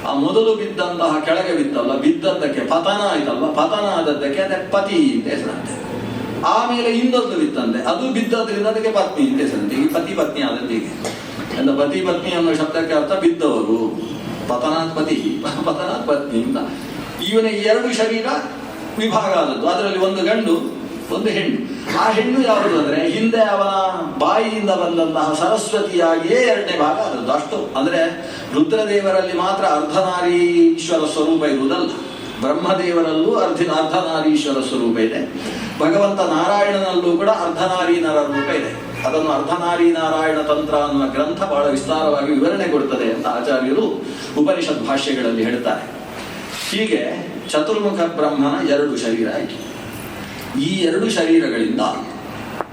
ಆ ಮೊದಲು ಬಿದ್ದಂತಹ ಕೆಳಗೆ ಬಿತ್ತಲ್ಲ, ಬಿದ್ದದ್ದಕ್ಕೆ ಪತನ ಆಯ್ತಲ್ವ, ಪತನ ಆದದ್ದಕ್ಕೆ ಅದೇ ಪತಿ ಅಂತ ಹೆಸರಂತೆ. ಆಮೇಲೆ ಇನ್ನೊಂದು ಬಿತ್ತಂತೆ, ಅದು ಬಿದ್ದದ್ರಿಂದ ಅದಕ್ಕೆ ಪತ್ನಿ ಅಂತ ಹೆಸರಂತೆ. ಈ ಪತಿ ಪತ್ನಿ ಆದದ್ದೀಗೆ ಎಲ್ಲ ಪತಿ ಪತ್ನಿ ಅನ್ನೋ ಶಬ್ದಕ್ಕೆ ಅರ್ಥ ಬಿದ್ದವರು, ಪತನಾತ್ ಪತಿ ಪತನಾತ್ ಪತ್ನಿ ಅಂತ. ಇವನ 2 ಶರೀರ ವಿಭಾಗ ಆದದ್ದು. ಅದರಲ್ಲಿ ಒಂದು ಗಂಡು ಒಂದು ಹೆಣ್ಣು. ಆ ಹೆಣ್ಣು ಯಾವುದು ಅಂದ್ರೆ ಹಿಂದೆ ಅವನ ಬಾಯಿಯಿಂದ ಬಂದಂತಹ ಸರಸ್ವತಿಯಾಗಿಯೇ 2ನೇ ಭಾಗ ಆದದ್ದು. ಅಷ್ಟು ಅಂದ್ರೆ ರುದ್ರದೇವರಲ್ಲಿ ಮಾತ್ರ ಅರ್ಧನಾರೀಶ್ವರ ಸ್ವರೂಪ ಇರುವುದಲ್ಲ, ಬ್ರಹ್ಮದೇವರಲ್ಲೂ ಅರ್ಧನಾರೀಶ್ವರ ಸ್ವರೂಪ ಇದೆ. ಭಗವಂತ ನಾರಾಯಣನಲ್ಲೂ ಕೂಡ ಅರ್ಧನಾರಿ ನರ ರೂಪ ಇದೆ. ಅದನ್ನು ಅರ್ಧನಾರಿ ನಾರಾಯಣ ತಂತ್ರ ಅನ್ನುವ ಗ್ರಂಥ ಬಹಳ ವಿಸ್ತಾರವಾಗಿ ವಿವರಣೆ ಕೊಡ್ತದೆ ಅಂತ ಆಚಾರ್ಯರು ಉಪನಿಷತ್ ಭಾಷ್ಯಗಳಲ್ಲಿ ಹೇಳ್ತಾರೆ. ಹೀಗೆ ಚತುರ್ಮುಖ ಬ್ರಹ್ಮನ 2 ಶರೀರ ಆಯಿತು. ಈ 2 ಶರೀರಗಳಿಂದ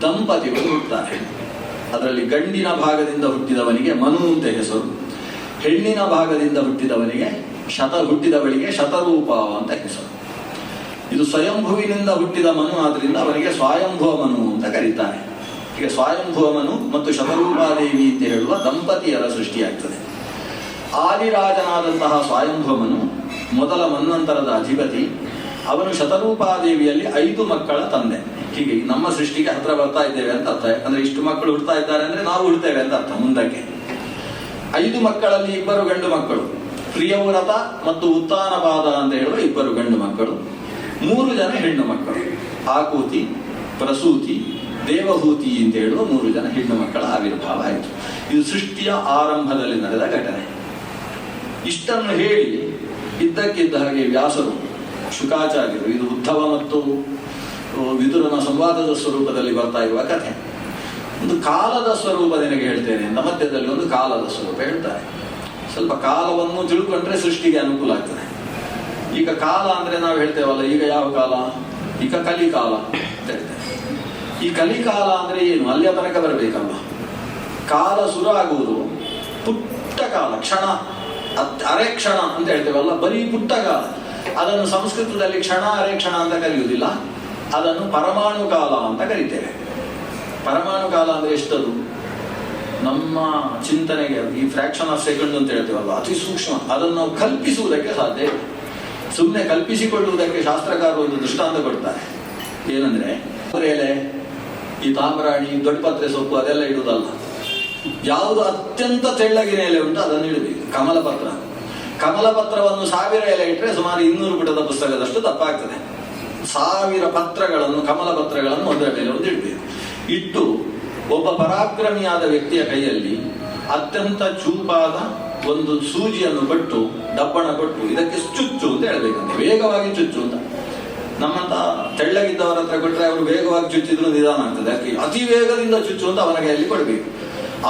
ದಂಪತಿಗಳು ಹುಟ್ಟುತ್ತಾರೆ. ಅದರಲ್ಲಿ ಗಂಡಿನ ಭಾಗದಿಂದ ಹುಟ್ಟಿದವನಿಗೆ ಮನು ಅಂತ ಹೆಸರು, ಹೆಣ್ಣಿನ ಭಾಗದಿಂದ ಹುಟ್ಟಿದವಳಿಗೆ ಶತರೂಪ ಅಂತ ಹೆಸರು. ಇದು ಸ್ವಯಂಭುವಿನಿಂದ ಹುಟ್ಟಿದ ಮನು ಆದ್ರಿಂದ ಅವನಿಗೆ ಸ್ವಯಂಭುವ ಮನು ಅಂತ ಕರೀತಾರೆ. ಈಗ ಸ್ವಯಂಭುವ ಮನು ಮತ್ತು ಶತರೂಪಾದೇವಿ ಅಂತ ಹೇಳುವ ದಂಪತಿಯರ ಸೃಷ್ಟಿಯಾಗ್ತದೆ. ಆದಿರಾಜನಾದಂತಹ ಸ್ವಯಂಭುವಮನು ಮೊದಲ ಮನ್ವಂತರದ ಅಧಿಪತಿ. ಅವನು ಶತರೂಪಾದೇವಿಯಲ್ಲಿ 5 ಮಕ್ಕಳ ತಂದೆ. ಹೀಗೆ ನಮ್ಮ ಸೃಷ್ಟಿಗೆ ಹತ್ರ ಬರ್ತಾ ಇದ್ದೇವೆ ಅಂತ ಅರ್ಥ. ಅಂದ್ರೆ ಇಷ್ಟು ಮಕ್ಕಳು ಹುಡ್ತಾ ಇದ್ದಾರೆ ಅಂದ್ರೆ ನಾವು ಹುಡ್ತೇವೆ ಅಂತ ಅರ್ಥ. ಮುಂದಕ್ಕೆ 5 ಮಕ್ಕಳಲ್ಲಿ 2 ಗಂಡು ಮಕ್ಕಳು, ಪ್ರಿಯವ್ರತ ಮತ್ತು ಉತ್ತಾನಪಾದ ಅಂತ ಹೇಳುವ 2 ಗಂಡು ಮಕ್ಕಳು, 3 ಜನ ಹೆಣ್ಣು ಮಕ್ಕಳು, ಆಕೂತಿ, ಪ್ರಸೂತಿ, ದೇವಹೂತಿ ಅಂತ ಹೇಳುವ 3 ಜನ ಹೆಣ್ಣು ಮಕ್ಕಳ ಆವಿರ್ಭಾವ ಆಯಿತು. ಇದು ಸೃಷ್ಟಿಯ ಆರಂಭದಲ್ಲಿ ನಡೆದ ಘಟನೆ. ಇಷ್ಟನ್ನು ಹೇಳಿ ಇದ್ದಕ್ಕಿದ್ದ ಹಾಗೆ ವ್ಯಾಸರು, ಶುಕಾಚಾರ್ಯರು, ಇದು ಉದ್ಧವ ಮತ್ತು ವಿದುರನ ಸಂವಾದದ ಸ್ವರೂಪದಲ್ಲಿ ಬರ್ತಾ ಇರುವ ಕಥೆ. ಒಂದು ಕಾಲದ ಸ್ವರೂಪ ನಿನಗೆ ಹೇಳ್ತೇನೆ ಅಂತ ಮಧ್ಯದಲ್ಲಿ ಒಂದು ಕಾಲದ ಸ್ವರೂಪ ಹೇಳ್ತಾರೆ. ಸ್ವಲ್ಪ ಕಾಲವನ್ನು ತಿಳ್ಕೊಂಡ್ರೆ ಸೃಷ್ಟಿಗೆ ಅನುಕೂಲ ಆಗ್ತದೆ. ಈಗ ಕಾಲ ಅಂದ್ರೆ ನಾವು ಹೇಳ್ತೇವಲ್ಲ, ಈಗ ಯಾವ ಕಾಲ? ಈಗ ಕಲಿಕಾಲ ಅಂತ ಹೇಳ್ತೇವೆ. ಈ ಕಲಿಕಾಲ ಅಂದ್ರೆ ಏನು? ಅಲ್ಲಿಯ ತನಕ ಬರಬೇಕಲ್ಲ. ಕಾಲ ಶುರು ಆಗುವುದು ಪುಟ್ಟ ಕಾಲ, ಕ್ಷಣ, ಅರೆ ಕ್ಷಣ ಅಂತ ಹೇಳ್ತೇವಲ್ಲ, ಬರೀ ಪುಟ್ಟ ಕಾಲ. ಅದನ್ನು ಸಂಸ್ಕೃತದಲ್ಲಿ ಕ್ಷಣ ಅರೆ ಕ್ಷಣ ಅಂತ ಕರೆಯುವುದಿಲ್ಲ, ಅದನ್ನು ಪರಮಾಣು ಕಾಲ ಅಂತ ಕರಿತೇವೆ. ಪರಮಾಣು ಕಾಲ ಅಂದ್ರೆ ಎಷ್ಟದು? ನಮ್ಮ ಚಿಂತನೆಗೆ ಈ ಫ್ರಾಕ್ಷನ್ ಆಫ್ ಸೆಕೆಂಡ್ ಅಂತ ಹೇಳ್ತೇವಲ್ಲ, ಅತಿ ಸೂಕ್ಷ್ಮ. ಅದನ್ನು ನಾವು ಕಲ್ಪಿಸುವುದಕ್ಕೆ ಸಾಧ್ಯ. ಸುಮ್ಮನೆ ಕಲ್ಪಿಸಿಕೊಳ್ಳುವುದಕ್ಕೆ ಶಾಸ್ತ್ರಕಾರರು ಒಂದು ದೃಷ್ಟಾಂತ ಕೊಡ್ತಾರೆ. ಏನಂದ್ರೆ ಎಲೆ, ಈ ತಾಮ್ರಾಣಿ, ದೊಡ್ಡಪತ್ರೆ ಸೊಪ್ಪು ಅದೆಲ್ಲ ಇಡುವುದಲ್ಲ. ಯಾವುದು ಅತ್ಯಂತ ತೆಳ್ಳಗಿನ ಎಲೆ ಉಂಟು ಅದನ್ನು ಇಡಬೇಕು. ಕಮಲಪತ್ರವನ್ನು 1000 ಎಲೆ ಇಟ್ಟರೆ ಸುಮಾರು 200 ಪುಟದ ಪುಸ್ತಕದಷ್ಟು ದಪ್ಪ ಆಗ್ತದೆ. 1000 ಪತ್ರಗಳನ್ನು, ಕಮಲಪತ್ರಗಳನ್ನು ಒಂದರ ಮೇಲೆ ಒಂದು ಇಡಬೇಕು. ಇಟ್ಟು ಒಬ್ಬ ಪರಾಕ್ರಮಿಯಾದ ವ್ಯಕ್ತಿಯ ಕೈಯಲ್ಲಿ ಅತ್ಯಂತ ಚೂಪಾದ ಒಂದು ಸೂಜಿಯನ್ನು ಕೊಟ್ಟು, ದಪ್ಪಣ ಕೊಟ್ಟು, ಇದಕ್ಕೆ ಚುಚ್ಚು ಅಂತ ಹೇಳ್ಬೇಕಂತೆ, ವೇಗವಾಗಿ ಚುಚ್ಚು ಅಂತ. ನಮ್ಮಂತ ತೆಳ್ಳಗಿದ್ದವರ ಹತ್ರ ಕೊಟ್ಟರೆ ಅವರು ವೇಗವಾಗಿ ಚುಚ್ಚಿದ್ರು ನಿಧಾನ ಆಗ್ತದೆ. ಅದಕ್ಕೆ ಅತಿ ವೇಗದಿಂದ ಚುಚ್ಚು ಅಂತ ಅವನ ಕೈಯಲ್ಲಿ ಕೊಡಬೇಕು.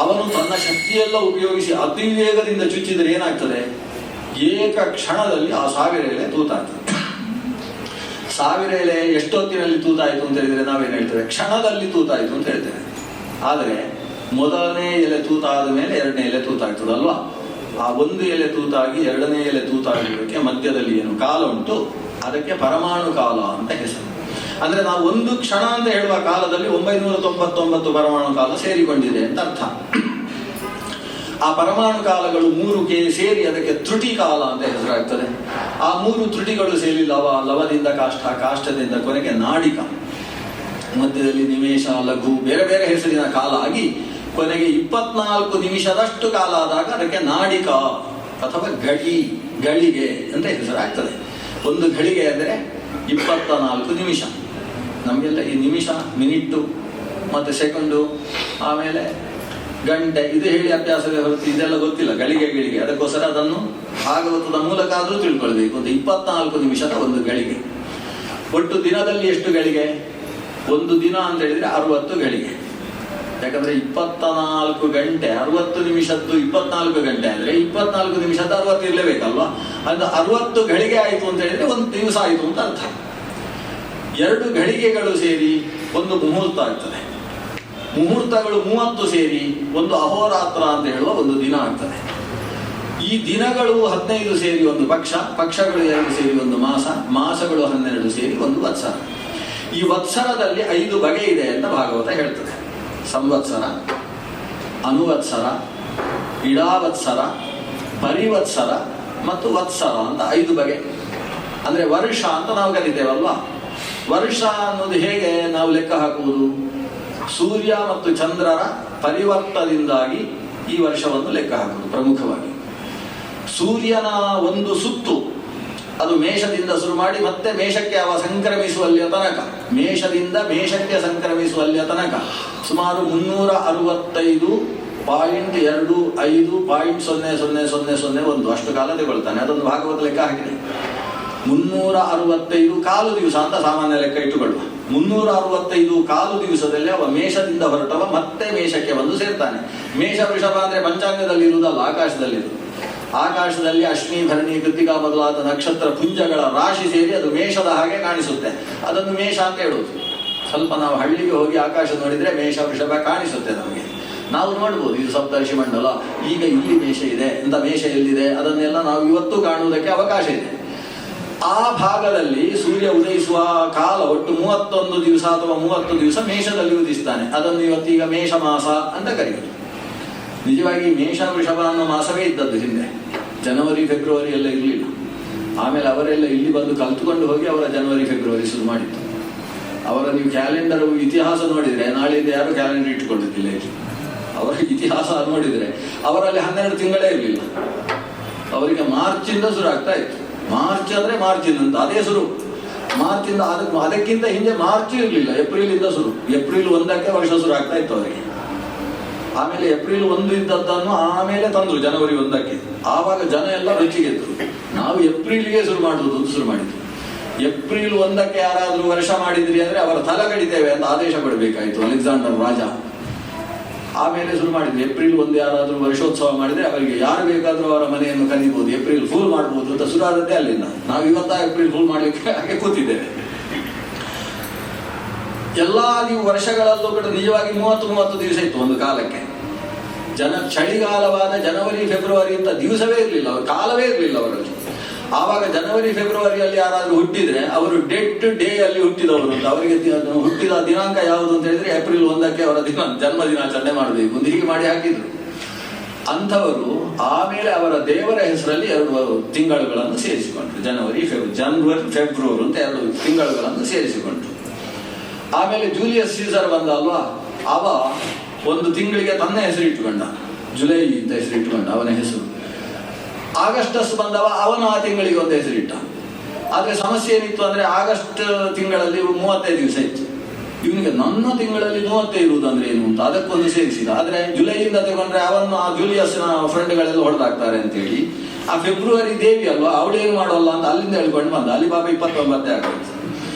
ಅವನು ತನ್ನ ಶಕ್ತಿಯೆಲ್ಲ ಉಪಯೋಗಿಸಿ ಅತಿ ವೇಗದಿಂದ ಚುಚ್ಚಿದ್ರೆ ಏನಾಗ್ತದೆ? ಏಕ ಕ್ಷಣದಲ್ಲಿ ಆ 1000 ಎಲೆ ತೂತಾಗ್ತದೆ. 1000 ಎಲೆ ಎಷ್ಟೊತ್ತಿನಲ್ಲಿ ತೂತಾಯಿತು ಅಂತ ಹೇಳಿದ್ರೆ ನಾವೇನು ಹೇಳ್ತೇವೆ? ಕ್ಷಣದಲ್ಲಿ ತೂತಾಯಿತು ಅಂತ ಹೇಳ್ತೇವೆ. ಆದರೆ ಮೊದಲನೇ ಎಲೆ ತೂತಾದ ಮೇಲೆ 2ನೇ ಎಲೆ ತೂತಾಗ್ತದಲ್ವಾ? ಆ 1 ಎಲೆ ತೂತಾಗಿ 2ನೇ ಎಲೆ ತೂತಾಗಿರೋದಕ್ಕೆ ಮಧ್ಯದಲ್ಲಿ ಏನು ಕಾಲ ಉಂಟು, ಅದಕ್ಕೆ ಪರಮಾಣು ಕಾಲ ಅಂತ ಹೆಸರು. ಅಂದ್ರೆ ನಾವು ಒಂದು ಕ್ಷಣ ಅಂತ ಹೇಳುವ ಕಾಲದಲ್ಲಿ 999 ಪರಮಾಣು ಕಾಲ ಸೇರಿಕೊಂಡಿದೆ ಅಂತ ಅರ್ಥ. ಆ ಪರಮಾಣು ಕಾಲಗಳು 3 ಸೇರಿ ಅದಕ್ಕೆ ತ್ರುಟಿ ಕಾಲ ಅಂತ ಹೆಸರಾಗ್ತದೆ. ಆ 3 ತ್ರುಟಿಗಳು ಸೇರಿ ಲವದಿಂದ ಕಾಷ್ಠ, ಕಾಷ್ಠದಿಂದ ಕೊನೆಗೆ ನಾಡಿಕ, ಮಧ್ಯದಲ್ಲಿ ನಿಮೇಷ, ಲಘು, ಬೇರೆ ಬೇರೆ ಹೆಸರಿನ ಕಾಲ ಆಗಿ ಕೊನೆಗೆ 24 ನಿಮಿಷದಷ್ಟು ಕಾಲ ಆದಾಗ ಅದಕ್ಕೆ ನಾಡಿಕ ಅಥವಾ ಗಳಿಗೆ ಅಂತ ಹೆಸರಾಗ್ತದೆ. ಒಂದು ಗಳಿಗೆ ಅಂದರೆ 24 ನಿಮಿಷ. ನಮಗೆಲ್ಲ ಈ ನಿಮಿಷ, ಮಿನಿಟ್ಟು ಮತ್ತು ಸೆಕೆಂಡು, ಆಮೇಲೆ ಗಂಟೆ ಇದು ಹೇಳಿ ಅಭ್ಯಾಸವೇ ಹೊರತು ಇದೆಲ್ಲ ಗೊತ್ತಿಲ್ಲ. ಗಳಿಗೆ ಅದಕ್ಕೋಸ್ಕರ ಅದನ್ನು ಭಾಗವತದ ಮೂಲಕ ಆದರೂ ತಿಳ್ಕೊಳ್ಬೇಕು. ಒಂದು 24 ನಿಮಿಷದ ಒಂದು ಗಳಿಗೆ. ಒಟ್ಟು ದಿನದಲ್ಲಿ ಎಷ್ಟು ಗಳಿಗೆ? ಒಂದು ದಿನ ಅಂತ ಹೇಳಿದ್ರೆ 60 ಗಳಿಗೆ. ಯಾಕಂದ್ರೆ 24 ಗಂಟೆ 60 ನಿಮಿಷದ್ದು 24 ಗಂಟೆ ಅಂದ್ರೆ 24 ನಿಮಿಷದ 60 ಇರಲೇಬೇಕಲ್ವಾ? ಅದು 60 ಗಳಿಗೆ ಆಯಿತು ಅಂತ ಹೇಳಿದ್ರೆ ಒಂದು ದಿವಸ ಆಯಿತು ಅಂತ ಅರ್ಥ. 2 ಘಳಿಗೆಗಳು ಸೇರಿ ಒಂದು ಮುಹೂರ್ತ ಆಗ್ತದೆ. ಮುಹೂರ್ತಗಳು 30 ಸೇರಿ ಒಂದು ಅಹೋರಾತ್ರ ಅಂತ ಹೇಳುವ ಒಂದು ದಿನ ಆಗ್ತದೆ. ಈ ದಿನಗಳು 15 ಸೇರಿ ಒಂದು ಪಕ್ಷ, ಪಕ್ಷಗಳು 2 ಸೇರಿ ಒಂದು ಮಾಸ, ಮಾಸಗಳು 12 ಸೇರಿ ಒಂದು ವತ್ಸರ. ಈ ವತ್ಸರದಲ್ಲಿ 5 ಬಗೆ ಇದೆ ಅಂತ ಭಾಗವತ ಹೇಳ್ತದೆ. ಸಂವತ್ಸರ, ಅನುವತ್ಸರ, ಇಡಾವತ್ಸರ, ಪರಿವತ್ಸರ ಮತ್ತು ವತ್ಸರ ಅಂತ 5 ಬಗೆ. ಅಂದ್ರೆ ವರ್ಷ ಅಂತ ನಾವು ಕರಿತೇವಲ್ವಾ? ವರ್ಷ ಅನ್ನೋದು ಹೇಗೆ ನಾವು ಲೆಕ್ಕ ಹಾಕುವುದು? ಸೂರ್ಯ ಮತ್ತು ಚಂದ್ರರ ಪರಿವರ್ತದಿಂದಾಗಿ ಈ ವರ್ಷವನ್ನು ಲೆಕ್ಕ ಹಾಕುವುದು ಪ್ರಮುಖವಾಗಿ. ಸೂರ್ಯನ ಒಂದು ಸುತ್ತು ಅದು ಮೇಷದಿಂದ ಶುರು ಮಾಡಿ ಮತ್ತೆ ಮೇಷಕ್ಕೆ ಅವ ಸಂಕ್ರಮಿಸುವಲ್ಲಿಯ ತನಕ, ಮೇಷದಿಂದ ಮೇಷಕ್ಕೆ ಸಂಕ್ರಮಿಸುವಲ್ಲಿಯ ತನಕ ಸುಮಾರು 365.25.0001 ಅಷ್ಟು ಕಾಲ ತಗೊಳ್ತಾನೆ. ಅದೊಂದು ಭಾಗವತ ಲೆಕ್ಕ ಹಾಕಿದೆ. 365 ಕಾಲು ದಿವಸ ಅಂತ ಸಾಮಾನ್ಯ ಲೆಕ್ಕ ಇಟ್ಟುಕೊಳ್ಳುವ. 365 ಕಾಲು ದಿವಸದಲ್ಲಿ ಅವ ಮೇಷದಿಂದ ಹೊರಟವ ಮತ್ತೆ ಮೇಷಕ್ಕೆ ಬಂದು ಸೇರ್ತಾನೆ. ಮೇಷ ವೃಷಭ ಅಂದ್ರೆ ಪಂಚಾಂಗದಲ್ಲಿ ಇರುವುದಲ್ಲ, ಆಕಾಶದಲ್ಲಿರುವುದು. ಆಕಾಶದಲ್ಲಿ ಅಶ್ವಿನಿ, ಭರಣಿ, ಕೃತಿಕಾ ಮೊದಲಾದ ನಕ್ಷತ್ರ ಪುಂಜಗಳ ರಾಶಿ ಸೇರಿ ಅದು ಮೇಷದ ಹಾಗೆ ಕಾಣಿಸುತ್ತೆ. ಅದನ್ನು ಮೇಷ ಅಂತ ಹೇಳುವುದು. ಸ್ವಲ್ಪ ನಾವು ಹಳ್ಳಿಗೆ ಹೋಗಿ ಆಕಾಶ ನೋಡಿದ್ರೆ ಮೇಷ ವೃಷಭ ಕಾಣಿಸುತ್ತೆ ನಮಗೆ. ನಾವು ನೋಡ್ಬೋದು ಇದು ಸಪ್ತರ್ಷಿ ಮಂಡಲ, ಈಗ ಇಲ್ಲಿ ಮೇಷ ಇದೆ ಅಂತ. ಮೇಷ ಎಲ್ಲಿದೆ ಅದನ್ನೆಲ್ಲ ನಾವು ಇವತ್ತು ಕಾಣುವುದಕ್ಕೆ ಅವಕಾಶ ಇದೆ. ಆ ಭಾಗದಲ್ಲಿ ಸೂರ್ಯ ಉದಯಿಸುವ ಕಾಲ ಒಟ್ಟು 31 ದಿವಸ ಅಥವಾ 30 ದಿವಸ ಮೇಷದಲ್ಲಿ ಉದಿಸ್ತಾನೆ. ಅದನ್ನು ಇವತ್ತೀಗ ಮೇಷ ಮಾಸ ಅಂತ ಕರೆಯುವುದು. ನಿಜವಾಗಿ ಮೇಷ ವೃಷಭ ಅನ್ನೋ ಮಾಸವೇ ಇದ್ದದ್ದು ಹಿಂದೆ. ಜನವರಿ ಫೆಬ್ರವರಿ ಎಲ್ಲ ಇರಲಿಲ್ಲ. ಆಮೇಲೆ ಅವರೆಲ್ಲ ಇಲ್ಲಿ ಬಂದು ಕಲ್ತುಕೊಂಡು ಹೋಗಿ ಅವರ ಜನವರಿ ಫೆಬ್ರವರಿ ಶುರು ಮಾಡಿತ್ತು. ಅವರ ನೀವು ಕ್ಯಾಲೆಂಡರ್ ಇತಿಹಾಸ ನೋಡಿದ್ರೆ, ನಾಳೆಯಿಂದ ಯಾರು ಕ್ಯಾಲೆಂಡರ್ ಇಟ್ಟುಕೊಂಡಿದ್ದಿಲ್ಲ ಇಲ್ಲಿ. ಅವರ ಇತಿಹಾಸ ನೋಡಿದ್ರೆ ಅವರಲ್ಲಿ 12 ತಿಂಗಳೇ ಇರಲಿಲ್ಲ. ಅವರಿಗೆ ಮಾರ್ಚಿಂದ ಶುರು ಆಗ್ತಾ ಇತ್ತು. ಮಾರ್ಚ್ ಅಂದ್ರೆ ಮಾರ್ಚಿಂದ ಅಂತ ಅದೇ ಶುರು. ಮಾರ್ಚಿಂದ ಅದಕ್ಕಿಂತ ಹಿಂದೆ ಮಾರ್ಚ್ ಇರಲಿಲ್ಲ, ಏಪ್ರಿಲ್ ಇಂದ ಶುರು. ಏಪ್ರಿಲ್ 1ಕ್ಕೆ ವರ್ಷ ಶುರು ಆಗ್ತಾ ಇತ್ತು ಅವರಿಗೆ. ಆಮೇಲೆ ಏಪ್ರಿಲ್ 1 ಇದ್ದದ್ದನ್ನು ಆಮೇಲೆ ತಂದ್ರು ಜನವರಿ 1ಕ್ಕೆ. ಆವಾಗ ಜನ ಎಲ್ಲ ಬೆಚ್ಚಿಗೆದ್ರು. ನಾವು ಏಪ್ರಿಲ್ಗೆ ಶುರು ಮಾಡುವುದು ಅಂತ ಶುರು ಮಾಡಿದ್ರು. ಏಪ್ರಿಲ್ 1ಕ್ಕೆ ಯಾರಾದ್ರೂ ವರ್ಷ ಮಾಡಿದ್ರಿ ಅಂದ್ರೆ ಅವರ ತಲೆ ಕಡಿತೇವೆ ಅಂತ ಆದೇಶ ಕೊಡಬೇಕಾಯ್ತು ಅಲೆಕ್ಸಾಂಡರ್ ರಾಜ. ಆಮೇಲೆ ಶುರು ಮಾಡಿದ್ರು. ಏಪ್ರಿಲ್ 1 ಯಾರಾದ್ರೂ ವರ್ಷೋತ್ಸವ ಮಾಡಿದ್ರೆ ಅವರಿಗೆ ಯಾರು ಬೇಕಾದ್ರೂ ಅವರ ಮನೆಯನ್ನು ಕರೀಬಹುದು, ಏಪ್ರಿಲ್ ಫೂಲ್ ಮಾಡಬಹುದು ಅಂತ ಶುರು ಆದದ್ದೇ ಅಲ್ಲಿಂದ. ನಾವು ಇವತ್ತ ಏಪ್ರಿಲ್ ಫೂಲ್ ಮಾಡ್ಲಿಕ್ಕೆ ಹಾಗೆ ಕೂತಿದ್ದೇವೆ. ಎಲ್ಲಾ ವರ್ಷಗಳಲ್ಲೂ ಕೂಡ ನಿಜವಾಗಿ 30 ದಿವಸ ಇತ್ತು ಒಂದು ಕಾಲಕ್ಕೆ. ಚಳಿಗಾಲವಾದ ಜನವರಿ ಫೆಬ್ರವರಿ ಅಂತ ದಿವಸವೇ ಇರಲಿಲ್ಲ, ಕಾಲವೇ ಇರಲಿಲ್ಲ ಅವರಲ್ಲಿ. ಆವಾಗ ಜನವರಿ ಫೆಬ್ರವರಿಯಲ್ಲಿ ಯಾರಾದ್ರೂ ಹುಟ್ಟಿದ್ರೆ ಅವರು ಡೆಡ್ ಡೇ ಅಲ್ಲಿ ಹುಟ್ಟಿದವರು ಅಂತ. ಅವರಿಗೆ ಹುಟ್ಟಿದ ದಿನಾಂಕ ಯಾವುದು ಅಂತ ಹೇಳಿದ್ರೆ ಏಪ್ರಿಲ್ 1ಕ್ಕೆ ಅವರ ಜನ್ಮ ದಿನಾಚರಣೆ ಮಾಡಬೇಕು ಅಂತ ಹೀಗೆ ಮಾಡಿ ಹಾಕಿದ್ರು. ಅಂಥವರು ಆಮೇಲೆ ಅವರ ದೇವರ ಹೆಸರಲ್ಲಿ 2 ತಿಂಗಳುಗಳನ್ನು ಸೇರಿಸಿಕೊಂಡ್ರು. ಜನವರಿ ಫೆಬ್ರವರಿ ಅಂತ 2 ತಿಂಗಳುಗಳನ್ನು ಸೇರಿಸಿಕೊಂಡ್ರು. ಆಮೇಲೆ ಜೂಲಿಯಸ್ ಸೀಸರ್ ಬಂದ ಅಲ್ವಾ, ಅವ 1 ತಿಂಗಳಿಗೆ ತನ್ನ ಹೆಸರು ಇಟ್ಟುಕೊಂಡ, ಜುಲೈ ಅಂತ ಹೆಸರು ಇಟ್ಟುಕೊಂಡ ಅವನ ಹೆಸರು. ಆಗಸ್ಟಸ್ ಬಂದವ, ಅವನು ಆ ತಿಂಗಳಿಗೆ ಒಂದು ಹೆಸರಿಟ್ಟ. ಆದ್ರೆ ಸಮಸ್ಯೆ ಏನಿತ್ತು ಅಂದ್ರೆ ಆಗಸ್ಟ್ ತಿಂಗಳಲ್ಲಿ 35 ದಿವಸ ಇತ್ತು. ಇವನಿಗೆ ನನ್ನ ತಿಂಗಳಲ್ಲಿ 30 ಇರುವುದಂದ್ರೆ ಏನು ಅಂತ ಅದಕ್ಕೊಂದು ಸೇರಿಸಿದ. ಆದ್ರೆ ಜುಲೈಯಿಂದ ತಗೊಂಡ್ರೆ ಅವನ್ನು ಆ ಜೂಲಿಯಸ್ನ ಫ್ರೆಂಡ್ಗಳೆಲ್ಲ ಹೊಡೆದಾಕ್ತಾರೆ ಅಂತೇಳಿ ಆ ಫೆಬ್ರವರಿ ದೇವಿ ಅಲ್ವಾ, ಅವಳೇನು ಮಾಡೋಲ್ಲ ಅಂತ ಅಲ್ಲಿಂದ ಹೇಳ್ಕೊಂಡು ಬಂದ. ಅಲ್ಲಿ ಪಾಪ 29 ಆಗೋಯ್ತು.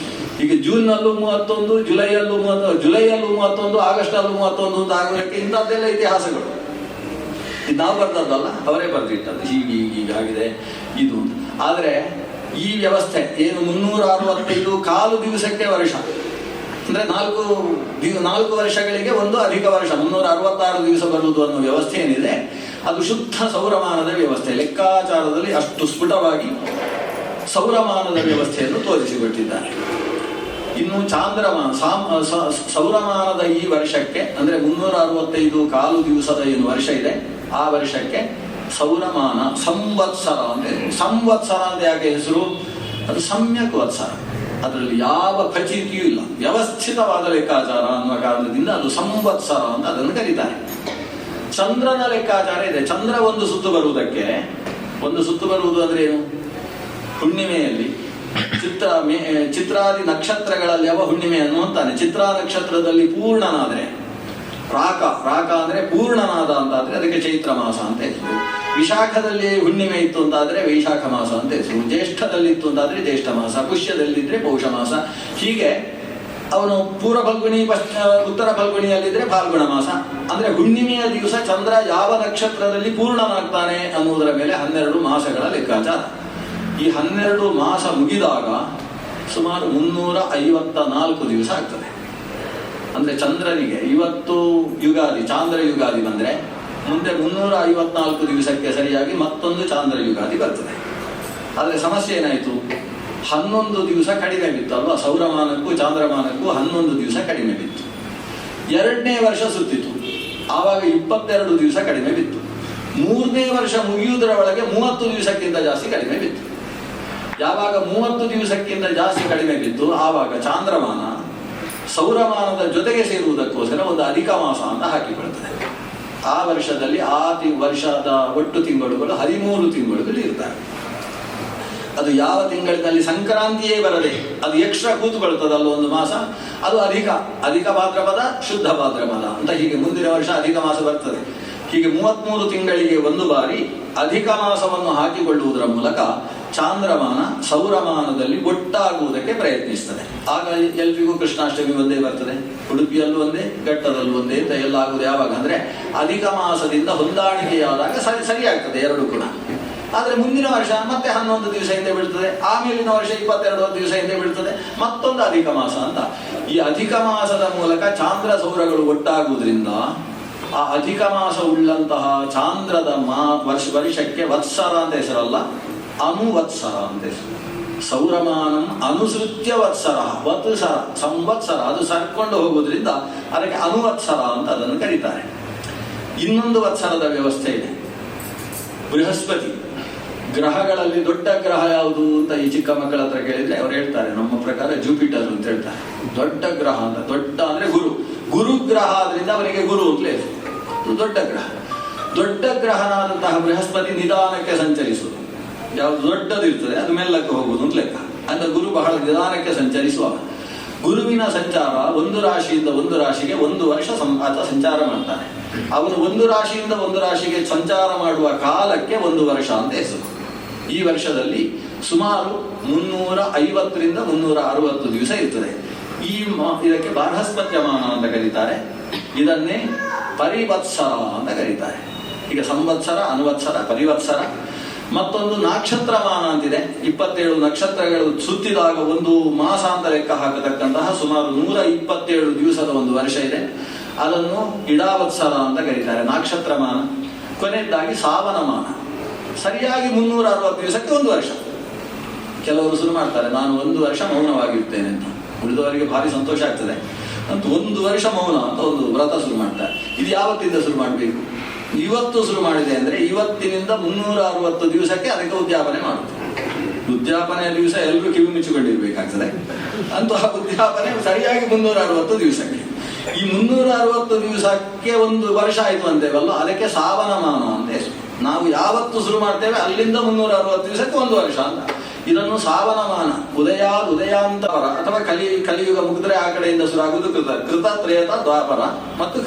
ಈಗ ಜೂನ್ನಲ್ಲೂ 31, ಜುಲೈಯಲ್ಲೂ 31, ಆಗಸ್ಟಲ್ಲೂ 31 ಅಂತ ಆಗೋದಕ್ಕೆ ಇಂಥದ್ದೆಲ್ಲ ಇತಿಹಾಸಗಳು. ಇದು ನಾವು ಬರ್ದದ್ದಲ್ಲ, ಅವರೇ ಬರೆದಿಟ್ಟದ್ದು. ಹೀಗಾಗಿದೆ ಇದು. ಆದರೆ ಈ ವ್ಯವಸ್ಥೆ ಏನು 365 ಕಾಲು ದಿವಸಕ್ಕೆ ವರ್ಷ ಅಂದ್ರೆ 4 ವರ್ಷಗಳಿಗೆ ಒಂದು ಅಧಿಕ ವರ್ಷ, 366 ದಿವಸ ಬರುವುದು ಅನ್ನೋ ವ್ಯವಸ್ಥೆ ಏನಿದೆ ಅದು ಶುದ್ಧ ಸೌರಮಾನದ ವ್ಯವಸ್ಥೆ. ಲೆಕ್ಕಾಚಾರದಲ್ಲಿ ಅಷ್ಟು ಸ್ಫುಟವಾಗಿ ಸೌರಮಾನದ ವ್ಯವಸ್ಥೆಯನ್ನು ತೋರಿಸಿಕೊಟ್ಟಿದ್ದಾರೆ. ಇನ್ನು ಚಾಂದ್ರಮಾನ ಸೌರಮಾನದ ಈ ವರ್ಷಕ್ಕೆ ಅಂದ್ರೆ 365 ಕಾಲು ದಿವಸದ ಏನು ವರ್ಷ ಇದೆ ಆ ವರ್ಷಕ್ಕೆ ಸೌರಮಾನ ಸಂವತ್ಸರ ಅಂತ. ಸಂವತ್ಸರ ಅಂತ ಯಾಕೆ ಹೆಸರು? ಅದು ಸಮ್ಯಕ್ ವತ್ಸರ, ಅದರಲ್ಲಿ ಯಾವ ಖಚಿತಿಯೂ ಇಲ್ಲ, ವ್ಯವಸ್ಥಿತವಾದ ಲೆಕ್ಕಾಚಾರ ಅನ್ನುವ ಕಾರಣದಿಂದ ಅದು ಸಂವತ್ಸರ ಅಂತ ಅದನ್ನು ಕರೀತಾರೆ. ಚಂದ್ರನ ಲೆಕ್ಕಾಚಾರ ಇದೆ. ಚಂದ್ರ ಒಂದು ಸುತ್ತು ಬರುವುದಕ್ಕೆ ಒಂದು ಸುತ್ತು ಬರುವುದು ಅಂದ್ರೆ ಏನು? ಹುಣ್ಣಿಮೆಯಲ್ಲಿ ಚಿತ್ರಾದಿ ನಕ್ಷತ್ರಗಳಲ್ಲಿ ಯಾವ ಹುಣ್ಣಿಮೆಯನ್ನು ಅಂತಾನೆ. ಚಿತ್ರಾ ನಕ್ಷತ್ರದಲ್ಲಿ ಪೂರ್ಣನಾದ್ರೆ ರಾಕ ಅಂದ್ರೆ ಪೂರ್ಣನಾದ ಅಂತಾದ್ರೆ ಅದಕ್ಕೆ ಚೈತ್ರ ಮಾಸ ಅಂತ ಹೆಸರು. ವಿಶಾಖದಲ್ಲಿ ಹುಣ್ಣಿಮೆ ಇತ್ತು ಅಂತಾದ್ರೆ ವೈಶಾಖ ಮಾಸ ಅಂತ ಹೆಸರು. ಜ್ಯೇಷ್ಠದಲ್ಲಿ ಇತ್ತು ಅಂತಾದ್ರೆ ಜ್ಯೇಷ್ಠ ಮಾಸ, ಪುಷ್ಯದಲ್ಲಿದ್ರೆ ಪೌಷ ಮಾಸ. ಹೀಗೆ ಅವನು ಪೂರ್ವ ಫಲ್ಗುಣಿ ಉತ್ತರ ಫಲ್ಗುಣಿಯಲ್ಲಿದ್ರೆ ಫಾಲ್ಗುಣ ಮಾಸ. ಅಂದ್ರೆ ಹುಣ್ಣಿಮೆಯ ದಿವಸ ಚಂದ್ರ ಯಾವ ನಕ್ಷತ್ರದಲ್ಲಿ ಪೂರ್ಣನಾಗ್ತಾನೆ ಅನ್ನುವುದರ ಮೇಲೆ 12 ಮಾಸಗಳ ಲೆಕ್ಕಾಚಾರ. ಈ 12 ಮಾಸ ಮುಗಿದಾಗ ಸುಮಾರು 354 ದಿವಸ ಆಗ್ತದೆ. ಅಂದ್ರೆ ಚಂದ್ರನಿಗೆ ಇವತ್ತು ಯುಗಾದಿ, ಚಾಂದ್ರ ಯುಗಾದಿ ಬಂದ್ರೆ ಮುಂದೆ 354 ದಿವಸಕ್ಕೆ ಸರಿಯಾಗಿ ಮತ್ತೊಂದು ಚಾಂದ್ರ ಯುಗಾದಿ ಬರ್ತದೆ. ಆದ್ರೆ ಸಮಸ್ಯೆ ಏನಾಯ್ತು? 11 ದಿವಸ ಕಡಿಮೆ ಬಿತ್ತು ಅಲ್ವಾ? ಸೌರಮಾನಕ್ಕೂ ಚಾಂದ್ರಮಾನಕ್ಕೂ 11 ದಿವಸ ಕಡಿಮೆ ಬಿತ್ತು. 2ನೇ ವರ್ಷ ಸುತ್ತಿತು, ಆವಾಗ 22 ದಿವಸ ಕಡಿಮೆ ಬಿತ್ತು. 3ನೇ ವರ್ಷ ಮುಗಿಯುವುದರ ಒಳಗೆ 30 ದಿವಸಕ್ಕಿಂತ ಜಾಸ್ತಿ ಕಡಿಮೆ ಬಿತ್ತು. ಯಾವಾಗ 30 ದಿವಸಕ್ಕಿಂತ ಜಾಸ್ತಿ ಕಡಿಮೆ ಬಿತ್ತು, ಆವಾಗ ಚಾಂದ್ರಮಾನ ಸೌರಮಾನದ ಜೊತೆಗೆ ಸೇರುವುದಕ್ಕೋಸ್ಕರ ಒಂದು ಅಧಿಕ ಮಾಸ ಅಂತ ಹಾಕಿಕೊಳ್ತದೆ. ಆ ವರ್ಷದಲ್ಲಿ ವರ್ಷದ ಒಟ್ಟು ತಿಂಗಳುಗಳು 13 ತಿಂಗಳುಗಳು ಇರ್ತವೆ. ಅದು ಯಾವ ತಿಂಗಳಿನಲ್ಲಿ ಸಂಕ್ರಾಂತಿಯೇ ಬರದೆ ಅದು ಎಕ್ಸ್ಟ್ರಾ ಕೂತುಕೊಳ್ತದಲ್ಲ ಒಂದು ಮಾಸ, ಅದು ಅಧಿಕ ಭಾದ್ರಪದ, ಶುದ್ಧ ಭಾದ್ರಪದ ಅಂತ. ಹೀಗೆ ಮುಂದಿನ ವರ್ಷ ಅಧಿಕ ಮಾಸ ಬರ್ತದೆ. ಹೀಗೆ 33 ತಿಂಗಳಿಗೆ ಒಂದು ಬಾರಿ ಅಧಿಕ ಮಾಸವನ್ನು ಹಾಕಿಕೊಳ್ಳುವುದರ ಮೂಲಕ ಚಾಂದ್ರಮಾನ ಸೌರಮಾನದಲ್ಲಿ ಒಟ್ಟಾಗುವುದಕ್ಕೆ ಪ್ರಯತ್ನಿಸ್ತದೆ. ಆಗ ಎಲ್ರಿಗೂ ಕೃಷ್ಣಾಷ್ಟಮಿ ಒಂದೇ ಬರ್ತದೆ. ಉಡುಪಿಯಲ್ಲೂ ಒಂದೇ, ಘಟ್ಟದಲ್ಲೂ ಒಂದೇ ಅಂತ ಎಲ್ಲ ಆಗುವುದು ಯಾವಾಗ ಅಂದ್ರೆ ಅಧಿಕ ಮಾಸದಿಂದ ಹೊಂದಾಣಿಕೆಯಾದಾಗ ಸರಿಯಾಗ್ತದೆ ಎರಡು ಕೂಡ. ಆದ್ರೆ ಮುಂದಿನ ವರ್ಷ ಮತ್ತೆ 11 ದಿವಸ ಹಿಂದೆ ಬೀಳ್ತದೆ, ಆಮೇಲಿನ ವರ್ಷ 22 ದಿವಸ ಹಿಂದೆ ಬೀಳ್ತದೆ, ಮತ್ತೊಂದು ಅಧಿಕ ಮಾಸ ಅಂತ. ಈ ಅಧಿಕ ಮಾಸದ ಮೂಲಕ ಚಾಂದ್ರ ಸೌರಗಳು ಒಟ್ಟಾಗುವುದರಿಂದ ಆ ಅಧಿಕ ಮಾಸ ಉಳ್ಳಂತಹ ಚಾಂದ್ರದ ವರ್ಷಕ್ಕೆ ವತ್ಸರ ಅಂತ ಹೆಸರಲ್ಲ, ಅನುವತ್ಸರ ಅಂತ ಹೆಸರು. ಸೌರಮಾನಂ ಅನುಸೃತ್ಯ ವತ್ಸರ, ವತ್ಸರ ಸಂವತ್ಸರ, ಅದು ಸರ್ಕೊಂಡು ಹೋಗುವುದರಿಂದ ಅದಕ್ಕೆ ಅನುವತ್ಸರ ಅಂತ ಅದನ್ನು ಕರೀತಾರೆ. ಇನ್ನೊಂದು ವತ್ಸರದ ವ್ಯವಸ್ಥೆ ಇದೆ. ಬೃಹಸ್ಪತಿ ಗ್ರಹಗಳಲ್ಲಿ ದೊಡ್ಡ ಗ್ರಹ ಯಾವುದು ಅಂತ ಈ ಚಿಕ್ಕ ಮಕ್ಕಳ ಹತ್ರ ಕೇಳಿದ್ರೆ ಅವ್ರು ಹೇಳ್ತಾರೆ, ನಮ್ಮ ಪ್ರಕಾರ ಜುಪಿಟರ್ ಅಂತ ಹೇಳ್ತಾರೆ. ದೊಡ್ಡ ಗ್ರಹ ಅಂತ. ದೊಡ್ಡ ಅಂದ್ರೆ ಗುರು ಗ್ರಹ ಆದ್ರಿಂದ ಅವನಿಗೆ ಗುರು ಅಂತಲೇ ದೊಡ್ಡ ಗ್ರಹ. ದೊಡ್ಡ ಗ್ರಹನಾದಂತಹ ಬೃಹಸ್ಪತಿ ನಿಧಾನಕ್ಕೆ ಸಂಚರಿಸುವುದು. ಯಾವುದು ದೊಡ್ಡದಿರ್ತದೆ ಅದು ಮೆಲ್ಲಕ್ಕೆ ಹೋಗುವುದು ಅಂತ ಲೆಕ್ಕ. ಅಂದ್ರೆ ಗುರು ಬಹಳ ನಿಧಾನಕ್ಕೆ ಸಂಚರಿಸುವ. ಗುರುವಿನ ಸಂಚಾರ ಒಂದು ರಾಶಿಯಿಂದ ಒಂದು ರಾಶಿಗೆ 1 ವರ್ಷ ಆತ ಸಂಚಾರ ಮಾಡ್ತಾನೆ. ಅವನು ಒಂದು ರಾಶಿಯಿಂದ ಒಂದು ರಾಶಿಗೆ ಸಂಚಾರ ಮಾಡುವ ಕಾಲಕ್ಕೆ 1 ವರ್ಷ ಅಂತ ಹೆಸರು. ಈ ವರ್ಷದಲ್ಲಿ ಸುಮಾರು 350ರಿಂದ 360 ದಿವಸ ಇರ್ತದೆ. ಇದಕ್ಕೆ ಬಾರ್ಹಸ್ಪತ್ಯಮಾನ ಅಂತ ಕರೀತಾರೆ. ಇದನ್ನೇ ಪರಿವತ್ಸರ ಅಂತ ಕರೀತಾರೆ. ಈಗ ಸಂವತ್ಸರ, ಅನುವತ್ಸರ, ಪರಿವತ್ಸರ. ಮತ್ತೊಂದು ನಕ್ಷತ್ರಮಾನ ಅಂತಿದೆ. 27 ನಕ್ಷತ್ರಗಳು ಸುತ್ತಿದಾಗ ಒಂದು ಮಾಸ ಅಂತ ಲೆಕ್ಕ ಹಾಕತಕ್ಕಂತಹ ಸುಮಾರು 127 ದಿವಸದ ಒಂದು ವರ್ಷ ಇದೆ. ಅದನ್ನು ಇಡಾವತ್ಸರ ಅಂತ ಕರೀತಾರೆ, ನಕ್ಷತ್ರಮಾನ. ಕೊನೆಯದಾಗಿ ಸಾವನಮಾನ. ಸರಿಯಾಗಿ 360 ದಿವಸಕ್ಕೆ 1 ವರ್ಷ. ಕೆಲವರು ಶುರು ಮಾಡ್ತಾರೆ, ನಾನು 1 ವರ್ಷ ಮೌನವಾಗಿರ್ತೇನೆ ಅಂತ. ಉಳಿದವರಿಗೆ ಭಾರಿ ಸಂತೋಷ ಆಗ್ತದೆ ಅಂತ 1 ವರ್ಷ ಮೌನ ಅಂತ ಒಂದು ವ್ರತ ಶುರು ಮಾಡ್ತಾರೆ. ಇದು ಯಾವತ್ತಿಂದ ಶುರು ಮಾಡಬೇಕು? ಇವತ್ತು ಶುರು ಮಾಡಿದೆ ಅಂದ್ರೆ ಇವತ್ತಿನಿಂದ 360 ದಿವಸಕ್ಕೆ ಅದಕ್ಕೆ ಉದ್ಯಾಪನೆ ಮಾಡುತ್ತೆ. ಉದ್ಯಾಪನೆಯ ದಿವಸ ಎಲ್ಲರೂ ಕಿವಿ ಮುಚ್ಚಿಕೊಂಡಿರ್ಬೇಕಾಗ್ತದೆ. ಅಂತೂ ಆ ಉದ್ಯಾಪನೆ ಸರಿಯಾಗಿ 360 ದಿವಸಕ್ಕೆ. ಈ 360 ದಿವಸಕ್ಕೆ 1 ವರ್ಷ ಆಯ್ತು ಅಂತೇವಲ್ಲ, ಅದಕ್ಕೆ ಸಾವನಮಾನ ಅಂತ ಹೆಸರು. ನಾವು ಯಾವತ್ತು ಶುರು ಮಾಡ್ತೇವೆ ಅಲ್ಲಿಂದ 360 ದಿವಸಕ್ಕೆ 1 ವರ್ಷ ಅಂತ. ಇದನ್ನು ಸಾವನಮಾನ, ಉದಯಾಂತವರ ಅಥವಾ ಕಲಿಯುಗ ಮುಗಿದ್ರೆ ಆ ಕಡೆಯಿಂದ ಶುರು ಆಗುವುದು ಕೃತ, ತ್ರೇತ, ದ್ವಾಪರ ಮತ್ತು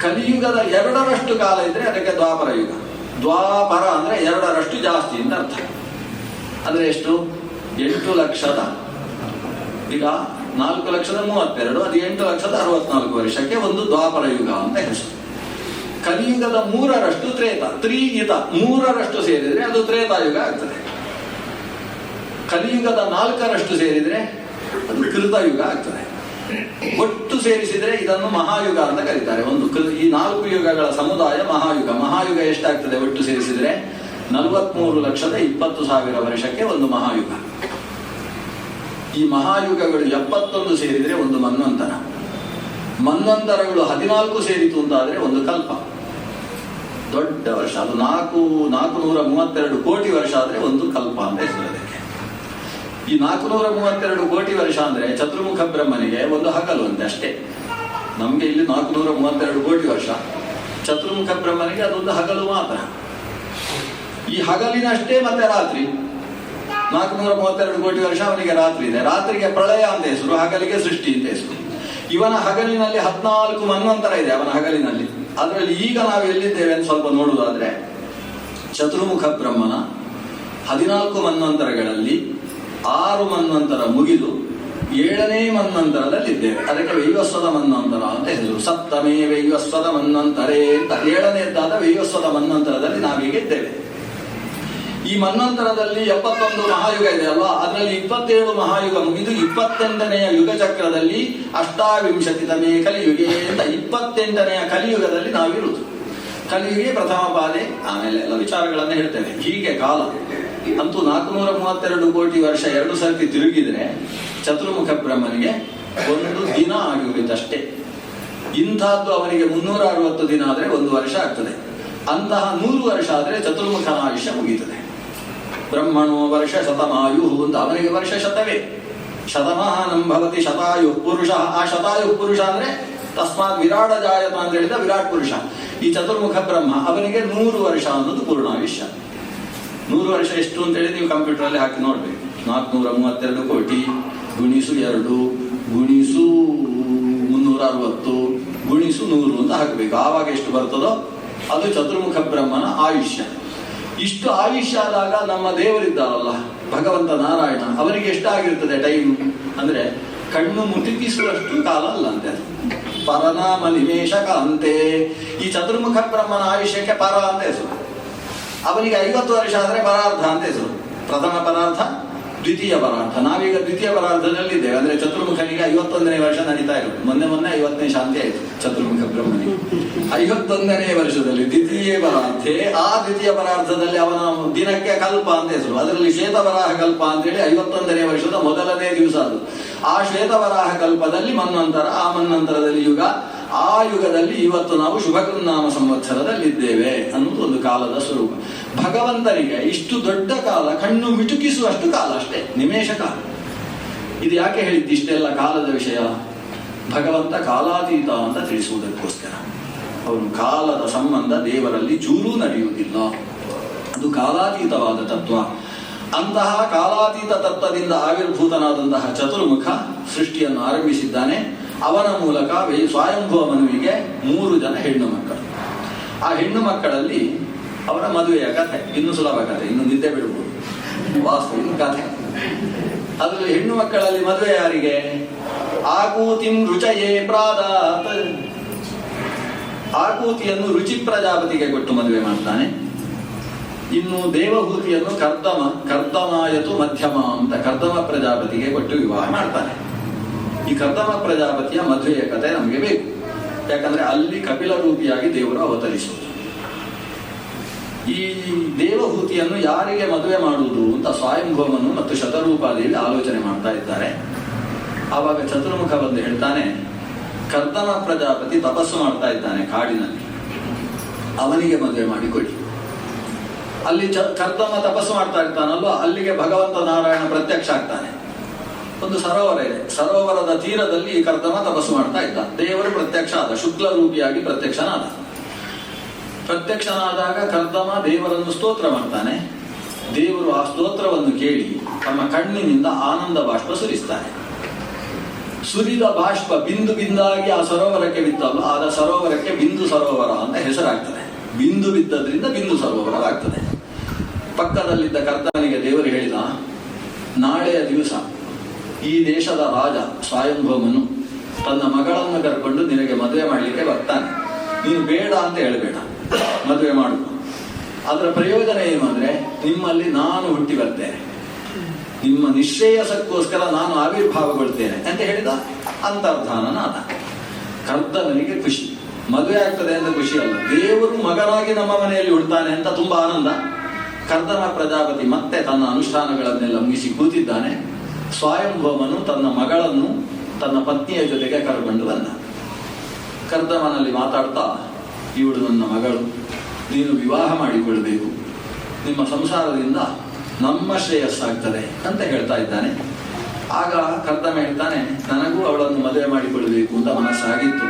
ಕಲಿಯುಗದ 2ರಷ್ಟು ಕಾಲ ಇದ್ರೆ ಅದಕ್ಕೆ ದ್ವಾಪರ ಯುಗ. ದ್ವಾಪರ ಅಂದ್ರೆ 2ರಷ್ಟು ಜಾಸ್ತಿ ಅಂತ ಅರ್ಥ. ಅಂದ್ರೆ ಎಷ್ಟು? 8 ಲಕ್ಷದ, ಈಗ 4,32,000, ಅದು 8,64 ವರ್ಷಕ್ಕೆ ಒಂದು ದ್ವಾಪರ ಯುಗ ಅಂತ ಹೆಸರು. ಕಲಿಯುಗದ 3ರಷ್ಟು ತ್ರೇತ, ತ್ರಿಯುತ 3ರಷ್ಟು ಸೇರಿದ್ರೆ ಅದು ತ್ರೇತಾಯುಗ ಆಗ್ತದೆ. ಕಲಿಯುಗದ 4ರಷ್ಟು ಸೇರಿದ್ರೆ ಅದು ಕೃತಯುಗ ಆಗ್ತದೆ. ಒಟ್ಟು ಸೇರಿಸಿದ್ರೆ ಇದನ್ನು ಮಹಾಯುಗ ಅಂತ ಕರೀತಾರೆ. ಈ 4 ಯುಗಗಳ ಸಮುದಾಯ ಮಹಾಯುಗ. ಮಹಾಯುಗ ಎಷ್ಟಾಗ್ತದೆ ಒಟ್ಟು ಸೇರಿಸಿದ್ರೆ? 43,20,000 ವರ್ಷಕ್ಕೆ ಒಂದು ಮಹಾಯುಗ. ಈ ಮಹಾಯುಗಗಳು 71 ಸೇರಿದ್ರೆ ಒಂದು ಮನ್ವಂತರ. ಮನ್ವಂತರಗಳು 14 ಸೇರಿತು ಅಂತಾದ್ರೆ ಒಂದು ಕಲ್ಪ. ದೊಡ್ಡ ವರ್ಷ ಅದು 432 ಕೋಟಿ ವರ್ಷ ಆದ್ರೆ ಒಂದು ಕಲ್ಪ ಅಂತ ಹೆಸರು ಅದಕ್ಕೆ. ಈ 432 ಕೋಟಿ ವರ್ಷ ಅಂದ್ರೆ ಚತುರ್ಮುಖ ಬ್ರಹ್ಮನಿಗೆ ಒಂದು ಹಗಲು ಅಂತೆ ಅಷ್ಟೇ. ನಮ್ಗೆ ಇಲ್ಲಿ 432 ಕೋಟಿ ವರ್ಷ, ಚತುರ್ಮುಖ ಬ್ರಹ್ಮನಿಗೆ ಅದೊಂದು ಹಗಲು ಮಾತ್ರ. ಈ ಹಗಲಿನಷ್ಟೇ ಮತ್ತೆ ರಾತ್ರಿ 432 ಕೋಟಿ ವರ್ಷ ಅವನಿಗೆ ರಾತ್ರಿ ಇದೆ. ರಾತ್ರಿಗೆ ಪ್ರಳಯ ಅಂತ ಹೆಸರು, ಹಗಲಿಗೆ ಸೃಷ್ಟಿ ಅಂತ ಹೆಸರು. ಇವನ ಹಗಲಿನಲ್ಲಿ 14 ಮನ್ವಂತರ ಇದೆ ಅವನ ಹಗಲಿನಲ್ಲಿ. ಅದರಲ್ಲಿ ಈಗ ನಾವು ಎಲ್ಲಿದ್ದೇವೆ ಅಂತ ಸ್ವಲ್ಪ ನೋಡುವುದಾದ್ರೆ, ಚತುರ್ಮುಖ ಬ್ರಹ್ಮನ 14 ಮನ್ವಂತರಗಳಲ್ಲಿ 6 ಮನ್ವಂತರ ಮುಗಿದು 7ನೇ ಮನ್ವಂತರದಲ್ಲಿದ್ದೇವೆ. ಅದಕ್ಕೆ ವೈವಸ್ವತ ಮನ್ವಂತರ ಅಂತ ಹೆಸರು. ಸಪ್ತಮೇ ವೈವಸ್ವತ ಮನ್ವಂತರೇ ಅಂತ 7ನೇದಾದ ವೈವಸ್ವತ ಮನ್ವಂತರದಲ್ಲಿ ನಾವೀಗ ಇದ್ದೇವೆ. ಈ ಮನ್ವಂತರದಲ್ಲಿ 71 ಮಹಾಯುಗ ಇದೆ ಅಲ್ವಾ, ಅದರಲ್ಲಿ 27 ಮಹಾಯುಗ ಮುಗಿದು 28ನೆಯ ಯುಗ ಚಕ್ರದಲ್ಲಿ ಅಷ್ಟಾವಿಂಶತಿತಮೇ ಕಲಿಯುಗೆ ಅಂತ 28ನೆಯ ಕಲಿಯುಗದಲ್ಲಿ ನಾವಿರುವುದು. ಕಲಿಯುಗೆ ಪ್ರಥಮ ಪಾದೆ, ಆಮೇಲೆ ಎಲ್ಲ ವಿಚಾರಗಳನ್ನು ಹೇಳ್ತೇವೆ. ಹೀಗೆ ಕಾಲ ಅಂತೂ 432 ಕೋಟಿ ವರ್ಷ 2 ಸರ್ತಿ ತಿರುಗಿದ್ರೆ ಚತುರ್ಮುಖ ಬ್ರಹ್ಮನಿಗೆ 1 ದಿನ ಆಗಿರುತ್ತಷ್ಟೇ. ಇಂಥದ್ದು ಅವನಿಗೆ 360 ದಿನ ಆದರೆ 1 ವರ್ಷ ಆಗ್ತದೆ. ಅಂತಹ 100 ವರ್ಷ ಆದರೆ ಚತುರ್ಮುಖನ ಆಯುಷ್ಯ ಮುಗೀತದೆ. ಬ್ರಹ್ಮಣೋ ವರ್ಷ ಶತಮಾಯು ಅಂತ ಅವನಿಗೆ ವರ್ಷ ಶತವೇ. ಶತಮಾನಂ ಭವತಿ ಶತಾಯು ಪುರುಷ. ಆ ಶತಾಯು ಪುರುಷ ಅಂದ್ರೆ ತಸ್ಮಾತ್ ವಿರಾಟ ಜಾಯತ ಅಂತ ಹೇಳಿದ ವಿರಾಟ್ ಪುರುಷ. ಈ ಚತುರ್ಮುಖ ಬ್ರಹ್ಮ ಅವನಿಗೆ 100 ವರ್ಷ ಅನ್ನೋದು ಪೂರ್ಣಾಯುಷ್ಯ. 100 ವರ್ಷ ಎಷ್ಟು ಅಂತ ಹೇಳಿ ನೀವು ಕಂಪ್ಯೂಟರ್ ಅಲ್ಲಿ ಹಾಕಿ ನೋಡ್ಬೇಕು. 432 ಕೋಟಿ ಗುಣಿಸು 2 ಗುಣಿಸು 360 ಗುಣಿಸು 100 ಅಂತ ಹಾಕಬೇಕು. ಆವಾಗ ಎಷ್ಟು ಬರ್ತದೋ ಅದು ಚತುರ್ಮುಖ ಬ್ರಹ್ಮನ ಆಯುಷ್ಯ. ಇಷ್ಟು ಆಯುಷ್ಯ ಆದಾಗ ನಮ್ಮ ದೇವರಿದ್ದಾರಲ್ಲ ಭಗವಂತ ನಾರಾಯಣ, ಅವರಿಗೆ ಎಷ್ಟಾಗಿರ್ತದೆ ಟೈಮ್ ಅಂದ್ರೆ ಕಣ್ಣು ಮುಟಿಕಿಸುವಷ್ಟು ಕಾಲ ಅಲ್ಲ ಅಂತೆ. ಪರನಾಮ ನಿಮೇಶಕ ಅಂತೆ. ಈ ಚತುರ್ಮುಖ ಬ್ರಹ್ಮನ ಆಯುಷ್ಯಕ್ಕೆ ಪರ ಅಂತ ಹೆಸರು. ಅವನಿಗೆ 50 ವರ್ಷ ಆದ್ರೆ ಪರಾರ್ಧ ಅಂತ ಹೆಸರು. ಪ್ರಥಮ ಪರಾರ್ಧ, ದ್ವಿತೀಯ ಪರಾರ್ಧ. ನಾವೀಗ ದ್ವಿತೀಯ ಪರಾರ್ಧದಲ್ಲಿದ್ದೇವೆ. ಅಂದ್ರೆ ಚತುರ್ಮುಖನಿಗೆ 51ನೇ ವರ್ಷ ನಡೀತಾ ಇರೋದು. ಮೊನ್ನೆ 50ನೇ ಶಾಂತಿ ಆಯಿತು ಚತುರ್ಮುಖ ಬ್ರಹ್ಮನಿಗೆ. 51ನೇ ವರ್ಷದಲ್ಲಿ ದ್ವಿತೀಯ ಪರಾರ್ಧೆ. ಆ ದ್ವಿತೀಯ ಪರಾರ್ಧದಲ್ಲಿ ಅವನ ದಿನಕ್ಕೆ ಕಲ್ಪ ಅಂತ ಹೆಸರು. ಅದರಲ್ಲಿ ಶ್ವೇತವರಾಹ ಕಲ್ಪ ಅಂತೇಳಿ 51ನೇ ವರ್ಷದ ಮೊದಲನೇ ದಿವಸ ಅದು. ಆ ಶ್ವೇತವರಾಹ ಕಲ್ಪದಲ್ಲಿ ಮನ್ವಂತರ, ಆ ಮನ್ವಂತರದಲ್ಲಿ ಯುಗ, ಆ ಯುಗದಲ್ಲಿ ಇವತ್ತು ನಾವು ಶುಭಕೃನ್ನಾಮ ಸಂವತ್ಸರದಲ್ಲಿದ್ದೇವೆ ಅನ್ನೋದು ಒಂದು ಕಾಲದ ಸ್ವರೂಪ. ಭಗವಂತನಿಗೆ ಇಷ್ಟು ದೊಡ್ಡ ಕಾಲ ಕಣ್ಣು ಮಿಟುಕಿಸುವಷ್ಟು ಕಾಲ ಅಷ್ಟೇ, ನಿಮೇಷ ಕಾಲ. ಇದು ಯಾಕೆ ಹೇಳಿದ್ದು ಇಷ್ಟೆಲ್ಲ ಕಾಲದ ವಿಷಯ? ಭಗವಂತ ಕಾಲಾತೀತ ಅಂತ ತಿಳಿಸುವುದಕ್ಕೋಸ್ಕರ. ಅವನು ಕಾಲದ ಸಂಬಂಧ ದೇವರಲ್ಲಿ ಚೂರೂ ನಡೆಯುವುದಿಲ್ಲ. ಅದು ಕಾಲಾತೀತವಾದ ತತ್ವ. ಅಂತಹ ಕಾಲಾತೀತ ತತ್ವದಿಂದ ಆವಿರ್ಭೂತನಾದಂತಹ ಚತುರ್ಮುಖ ಸೃಷ್ಟಿಯನ್ನು ಆರಂಭಿಸಿದ್ದಾನೆ. ಅವನ ಮೂಲಕ ಸ್ವಯಂಭುವ ಮನುವಿಗೆ 3 ಜನ ಹೆಣ್ಣು ಮಕ್ಕಳು. ಆ ಹೆಣ್ಣು ಮಕ್ಕಳಲ್ಲಿ ಅವರ ಮದುವೆಯ ಕಥೆ ಇನ್ನು ಸುಲಭ ಕಥೆ, ಇನ್ನು ನಿದ್ದೆ ಬಿಡಬಹುದು, ವಾಸ್ತವಿಕ ಕಥೆ. ಅದರಲ್ಲಿ ಹೆಣ್ಣು ಮಕ್ಕಳಲ್ಲಿ ಮದುವೆ ಯಾರಿಗೆ? ಆಕೂತಿಂ ರುಚಯೇ ಪ್ರಾದಾತ್. ಆಕೂತಿಯನ್ನು ರುಚಿ ಪ್ರಜಾಪತಿಗೆ ಕೊಟ್ಟು ಮದುವೆ ಮಾಡ್ತಾನೆ. ಇನ್ನು ದೇವಹೂತಿಯನ್ನು ಕರ್ದಮಾಯತು ಮಧ್ಯಮ ಅಂತ ಕರ್ದಮ ಪ್ರಜಾಪತಿಗೆ ಕೊಟ್ಟು ವಿವಾಹ ಮಾಡ್ತಾನೆ. ಈ ಕರ್ದಮ ಪ್ರಜಾಪತಿಯ ಮದುವೆಯ ಕಥೆ ನಮಗೆ ಬೇಕು. ಯಾಕಂದ್ರೆ ಅಲ್ಲಿ ಕಪಿಲ ರೂಪಿಯಾಗಿ ದೇವರು ಅವತರಿಸುವುದು. ಈ ದೇವಹೂತಿಯನ್ನು ಯಾರಿಗೆ ಮದುವೆ ಮಾಡುವುದು ಅಂತ ಸ್ವಯಂಭವನು ಮತ್ತು ಶತರೂಪಾದೇವಿ ಆಲೋಚನೆ ಮಾಡ್ತಾ ಇದ್ದಾರೆ. ಆವಾಗ ಚತುರ್ಮುಖ ಬಂದು ಹೇಳ್ತಾನೆ, ಕರ್ದಮ ಪ್ರಜಾಪತಿ ತಪಸ್ಸು ಮಾಡ್ತಾ ಇದ್ದಾನೆ ಕಾಡಿನಲ್ಲಿ, ಅವನಿಗೆ ಮದುವೆ ಮಾಡಿಕೊಡಿ. ಅಲ್ಲಿ ಕರ್ದಮ ತಪಸ್ಸು ಮಾಡ್ತಾ ಇರ್ತಾನಲ್ವ, ಅಲ್ಲಿಗೆ ಭಗವಂತ ನಾರಾಯಣ ಪ್ರತ್ಯಕ್ಷ ಆಗ್ತಾನೆ. ಒಂದು ಸರೋವರ ಇದೆ, ಸರೋವರದ ತೀರದಲ್ಲಿ ಕರ್ದಮ ತಪಸ್ಸು ಮಾಡ್ತಾ ಇದ್ದ. ದೇವರು ಪ್ರತ್ಯಕ್ಷ ಆದ, ಶುಕ್ಲ ರೂಪಿಯಾಗಿ ಪ್ರತ್ಯಕ್ಷನಾದಾಗ ಕರ್ದಮ ದೇವರನ್ನು ಸ್ತೋತ್ರ ಮಾಡ್ತಾನೆ. ದೇವರು ಆ ಸ್ತೋತ್ರವನ್ನು ಕೇಳಿ ತಮ್ಮ ಕಣ್ಣಿನಿಂದ ಆನಂದ ಬಾಷ್ಪ ಸುರಿಸ್ತಾನೆ. ಸುರಿದ ಬಾಷ್ಪ ಬಿಂದು ಬಿಂದಾಗಿ ಆ ಸರೋವರಕ್ಕೆ ಬಿತ್ತಲ್ಲ, ಆದ ಸರೋವರಕ್ಕೆ ಬಿಂದು ಸರೋವರ ಅಂತ ಹೆಸರಾಗ್ತದೆ. ಬಿಂದು ಬಿದ್ದದ್ರಿಂದ ಬಿಂದು ಸರೋವರವಾಗ್ತದೆ. ಪಕ್ಕದಲ್ಲಿದ್ದ ಕರ್ದಮನಿಗೆ ದೇವರು ಹೇಳಿದ, ನಾಳೆಯ ದಿವಸ ಈ ದೇಶದ ರಾಜ ಸ್ವಯಂಭೂಮನು ತನ್ನ ಮಗಳನ್ನು ಕರ್ಕೊಂಡು ನಿನಗೆ ಮದುವೆ ಮಾಡಲಿಕ್ಕೆ ಬರ್ತಾನೆ. ನೀನು ಬೇಡ ಅಂತ ಹೇಳಬೇಡ, ಮದುವೆ ಮಾಡು. ಅದರ ಪ್ರಯೋಜನ ಏನು ಅಂದ್ರೆ, ನಿಮ್ಮಲ್ಲಿ ನಾನು ಹುಟ್ಟಿ ಬರ್ತೇನೆ, ನಿಮ್ಮ ನಿಶ್ರೇಯಸಕ್ಕೋಸ್ಕರ ನಾನು ಆವಿರ್ಭಾವಗೊಳ್ತೇನೆ ಅಂತ ಹೇಳಿದ. ಅಂತರ್ಧಾನನಾದ. ಕರ್ದಮನಿಗೆ ಖುಷಿ. ಮದುವೆ ಆಗ್ತದೆ ಅಂತ ಖುಷಿ ಅಲ್ಲ, ದೇವರು ಮಗನಾಗಿ ನಮ್ಮ ಮನೆಯಲ್ಲಿ ಹುಡ್ತಾನೆ ಅಂತ ತುಂಬಾ ಆನಂದ. ಕರ್ದಮ ಪ್ರಜಾಪತಿ ಮತ್ತೆ ತನ್ನ ಅನುಷ್ಠಾನಗಳನ್ನೆಲ್ಲ ಮುಗಿಸಿ ಕೂತಿದ್ದಾನೆ. ಸ್ವಯಂಭೂಮನು ತನ್ನ ಮಗಳನ್ನು ತನ್ನ ಪತ್ನಿಯ ಜೊತೆಗೆ ಕರ್ಕೊಂಡು ಬಂದ. ಕರ್ದಮನಲ್ಲಿ ಮಾತಾಡ್ತಾ, ಇವಳು ನನ್ನ ಮಗಳು, ನೀನು ವಿವಾಹ ಮಾಡಿಕೊಳ್ಬೇಕು, ನಿಮ್ಮ ಸಂಸಾರದಿಂದ ನಮ್ಮ ಶ್ರೇಯಸ್ಸಾಗ್ತದೆ ಅಂತ ಹೇಳ್ತಾ ಇದ್ದಾನೆ. ಆಗ ಕರ್ದಮ ಹೇಳ್ತಾನೆ, ನನಗೂ ಅವಳನ್ನು ಮದುವೆ ಮಾಡಿಕೊಳ್ಬೇಕು ಅಂತ ಮನಸ್ಸಾಗಿತ್ತು.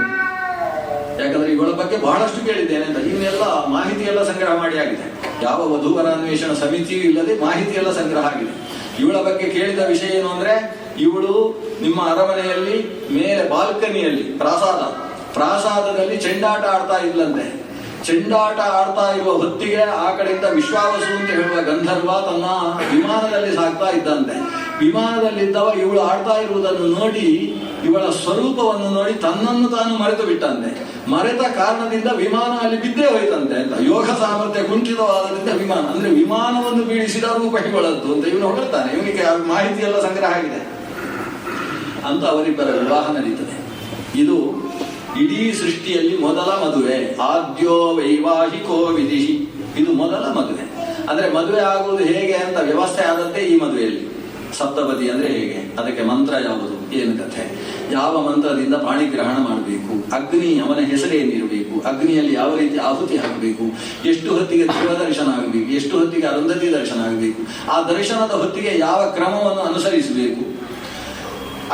ಯಾಕಂದ್ರೆ ಇವಳ ಬಗ್ಗೆ ಬಹಳಷ್ಟು ಕೇಳಿದ್ದೇನೆ ಅಂತ, ಇನ್ನೆಲ್ಲ ಮಾಹಿತಿ ಎಲ್ಲ ಸಂಗ್ರಹ ಮಾಡಿ ಆಗಿದೆ. ಯಾವ ವಧುವರ ಅನ್ವೇಷಣ ಸಮಿತಿಯೂ ಇಲ್ಲದೆ ಮಾಹಿತಿಯೆಲ್ಲ ಸಂಗ್ರಹ ಆಗಿದೆ. ಇವಳ ಬಗ್ಗೆ ಕೇಳಿದ ವಿಷಯ ಏನು ಅಂದ್ರೆ, ಇವಳು ನಿಮ್ಮ ಅರಮನೆಯಲ್ಲಿ ಮೇಲೆ ಬಾಲ್ಕನಿಯಲ್ಲಿ ಪ್ರಾಸಾದದಲ್ಲಿ ಚೆಂಡಾಟ ಆಡ್ತಾ ಇದ್ಲಂತೆ. ಚೆಂಡಾಟ ಆಡ್ತಾ ಇರುವ ಹೊತ್ತಿಗೆ ಆ ಕಡೆಯಿಂದ ವಿಶ್ವಾವಸು ಅಂತ ಹೇಳುವ ಗಂಧರ್ವ ತನ್ನ ವಿಮಾನದಲ್ಲಿ ಸಾಗ್ತಾ ಇದ್ದಂತೆ. ವಿಮಾನದಲ್ಲಿದ್ದವ ಇವಳು ಆಡ್ತಾ ಇರುವುದನ್ನು ನೋಡಿ, ಇವಳ ಸ್ವರೂಪವನ್ನು ನೋಡಿ ತನ್ನನ್ನು ತಾನು ಮರೆತು ಬಿಟ್ಟಂತೆ. ಮರೆತ ಕಾರಣದಿಂದ ವಿಮಾನ ಅಲ್ಲಿ ಬಿದ್ದೇ ಹೋಯ್ತಂತೆ ಅಂತ. ಯೋಗ ಸಾಮರ್ಥ್ಯ ಕುಂಠಿತವಾದದಿಂದ ವಿಮಾನ ಅಂದ್ರೆ ವಿಮಾನವನ್ನು ಬೀಳಿಸಿದ ರೂಪ ಇವಳದ್ದು ಅಂತ ಇವನು ಹೊಗಳ್ತಾನೆ. ಇವನಿಗೆ ಮಾಹಿತಿ ಎಲ್ಲ ಸಂಗ್ರಹ ಆಗಿದೆ ಅಂತ ಅವರಿಬ್ಬರ ವಿವಾಹ ನಡೀತದೆ. ಇದು ಇಡೀ ಸೃಷ್ಟಿಯಲ್ಲಿ ಮೊದಲ ಮದುವೆ. ಆದ್ಯೋ ವೈವಾಹಿಕೋ ವಿಧಿಹಿ, ಇದು ಮೊದಲ ಮದುವೆ. ಅಂದ್ರೆ ಮದುವೆ ಆಗುವುದು ಹೇಗೆ ಅಂತ ವ್ಯವಸ್ಥೆ ಆದದ್ದೇ ಈ ಮದುವೆಯಲ್ಲಿ. ಸಪ್ತಪದಿ ಅಂದ್ರೆ ಹೇಗೆ, ಅದಕ್ಕೆ ಮಂತ್ರ ಯಾವುದು, ಏನು ಕಥೆ, ಯಾವ ಮಂತ್ರದಿಂದ ಪಾಣಿಗ್ರಹಣ ಮಾಡಬೇಕು, ಅಗ್ನಿ ಅವನ ಹೆಸರೇನಿರಬೇಕು, ಅಗ್ನಿಯಲ್ಲಿ ಯಾವ ರೀತಿ ಆಹುತಿ ಹಾಕಬೇಕು, ಎಷ್ಟು ಹೊತ್ತಿಗೆ ದೇವ ದರ್ಶನ ಆಗಬೇಕು, ಎಷ್ಟು ಹೊತ್ತಿಗೆ ಅರುಂಧತಿ ದರ್ಶನ ಆಗಬೇಕು, ಆ ದರ್ಶನದ ಹೊತ್ತಿಗೆ ಯಾವ ಕ್ರಮವನ್ನು ಅನುಸರಿಸಬೇಕು,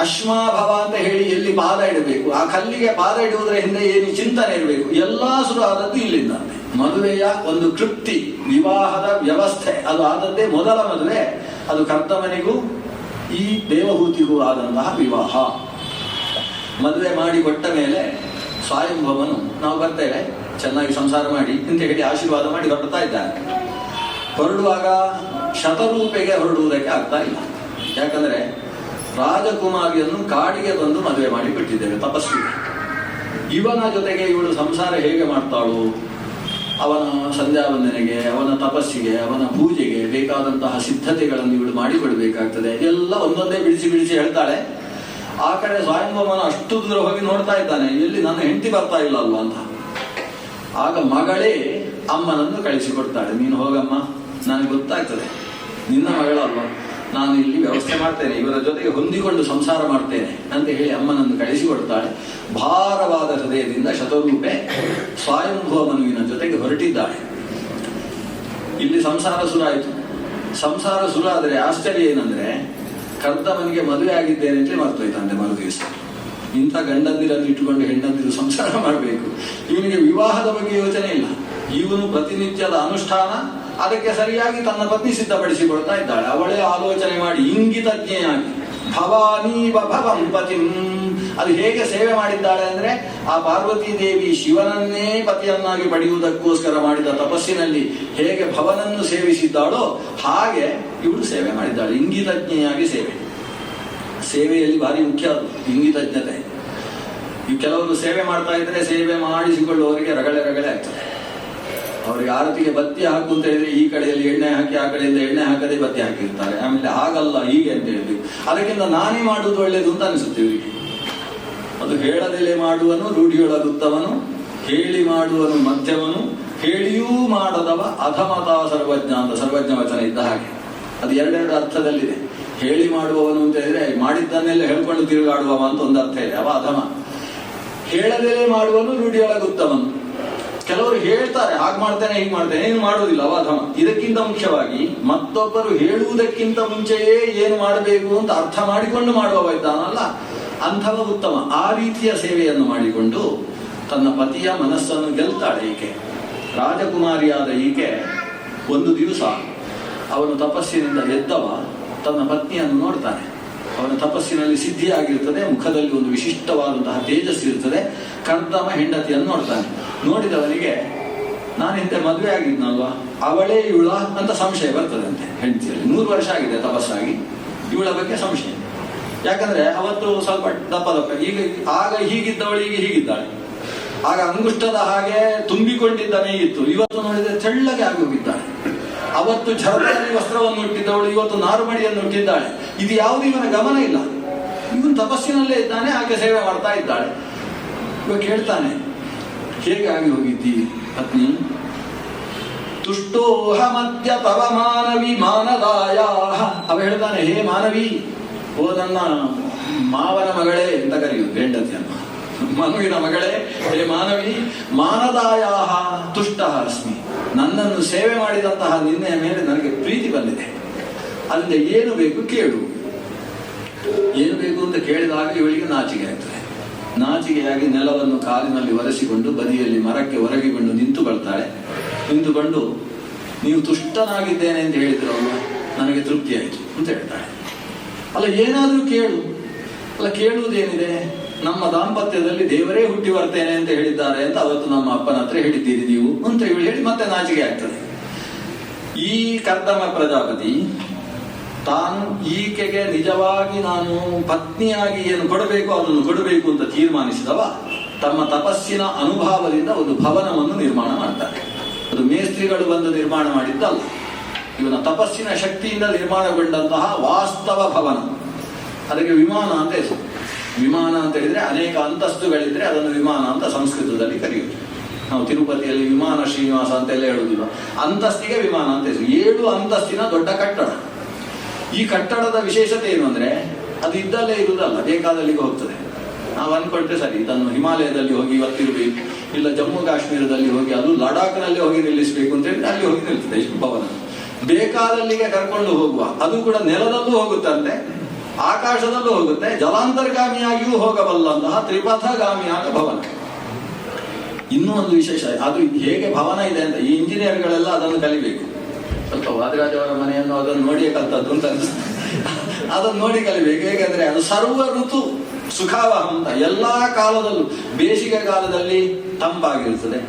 ಅಶ್ಮಾಭವ ಅಂತ ಹೇಳಿ ಎಲ್ಲಿ ಪಾದ ಇಡಬೇಕು, ಆ ಕಲ್ಲಿಗೆ ಪಾದ ಇಡುವುದರ ಹಿಂದೆ ಏನು ಚಿಂತನೆ ಇರಬೇಕು, ಎಲ್ಲಾ ಶುರು ಆದದ್ದು ಇಲ್ಲಿಂದ. ಮದುವೆಯ ಒಂದು ತೃಪ್ತಿ, ವಿವಾಹದ ವ್ಯವಸ್ಥೆ ಅದು ಆದದ್ದೇ ಮೊದಲ ಮದುವೆ. ಅದು ಕರ್ತಮನಿಗೂ ಈ ದೇವಹೂತಿಗೂ ಆದಂತಹ ವಿವಾಹ. ಮದುವೆ ಮಾಡಿ ಕೊಟ್ಟ ಮೇಲೆ ಸ್ವಯಂಭವನು ನಾವು ಬರ್ತೇವೆ ಚೆನ್ನಾಗಿ ಸಂಸಾರ ಮಾಡಿ ಅಂತ ಹೇಳಿ ಆಶೀರ್ವಾದ ಮಾಡಿ ಹೊರಡ್ತಾ ಇದ್ದಾನೆ. ಹೊರಡುವಾಗ ಶತರೂಪೆಗೆ ಹೊರಡುವುದಕ್ಕೆ ಆಗ್ತಾ ಇಲ್ಲ. ಯಾಕಂದ್ರೆ ರಾಜಕುಮಾರಿಯನ್ನು ಕಾಡಿಗೆ ತಂದು ಮದುವೆ ಮಾಡಿ ಬಿಟ್ಟಿದ್ದೇವೆ ತಪಸ್ವಿಗೆ. ಇವನ ಜೊತೆಗೆ ಇವಳು ಸಂಸಾರ ಹೇಗೆ ಮಾಡ್ತಾಳು, ಅವನ ಸಂಧ್ಯಾ ವಂದನೆಗೆ, ಅವನ ತಪಸ್ಸಿಗೆ, ಅವನ ಪೂಜೆಗೆ ಬೇಕಾದಂತಹ ಸಿದ್ಧತೆಗಳನ್ನು ಇವಳು ಮಾಡಿಕೊಡ್ಬೇಕಾಗ್ತದೆ. ಎಲ್ಲ ಒಂದೊಂದೇ ಬಿಡಿಸಿ ಹೇಳ್ತಾಳೆ. ಆ ಕಡೆ ಸ್ವಯಂಭವನ ಅಷ್ಟು ದೂರ ಹೋಗಿ ನೋಡ್ತಾ ಇದ್ದಾನೆ, ಎಲ್ಲಿ ನನ್ನ ಹೆಂಡತಿ ಬರ್ತಾ ಇಲ್ಲ ಅಲ್ವಾ ಅಂತ. ಆಗ ಮಗಳೇ ಅಮ್ಮನನ್ನು ಕಳಿಸಿಕೊಡ್ತಾಳೆ, ನೀನು ಹೋಗಮ್ಮ, ನನಗೆ ಗೊತ್ತಾಗ್ತದೆ ನಿನ್ನ ಮಗಳಲ್ವಾ, ನಾನು ಇಲ್ಲಿ ವ್ಯವಸ್ಥೆ ಮಾಡ್ತೇನೆ, ಇವರ ಜೊತೆಗೆ ಹೊಂದಿಕೊಂಡು ಸಂಸಾರ ಮಾಡ್ತೇನೆ ಅಂತ ಹೇಳಿ ಅಮ್ಮನನ್ನು ಕಳಿಸಿಕೊಡ್ತಾಳೆ. ಭಾರವಾದ ಹೃದಯದಿಂದ ಶತರೂಪೆ ಸ್ವಯಂಭುವ ಮನುವಿನ ಜೊತೆಗೆ ಹೊರಟಿದ್ದಾಳೆ. ಇಲ್ಲಿ ಸಂಸಾರ ಶುರು ಆಯಿತು. ಸಂಸಾರ ಶುರು ಆದರೆ ಆಶ್ಚರ್ಯ ಏನಂದ್ರೆ, ಕರ್ತಮನಿಗೆ ಮದುವೆ ಆಗಿದ್ದೇನೆ ಅಂತಲೇ ಮರ್ತೋಯ್ತಂತೆ ಮರು ದಿವಸ. ಇಂಥ ಗಂಡಂದಿರನ್ನು ಇಟ್ಟುಕೊಂಡು ಹೆಂಡಂದಿರು ಸಂಸಾರ ಮಾಡಬೇಕು. ಇವನಿಗೆ ವಿವಾಹದ ಬಗ್ಗೆ ಯೋಚನೆ ಇಲ್ಲ. ಇವನು ಪ್ರತಿನಿತ್ಯದ ಅನುಷ್ಠಾನ, ಅದಕ್ಕೆ ಸರಿಯಾಗಿ ತನ್ನ ಪತ್ನಿ ಸಿದ್ಧಪಡಿಸಿಕೊಳ್ತಾ ಇದ್ದಾಳೆ. ಅವಳೇ ಆಲೋಚನೆ ಮಾಡಿ ಇಂಗಿತಜ್ಞೆಯಾಗಿ ಭವಾನೀವ ಭವಂ ಪತಿಂ, ಅದು ಹೇಗೆ ಸೇವೆ ಮಾಡಿದ್ದಾಳೆ ಅಂದ್ರೆ, ಆ ಪಾರ್ವತೀ ದೇವಿ ಶಿವನನ್ನೇ ಪತಿಯನ್ನಾಗಿ ಪಡೆಯುವುದಕ್ಕೋಸ್ಕರ ಮಾಡಿದ ತಪಸ್ಸಿನಲ್ಲಿ ಹೇಗೆ ಭವನನ್ನು ಸೇವಿಸಿದ್ದಾಳೋ ಹಾಗೆ ಇವಳು ಸೇವೆ ಮಾಡಿದ್ದಾಳೆ. ಇಂಗಿತಜ್ಞೆಯಾಗಿ ಸೇವೆಯಲ್ಲಿ ಭಾರಿ ಮುಖ್ಯ ಅದು ಇಂಗಿತಜ್ಞತೆ. ಈ ಕೆಲವರು ಸೇವೆ ಮಾಡ್ತಾ ಇದ್ರೆ ಸೇವೆ ಮಾಡಿಸಿಕೊಳ್ಳುವವರಿಗೆ ರಗಳೆ ಆಗ್ತದೆ. ಅವರಿಗೆ ಆರತಿಗೆ ಬತ್ತಿ ಹಾಕು ಅಂತ ಹೇಳಿದ್ರೆ ಈ ಕಡೆಯಲ್ಲಿ ಎಣ್ಣೆ ಹಾಕಿ ಆ ಕಡೆಯಿಂದ ಎಣ್ಣೆ ಹಾಕದೆ ಬತ್ತಿ ಹಾಕಿರ್ತಾರೆ. ಆಮೇಲೆ ಹಾಗಲ್ಲ ಹೀಗೆ ಅಂತ ಹೇಳ್ತೀವಿ. ಅದಕ್ಕಿಂತ ನಾನೇ ಮಾಡುವುದು ಒಳ್ಳೇದು ಅಂತ ಅನಿಸುತ್ತೆ ಇವರಿಗೆ. ಅದು ಹೇಳದೆಲೆ ಮಾಡುವನು ರೂಢಿಯೊಳಗುತ್ತವನು, ಹೇಳಿ ಮಾಡುವನು ಮಧ್ಯಮನು, ಹೇಳಿಯೂ ಮಾಡದವ ಅಧಮತ ಸರ್ವಜ್ಞ ಅಂತ ಸರ್ವಜ್ಞ ವಚನ ಇದ್ದ ಹಾಗೆ. ಅದು ಎರಡೆರಡು ಅರ್ಥದಲ್ಲಿದೆ. ಹೇಳಿ ಮಾಡುವವನು ಅಂತ ಹೇಳಿದ್ರೆ ಮಾಡಿದ್ದನ್ನೆಲ್ಲ ಹೇಳ್ಕೊಂಡು ತಿರುಗಾಡುವವ ಅಂತ ಒಂದು ಅರ್ಥ ಇದೆ, ಅವ ಅಧಮ. ಹೇಳದೆಲೆ ಮಾಡುವನು ರೂಢಿಯೊಳಗುತ್ತವನು. ಕೆಲವರು ಹೇಳ್ತಾರೆ ಹಾಗೆ ಮಾಡ್ತೇನೆ ಹೀಗೆ ಮಾಡ್ತೇನೆ, ಏನು ಮಾಡುವುದಿಲ್ಲ, ಅವ ಅಧಮ. ಇದಕ್ಕಿಂತ ಮುಖ್ಯವಾಗಿ ಮತ್ತೊಬ್ಬರು ಹೇಳುವುದಕ್ಕಿಂತ ಮುಂಚೆಯೇ ಏನು ಮಾಡಬೇಕು ಅಂತ ಅರ್ಥ ಮಾಡಿಕೊಂಡು ಮಾಡುವವ ಇದ್ದಾನಲ್ಲ, ಅಂಥವ ಉತ್ತಮ. ಆ ರೀತಿಯ ಸೇವೆಯನ್ನು ಮಾಡಿಕೊಂಡು ತನ್ನ ಪತಿಯ ಮನಸ್ಸನ್ನು ಗೆಲ್ತಾಳೆ ಈಕೆ. ರಾಜಕುಮಾರಿಯಾದ ಈಕೆ ಒಂದು ದಿವಸ ಅವನು ತಪಸ್ಸಿನಿಂದ ಎದ್ದವ ತನ್ನ ಪತ್ನಿಯನ್ನು ನೋಡ್ತಾನೆ. ಅವನ ತಪಸ್ಸಿನಲ್ಲಿ ಸಿದ್ಧಿಯಾಗಿರ್ತದೆ, ಮುಖದಲ್ಲಿ ಒಂದು ವಿಶಿಷ್ಟವಾದಂತಹ ತೇಜಸ್ಸು ಇರ್ತದೆ. ಕರ್ತಮ ಹೆಂಡತಿಯನ್ನು ನೋಡ್ತಾನೆ. ನೋಡಿದವನಿಗೆ ನಾನು ಹಿಂದೆ ಮದುವೆ ಆಗಿದ್ನಲ್ವಾ, ಅವಳೇ ಇವಳ ಅಂತ ಸಂಶಯ ಬರ್ತದೆ ಅಂತೆ ಹೆಂಡತಿಯಲ್ಲಿ. 100 ವರ್ಷ ಆಗಿದೆ ತಪಸ್ಸಾಗಿ, ಇವಳ ಬಗ್ಗೆ ಸಂಶಯ. ಯಾಕಂದ್ರೆ ಅವತ್ತು ಸ್ವಲ್ಪ ದಪ್ಪ ಆಗ ಹೀಗಿದ್ದವಳು ಈಗ ಹೀಗಿದ್ದಾಳೆ. ಆಗ ಅಂಗುಷ್ಟದ ಹಾಗೆ ತುಂಬಿಕೊಂಡಿದ್ದ ಮೇಗಿತ್ತು, ಇವತ್ತು ನೋಡಿದ್ರೆ ತೆಳ್ಳಗೆ ಆಗಿ ಹೋಗಿದ್ದಾಳೆ. ಅವತ್ತು ಝರದಲ್ಲಿ ವಸ್ತ್ರವನ್ನು ಹುಟ್ಟಿದ್ದವಳು ಇವತ್ತು ನಾರುಮಡಿಯನ್ನು ಹುಟ್ಟಿದ್ದಾಳೆ. ಇದು ಯಾವುದು ಇವನ ಗಮನ ಇಲ್ಲ. ಇವನು ತಪಸ್ಸಿನಲ್ಲೇ ಇದ್ದಾನೆ, ಹಾಗೆ ಸೇವೆ ಮಾಡ್ತಾ ಇದ್ದಾಳೆ. ಇವಾಗ ಕೇಳ್ತಾನೆ, ಹೇಗೆ ಆಗಿ ಹೋಗಿದ್ದಿ ಪತ್ನಿ? ತುಷ್ಟೋಹ ಮಧ್ಯ ತವ ಮಾನವಿ ಮಾನದಾಯ. ಅವ ಹೇಳ್ತಾನೆ, ಹೇ ಮಾನವಿ, ಓ ನನ್ನ ಮಾವನ ಮಗಳೇ ಅಂತ ಕರೆಯುವುದು ಹೆಂಡತಿಯನ್ನು, ಮನುವಿನ ಮಗಳೇ, ಹೇ ಮಾನವಿ, ಮಾನದಾಯ ತುಷ್ಟ ಅಸ್ಮಿ. ನನ್ನನ್ನು ಸೇವೆ ಮಾಡಿದಂತಹ ನಿನ್ನೆಯ ಮೇಲೆ ನನಗೆ ಪ್ರೀತಿ ಬಂದಿದೆ. ಅಲ್ಲಿಂದ ಏನು ಬೇಕು ಕೇಳು. ಏನು ಬೇಕು ಅಂತ ಕೇಳಿದಾಗ ಇವಳಿಗೆ ನಾಚಿಕೆ ಆಗ್ತದೆ. ನಾಚಿಕೆಯಾಗಿ ನೆಲವನ್ನು ಕಾಲಿನಲ್ಲಿ ಒರೆಸಿಕೊಂಡು ಬದಿಯಲ್ಲಿ ಮರಕ್ಕೆ ಒರಗಿಕೊಂಡು ನಿಂತುಕೊಳ್ತಾಳೆ. ನಿಂತುಕೊಂಡು ನೀವು ತುಷ್ಟನಾಗಿದ್ದೇನೆ ಅಂತ ಹೇಳಿದ್ರಲ್ಲ, ನನಗೆ ತೃಪ್ತಿ ಆಯಿತು ಅಂತ ಹೇಳ್ತಾಳೆ. ಅಲ್ಲ, ಏನಾದರೂ ಕೇಳು. ಅಲ್ಲ, ಕೇಳುವುದೇನಿದೆ? ನಮ್ಮ ದಾಂಪತ್ಯದಲ್ಲಿ ದೇವರೇ ಹುಟ್ಟಿ ಬರ್ತೇನೆ ಅಂತ ಹೇಳಿದ್ದಾರೆ ಅಂತ ಅವತ್ತು ನಮ್ಮ ಅಪ್ಪನ ಹತ್ರ ಹೇಳಿದ್ದೀರಿ ನೀವು ಅಂತ ಹೇಳಿ ಮತ್ತೆ ನಾಚಿಕೆ ಆಗ್ತದೆ. ಈ ಕರ್ದಮ ಪ್ರಜಾಪತಿ ತಾನು ಈಕೆಗೆ ನಿಜವಾಗಿ ನಾನು ಪತ್ನಿಯಾಗಿ ಏನು ಕೊಡಬೇಕು ಅದನ್ನು ಕೊಡಬೇಕು ಅಂತ ತೀರ್ಮಾನಿಸಿದವ ತಮ್ಮ ತಪಸ್ಸಿನ ಅನುಭವದಿಂದ ಒಂದು ಭವನವನ್ನು ನಿರ್ಮಾಣ ಮಾಡ್ತಾರೆ. ಅದು ಮೇಸ್ತ್ರಿಗಳು ಬಂದು ನಿರ್ಮಾಣ ಮಾಡಿದ್ದಲ್ಲ, ಇವನ ತಪಸ್ಸಿನ ಶಕ್ತಿಯಿಂದ ನಿರ್ಮಾಣಗೊಂಡಂತಹ ವಾಸ್ತವ ಭವನ. ಅದಕ್ಕೆ ವಿಮಾನ ಅಂತ ಹೆಸರು. ವಿಮಾನ ಅಂತ ಹೇಳಿದ್ರೆ ಅನೇಕ ಅಂತಸ್ತುಗಳಿದ್ರೆ ಅದನ್ನು ವಿಮಾನ ಅಂತ ಸಂಸ್ಕೃತದಲ್ಲಿ ಕರೆಯುವುದು. ನಾವು ತಿರುಪತಿಯಲ್ಲಿ ವಿಮಾನ ಶ್ರೀನಿವಾಸ ಅಂತೆಲ್ಲ ಹೇಳುವುದಿಲ್ಲ, ಅಂತಸ್ತಿಗೆ ವಿಮಾನ ಅಂತ ಹೆಸರು. 7 ಅಂತಸ್ತಿನ ದೊಡ್ಡ ಕಟ್ಟಡ. ಈ ಕಟ್ಟಡದ ವಿಶೇಷತೆ ಏನು ಅಂದ್ರೆ ಅದು ಇದ್ದಲ್ಲೇ ಇರುವುದಲ್ಲ, ಬೇಕಾದಲ್ಲಿಗೆ ಹೋಗ್ತದೆ. ನಾವು ಅಂದ್ಕೊಂಡ್ರೆ ಸರಿ, ಇದನ್ನು ಹಿಮಾಲಯದಲ್ಲಿ ಹೋಗಿ ಇವತ್ತಿರಬೇಕು, ಇಲ್ಲ ಜಮ್ಮು ಕಾಶ್ಮೀರದಲ್ಲಿ ಹೋಗಿ, ಅದು ಲಡಾಖ್ನಲ್ಲಿ ಹೋಗಿ ನಿಲ್ಲಿಸಬೇಕು ಅಂತ ಹೇಳಿದ್ರೆ ಅಲ್ಲಿ ಹೋಗಿ ನಿಲ್ತದೆ ಇಷ್ಟು ಭವನ. ಬೇಕಾದಲ್ಲಿಗೆ ಕರ್ಕೊಂಡು ಹೋಗುವ, ಅದು ಕೂಡ ನೆಲದಲ್ಲೂ ಹೋಗುತ್ತಂತೆ, ಆಕಾಶದಲ್ಲೂ ಹೋಗುತ್ತೆ, ಜಲಾಂತರ್ಗಾಮಿಯಾಗಿಯೂ ಹೋಗಬಲ್ಲಂತಹ ತ್ರಿಪಥಗಾಮಿಯಾದ ಭವನ. ಇನ್ನೂ ಒಂದು ವಿಶೇಷ, ಅದು ಹೇಗೆ ಭವನ ಇದೆ ಅಂತ ಈ ಇಂಜಿನಿಯರ್ಗಳೆಲ್ಲ ಅದನ್ನು ಕಲಿಬೇಕು. ಸ್ವಲ್ಪ ವಾದಿರಾಜ್ ಅವರ ಮನೆಯನ್ನು ಅದನ್ನು ನೋಡಿಯೇ ಕಲ್ತದ್ದು ಅಂತ ಅನಿಸ್ತದೆ. ಅದನ್ನು ನೋಡಿ ಕಲಿಬೇಕು. ಹೇಗೆಂದ್ರೆ ಅದು ಸರ್ವ ಋತು ಸುಖಾವಹ ಅಂತ. ಎಲ್ಲಾ ಕಾಲದಲ್ಲೂ, ಬೇಸಿಗೆ ಕಾಲದಲ್ಲಿ ತಂಪಾಗಿರ್ತದೆ,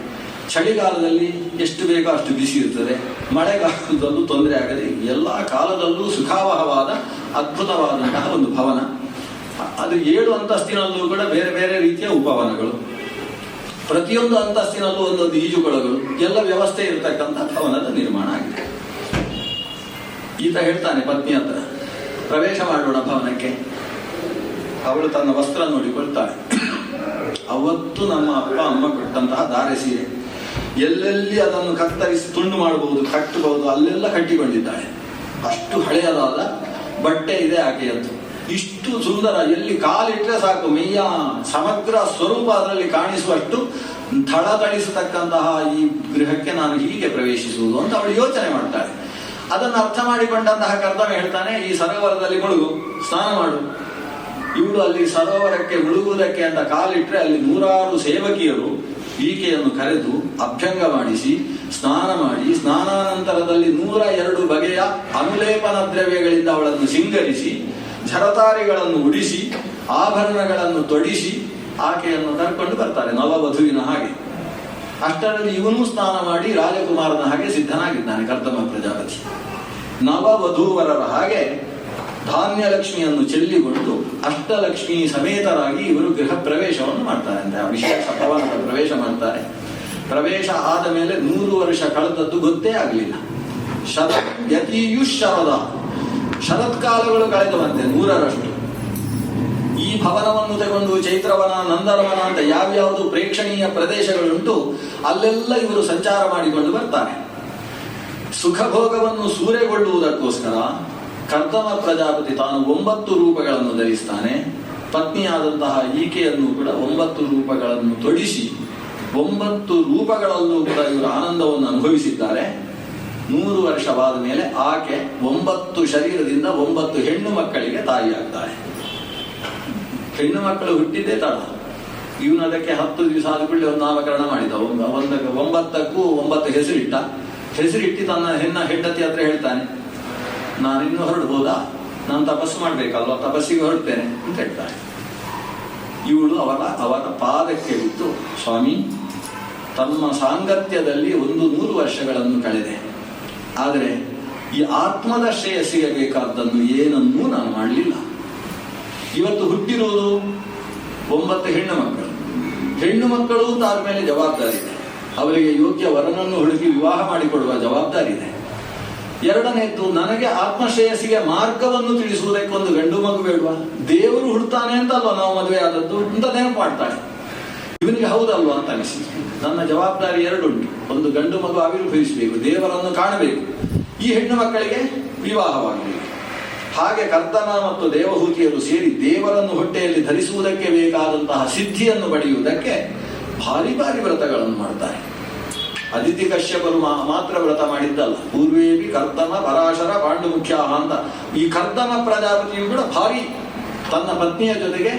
ಚಳಿಗಾಲದಲ್ಲಿ ಎಷ್ಟು ಬೇಕೋ ಅಷ್ಟು ಬಿಸಿ ಇರ್ತದೆ, ಮಳೆಗಾಲದಲ್ಲೂ ತೊಂದರೆ ಆಗದೆ ಎಲ್ಲಾ ಕಾಲದಲ್ಲೂ ಸುಖಾವಹವಾದ ಅದ್ಭುತವಾದಂತಹ ಒಂದು ಭವನ. ಅದು 7 ಅಂತಸ್ತಿನಲ್ಲೂ ಕೂಡ ಬೇರೆ ಬೇರೆ ರೀತಿಯ ಉಪವನಗಳು, ಪ್ರತಿಯೊಂದು ಅಂತಸ್ತಿನಲ್ಲೂ ಒಂದೊಂದು ಈಜುಕೊಳಗಳು, ಎಲ್ಲ ವ್ಯವಸ್ಥೆ ಇರತಕ್ಕಂಥ ಭವನದ ನಿರ್ಮಾಣ ಆಗಿದೆ. ಈತ ಹೇಳ್ತಾನೆ ಪತ್ನಿ ಹತ್ರ, ಪ್ರವೇಶ ಮಾಡೋಣ ಭವನಕ್ಕೆ. ಅವಳು ತನ್ನ ವಸ್ತ್ರ ನೋಡಿಕೊಳ್ತಾಳೆ. ಅವತ್ತು ನಮ್ಮ ಅಪ್ಪ ಅಮ್ಮ ಕೊಟ್ಟಂತಹ ಧಾರೆ ಸೀರೆ, ಎಲ್ಲೆಲ್ಲಿ ಅದನ್ನು ಕತ್ತರಿಸಿ ತುಂಡು ಮಾಡಬಹುದು, ಕಟ್ಟಬಹುದು, ಅಲ್ಲೆಲ್ಲ ಕಟ್ಟಿಕೊಂಡಿದ್ದಾಳೆ. ಅಷ್ಟು ಹಳೆಯದಾದ ಬಟ್ಟೆ ಇದೆ ಆಕೆಯದ್ದು. ಇಷ್ಟು ಸುಂದರ, ಎಲ್ಲಿ ಕಾಲಿಟ್ಟರೆ ಸಾಕು ಮೈಯ ಸಮಗ್ರ ಸ್ವರೂಪ ಅದರಲ್ಲಿ ಕಾಣಿಸುವಷ್ಟು ಥಳಥಳಿಸತಕ್ಕಂತಹ ಈ ಗೃಹಕ್ಕೆ ನಾನು ಹೀಗೆ ಪ್ರವೇಶಿಸುವುದು ಅಂತ ಅವಳು ಯೋಚನೆ ಮಾಡ್ತಾಳೆ. ಅದನ್ನು ಅರ್ಥ ಮಾಡಿಕೊಂಡಂತಹ ಕರ್ತವ್ಯ ಹೇಳ್ತಾನೆ, ಈ ಸರೋವರದಲ್ಲಿ ಮುಳುಗು, ಸ್ನಾನ ಮಾಡು. ಇವಳು ಅಲ್ಲಿ ಸರೋವರಕ್ಕೆ ಮುಳುಗುವುದಕ್ಕೆ ಅಂತ ಕಾಲಿಟ್ರೆ ಅಲ್ಲಿ 100 ಸೇವಕಿಯರು ಈಕೆಯನ್ನು ಕರೆದು ಅಭ್ಯಂಗ ಮಾಡಿಸಿ ಸ್ನಾನ ಮಾಡಿ, ಸ್ನಾನಾನಂತರದಲ್ಲಿ 102 ಬಗೆಯ ಅನುಲೇಪನ ದ್ರವ್ಯಗಳಿಂದ ಅವಳನ್ನು ಸಿಂಗರಿಸಿ, ಝರತಾರಿಗಳನ್ನು ಉಡಿಸಿ, ಆಭರಣಗಳನ್ನು ತೊಡಿಸಿ ಆಕೆಯನ್ನು ಕರ್ಕೊಂಡು ಬರ್ತಾರೆ ನವವಧುವಿನ ಹಾಗೆ. ಅಷ್ಟರಲ್ಲಿ ಇವನು ಸ್ನಾನ ಮಾಡಿ ರಾಜಕುಮಾರನ ಹಾಗೆ ಸಿದ್ಧನಾಗಿದ್ದಾನೆ ಕರ್ದಮ ಪ್ರಜಾಪತಿ. ನವವಧೂವರರ ಹಾಗೆ ಧಾನ್ಯಲಕ್ಷ್ಮಿಯನ್ನು ಚೆಲ್ಲಿಕೊಂಡು ಅಷ್ಟಲಕ್ಷ್ಮಿ ಸಮೇತರಾಗಿ ಇವರು ಗೃಹ ಪ್ರವೇಶವನ್ನು ಮಾಡ್ತಾರೆ. ಅಂತ ವಿಶೇಷ ಭವನದ ಪ್ರವೇಶ ಮಾಡ್ತಾರೆ. ಪ್ರವೇಶ ಆದ ಮೇಲೆ 100 ವರ್ಷ ಕಳೆದದ್ದು ಗೊತ್ತೇ ಆಗಲಿಲ್ಲ. ಶರದ ಶರತ್ಕಾಲಗಳು ಕಳೆದವಂತೆ 100ರಷ್ಟು. ಈ ಭವನವನ್ನು ತಗೊಂಡು ಚೈತ್ರವನ, ನಂದರವನ ಅಂತ ಯಾವ್ಯಾವುದು ಪ್ರೇಕ್ಷಣೀಯ ಪ್ರದೇಶಗಳುಂಟು ಅಲ್ಲೆಲ್ಲ ಇವರು ಸಂಚಾರ ಮಾಡಿಕೊಂಡು ಬರ್ತಾರೆ. ಸುಖಭೋಗವನ್ನು ಸೂರೆಗೊಳ್ಳುವುದಕ್ಕೋಸ್ಕರ ಕರ್ದಮ ಪ್ರಜಾಪತಿ ತಾನು 9 ರೂಪಗಳನ್ನು ಧರಿಸ್ತಾನೆ. ಪತ್ನಿಯಾದಂತಹ ಈಕೆಯನ್ನು ಕೂಡ 9 ರೂಪಗಳನ್ನು ತೊಡಿಸಿ 9 ರೂಪಗಳಲ್ಲೂ ಕೂಡ ಇವರು ಆನಂದವನ್ನು ಅನುಭವಿಸಿದ್ದಾರೆ. 100 ವರ್ಷವಾದ ಮೇಲೆ ಆಕೆ 9 ಶರೀರದಿಂದ 9 ಹೆಣ್ಣು ಮಕ್ಕಳಿಗೆ ತಾಯಿಯಾಗ್ತಾಳೆ. ಹೆಣ್ಣು ಮಕ್ಕಳು ಹುಟ್ಟಿದ್ದೇ ತಡ. ಇವನು ಅದಕ್ಕೆ 10 ದಿವಸ ಆದ ಕೂಡಲೇ ಒಂದು ನಾಮಕರಣ ಮಾಡಿದ. 9ಕ್ಕೂ 9 ಹೆಸರಿಟ್ಟು ತನ್ನ ಹೆಂಡತಿ ಹತ್ರ ಹೇಳ್ತಾನೆ, ನಾನಿನ್ನೂ ಹೊರಡ್ಬೋದಾ, ನಾನು ತಪಸ್ಸು ಮಾಡ್ಬೇಕಲ್ವ, ತಪಸ್ಸಿಗೆ ಹೊರಡ್ತೇನೆ ಅಂತ ಹೇಳ್ತಾನೆ. ಇವಳು ಅವರ ಪಾದಕ್ಕೆ ಬಿದ್ದು, ಸ್ವಾಮಿ, ತಮ್ಮ ಸಾಂಗತ್ಯದಲ್ಲಿ 100 ವರ್ಷಗಳನ್ನು ಕಳೆದೆ, ಆದರೆ ಈ ಆತ್ಮದ ಶ್ರೇಯಸ್ಸಿಗೆ ಬೇಕಾದ್ದನ್ನು ಏನನ್ನೂ ನಾನು ಮಾಡಲಿಲ್ಲ. ಇವತ್ತು ಹುಟ್ಟಿರುವುದು 9 ಹೆಣ್ಣು ಮಕ್ಕಳು ಆದ್ಮೇಲೆ ಜವಾಬ್ದಾರಿ ಇದೆ. ಅವರಿಗೆ ಯೋಗ್ಯ ವರನನ್ನು ಹುಡುಕಿ ವಿವಾಹ ಮಾಡಿಕೊಡುವ ಜವಾಬ್ದಾರಿ ಇದೆ. ಎರಡನೇದ್ದು, ನನಗೆ ಆತ್ಮಶ್ರೇಯಸ್ಸಿಗೆ ಮಾರ್ಗವನ್ನು ತಿಳಿಸುವುದಕ್ಕೆ ಒಂದು ಗಂಡು ಮಗು ಬೇಡವಾ? ದೇವರು ಹುಡ್ತಾನೆ ಅಂತ ಅಲ್ವಾ ನಾವು ಮದುವೆ ಆದದ್ದು ಅಂತ ನೆನಪು ಮಾಡ್ತಾಳೆ. ಇವನಿಗೆ ಹೌದಲ್ವಾ ಅಂತ ಅನಿಸಿತು. ನನ್ನ ಜವಾಬ್ದಾರಿ 2 ಉಂಟು. ಒಂದು ಗಂಡು ಮಗು ಆವಿರ್ಭವಿಸಬೇಕು, ದೇವರನ್ನು ಕಾಣಬೇಕು, ಈ ಹೆಣ್ಣು ಮಕ್ಕಳಿಗೆ ವಿವಾಹವಾಗಬೇಕು. ಹಾಗೆ ಕರ್ದಮ ಮತ್ತು ದೇವಹೂತಿಯರು ಸೇರಿ ದೇವರನ್ನು ಹೊಟ್ಟೆಯಲ್ಲಿ ಧರಿಸುವುದಕ್ಕೆ ಬೇಕಾದಂತಹ ಸಿದ್ಧಿಯನ್ನು ಪಡೆಯುವುದಕ್ಕೆ ಭಾರಿ ವ್ರತಗಳನ್ನು ಮಾಡ್ತಾರೆ. ಅದಿತಿ ಕಶ್ಯಪರು ಮಾತ್ರ ವ್ರತ ಮಾಡಿದ್ದಲ್ಲ, ಪೂರ್ವೇಪಿ ಕರ್ದಮ ಪರಾಶರ ಪಾಂಡುಮುಖ್ಯ ಅಂತ ಈ ಕರ್ದಮ ಪ್ರಜಾಪತಿಯು ಕೂಡ ಭಾರಿ ತನ್ನ ಪತ್ನಿಯ ಜೊತೆಗೆ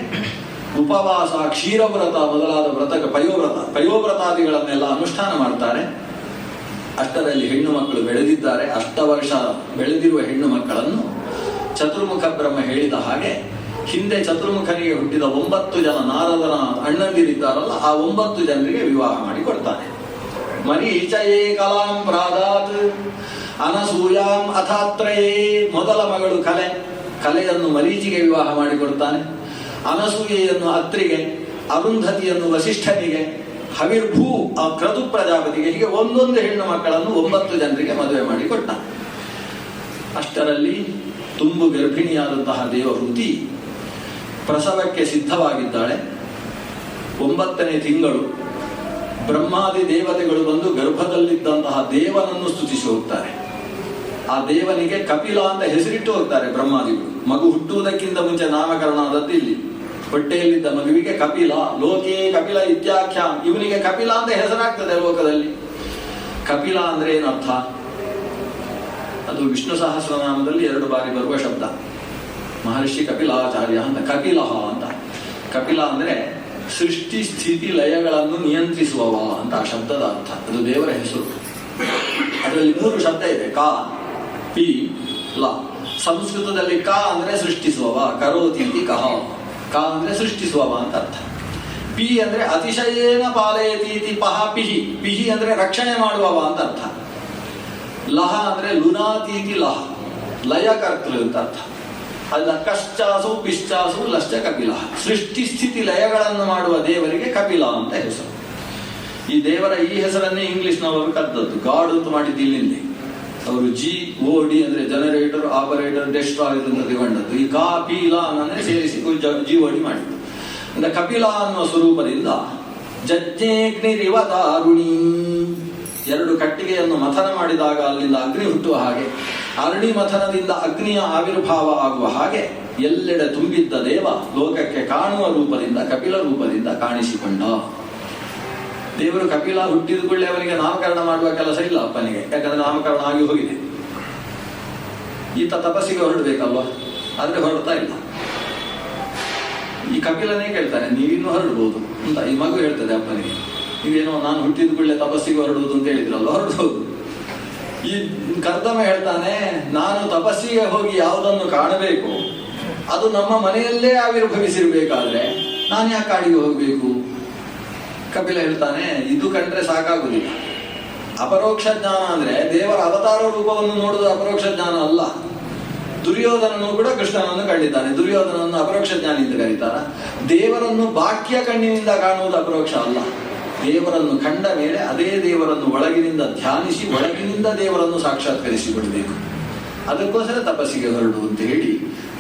ಉಪವಾಸ, ಕ್ಷೀರವ್ರತ ಮೊದಲಾದ ಪಯೋವ್ರತಾದಿಗಳನ್ನೆಲ್ಲ ಅನುಷ್ಠಾನ ಮಾಡ್ತಾರೆ. ಅಷ್ಟರಲ್ಲಿ ಹೆಣ್ಣು ಮಕ್ಕಳು ಬೆಳೆದಿದ್ದಾರೆ. ಅಷ್ಟವರ್ಷ ಬೆಳೆದಿರುವ ಹೆಣ್ಣು ಮಕ್ಕಳನ್ನು ಚತುರ್ಮುಖ ಬ್ರಹ್ಮ ಹೇಳಿದ ಹಾಗೆ ಹಿಂದೆ ಚತುರ್ಮುಖನಿಗೆ ಹುಟ್ಟಿದ 9 ಜನ ನಾರದನ ಅಣ್ಣಂದಿರಿದ್ದಾರಲ್ಲ, ಆ 9 ಜನರಿಗೆ ವಿವಾಹ ಮಾಡಿ ಕೊಡ್ತಾನೆ. ಮರೀಚಯೇ ಕಲಾಂ ಪ್ರಾದಾತ್ ಅನಸೂಯಾಂ ಅಥಾತ್ರಯೇ. ಮೊದಲ ಮಗಳು ಕಲೆಯನ್ನು ಮರೀಚಿಗೆ ವಿವಾಹ ಮಾಡಿಕೊಡ್ತಾನೆ. ಅನಸೂಯೆಯನ್ನು ಅತ್ರಿಗೆ, ಅರುಂಧತಿಯನ್ನು ವಸಿಷ್ಠನಿಗೆ, ಹವಿರ್ಭೂ ಆ ಕ್ರತು ಪ್ರಜಾಪತಿಗೆ, ಹೀಗೆ ಒಂದೊಂದು ಹೆಣ್ಣು ಮಕ್ಕಳನ್ನು 9 ಜನರಿಗೆ ಮದುವೆ ಮಾಡಿ ಕೊಟ್ಟ. ಅಷ್ಟರಲ್ಲಿ ತುಂಬು ಗರ್ಭಿಣಿಯಾದಂತಹ ದೇವಹೂತಿ ಪ್ರಸವಕ್ಕೆ ಸಿದ್ಧವಾಗಿದ್ದಾಳೆ. 9ನೇ ತಿಂಗಳು ಬ್ರಹ್ಮಾದಿ ದೇವತೆಗಳು ಬಂದು ಗರ್ಭದಲ್ಲಿದ್ದಂತಹ ದೇವನನ್ನು ಸ್ತುತಿಸಿ ಹೋಗ್ತಾರೆ. ಆ ದೇವನಿಗೆ ಕಪಿಲ ಅಂತ ಹೆಸರಿಟ್ಟು ಹೋಗ್ತಾರೆ ಬ್ರಹ್ಮಾದಿಗಳು. ಮಗು ಹುಟ್ಟುವುದಕ್ಕಿಂತ ಮುಂಚೆ ನಾಮಕರಣ ಆದದ್ದು ಇಲ್ಲಿ. ಹೊಟ್ಟೆಯಲ್ಲಿದ್ದ ಮಗುವಿಗೆ ಕಪಿಲ, ಲೋಕೇ ಕಪಿಲ ಇತ್ಯಾಖ್ಯಾಂ, ಇವನಿಗೆ ಕಪಿಲ ಅಂತ ಹೆಸರಾಗ್ತದೆ ಲೋಕದಲ್ಲಿ. ಕಪಿಲ ಅಂದ್ರೆ ಏನರ್ಥ? ಅದು ವಿಷ್ಣು ಸಹಸ್ರನಾಮದಲ್ಲಿ 2 ಬಾರಿ ಬರುವ ಶಬ್ದ. ಮಹರ್ಷಿ ಕಪಿಲಾಚಾರ್ಯ ಅಂತ, ಕಪಿಲ ಅಂತ. ಕಪಿಲ ಅಂದ್ರೆ ಸೃಷ್ಟಿ ಸ್ಥಿತಿ ಲಯಗಳನ್ನು ನಿಯಂತ್ರಿಸುವವ ಅಂತ ಆ ಶಬ್ದದ ಅರ್ಥ. ಅದು ದೇವರ ಹೆಸರು. ಅದರಲ್ಲಿ 3 ಶಬ್ದ ಇದೆ, ಕ, ಪಿ, ಲ. ಸಂಸ್ಕೃತದಲ್ಲಿ ಕ ಅಂದ್ರೆ ಸೃಷ್ಟಿಸುವವ, ಕರೋತೀತಿ ಕಹ. ಕ ಅಂದ್ರೆ ಸೃಷ್ಟಿಸುವವ ಅಂತ ಅರ್ಥ. ಪಿ ಅಂದ್ರೆ ಅತಿಶಯೇನ ಪಾಲಯತೀತಿ ಪಹ ಪಿಹಿ. ಪಿಹಿ ಅಂದ್ರೆ ರಕ್ಷಣೆ ಮಾಡುವವ ಅಂತ ಅರ್ಥ. ಲಹ ಅಂದ್ರೆ ಲುನಾತೀತಿ ಲಹ, ಲಯಕರ್ತೃ ಅಂತ ಅರ್ಥ. ಅಲ್ಲ ಕಶ್ಚಾಸು ಪಿಶ್ಚಾಸು ಲಶ್ಚ ಕಪಿಲ. ಸೃಷ್ಟಿ ಸ್ಥಿತಿ ಲಯಗಳನ್ನು ಮಾಡುವ ದೇವರಿಗೆ ಕಪಿಲ ಅಂತ ಹೆಸರು. ಈ ದೇವರ ಈ ಹೆಸರನ್ನೇ ಇಂಗ್ಲಿಷ್ನವರು ಕದ್ದದ್ದು. ಗಾಡ್ ಅಂತ ಮಾಡಿದ್ದು ಇಲ್ಲಿಂದ. ಅವರು GOD ಅಂದ್ರೆ ಜನರೇಟರ್, ಆಪರೇಟರ್, ಡೆಸ್ಟ್ರಾಯರ್ ಅಂತ ತಗೊಂಡದ್ದು. ಈ ಕಾ ಪಿ ಲ ಅನ್ನೇ ಸೇರಿಸಿ GOD ಮಾಡಿದ್ದು. ಅಂದ್ರೆ ಕಪಿಲ ಅನ್ನುವ ಸ್ವರೂಪದಿಂದ ಜಜ್ಞೇಗ್ನಿರಿವ ದಾರುಣಿ. 2 ಕಟ್ಟಿಗೆಯನ್ನು ಮಥನ ಮಾಡಿದಾಗ ಅಲ್ಲಿಂದ ಅಗ್ನಿ ಹುಟ್ಟುವ ಹಾಗೆ, ಅರಣಿ ಮಥನದಿಂದ ಅಗ್ನಿಯ ಆವಿರ್ಭಾವ ಆಗುವ ಹಾಗೆ ಎಲ್ಲೆಡೆ ತುಂಬಿದ್ದ ದೇವ ಲೋಕಕ್ಕೆ ಕಾಣುವ ರೂಪದಿಂದ, ಕಪಿಲ ರೂಪದಿಂದ ಕಾಣಿಸಿಕೊಂಡ. ದೇವರು ಕಪಿಲ ಹುಟ್ಟಿದ ಕೂಡಲೇ ಅವನಿಗೆ ನಾಮಕರಣ ಮಾಡುವ ಕೆಲಸ ಇಲ್ಲ ಅಪ್ಪನಿಗೆ, ಯಾಕಂದ್ರೆ ನಾಮಕರಣ ಆಗಿ ಹೋಗಿದೆ. ಈತ ತಪಸ್ಸಿಗೆ ಹೊರಡಬೇಕಲ್ವಾ, ಆದ್ರೆ ಹೊರಡ್ತಾ ಇಲ್ಲ. ಈ ಕಪಿಲನೇ ಕೇಳ್ತಾನೆ, ನೀವಿನ್ನೂ ಹೊರಡ್ಬೋದು ಅಂತ. ಈ ಮಗು ಹೇಳ್ತದೆ ಅಪ್ಪನಿಗೆ, ನೀವೇನೋ ನಾನು ಹುಟ್ಟಿದ ಕೂಡಲೇ ತಪಸ್ಸಿಗೆ ಹೊರಡುವುದು ಅಂತ ಹೇಳಿದ್ರಲ್ಲ, ಹೊರಡಬಹುದು. ಈ ಕರ್ದಮ ಹೇಳ್ತಾನೆ, ನಾನು ತಪಸ್ಸಿಗೆ ಹೋಗಿ ಯಾವುದನ್ನು ಕಾಣಬೇಕು ಅದು ನಮ್ಮ ಮನೆಯಲ್ಲೇ ಆವಿರ್ಭವಿಸಿರ್ಬೇಕಾದ್ರೆ ನಾನು ಯಾಕೆ ಕಾಡಿಗೆ ಹೋಗ್ಬೇಕು? ಕಪಿಲ ಹೇಳ್ತಾನೆ, ಇದು ಕಂಡ್ರೆ ಸಾಕಾಗುದಿಲ್ಲ. ಅಪರೋಕ್ಷ ಜ್ಞಾನ ಅಂದ್ರೆ ದೇವರ ಅವತಾರ ರೂಪವನ್ನು ನೋಡುವುದು ಅಪರೋಕ್ಷ ಜ್ಞಾನ ಅಲ್ಲ. ದುರ್ಯೋಧನನು ಕೂಡ ಕೃಷ್ಣನನ್ನು ಕಂಡಿದ್ದಾನೆ. ದುರ್ಯೋಧನನ್ನು ಅಪರೋಕ್ಷ ಜ್ಞಾನಿ ಅಂತ ಕರೀತಾರ. ದೇವರನ್ನು ಬಾಹ್ಯ ಕಣ್ಣಿನಿಂದ ಕಾಣುವುದು ಅಪರೋಕ್ಷ ಅಲ್ಲ. ದೇವರನ್ನು ಕಂಡ ಮೇಲೆ ಅದೇ ದೇವರನ್ನು ಒಳಗಿನಿಂದ ಧ್ಯಾನಿಸಿ ಒಳಗಿನಿಂದ ದೇವರನ್ನು ಸಾಕ್ಷಾತ್ಕರಿಸಿಕೊಳ್ಬೇಕು. ಅದಕ್ಕೋಸ್ಕರ ತಪಸ್ಸಿಗೆ ಹೊರಡು ಅಂತ ಹೇಳಿ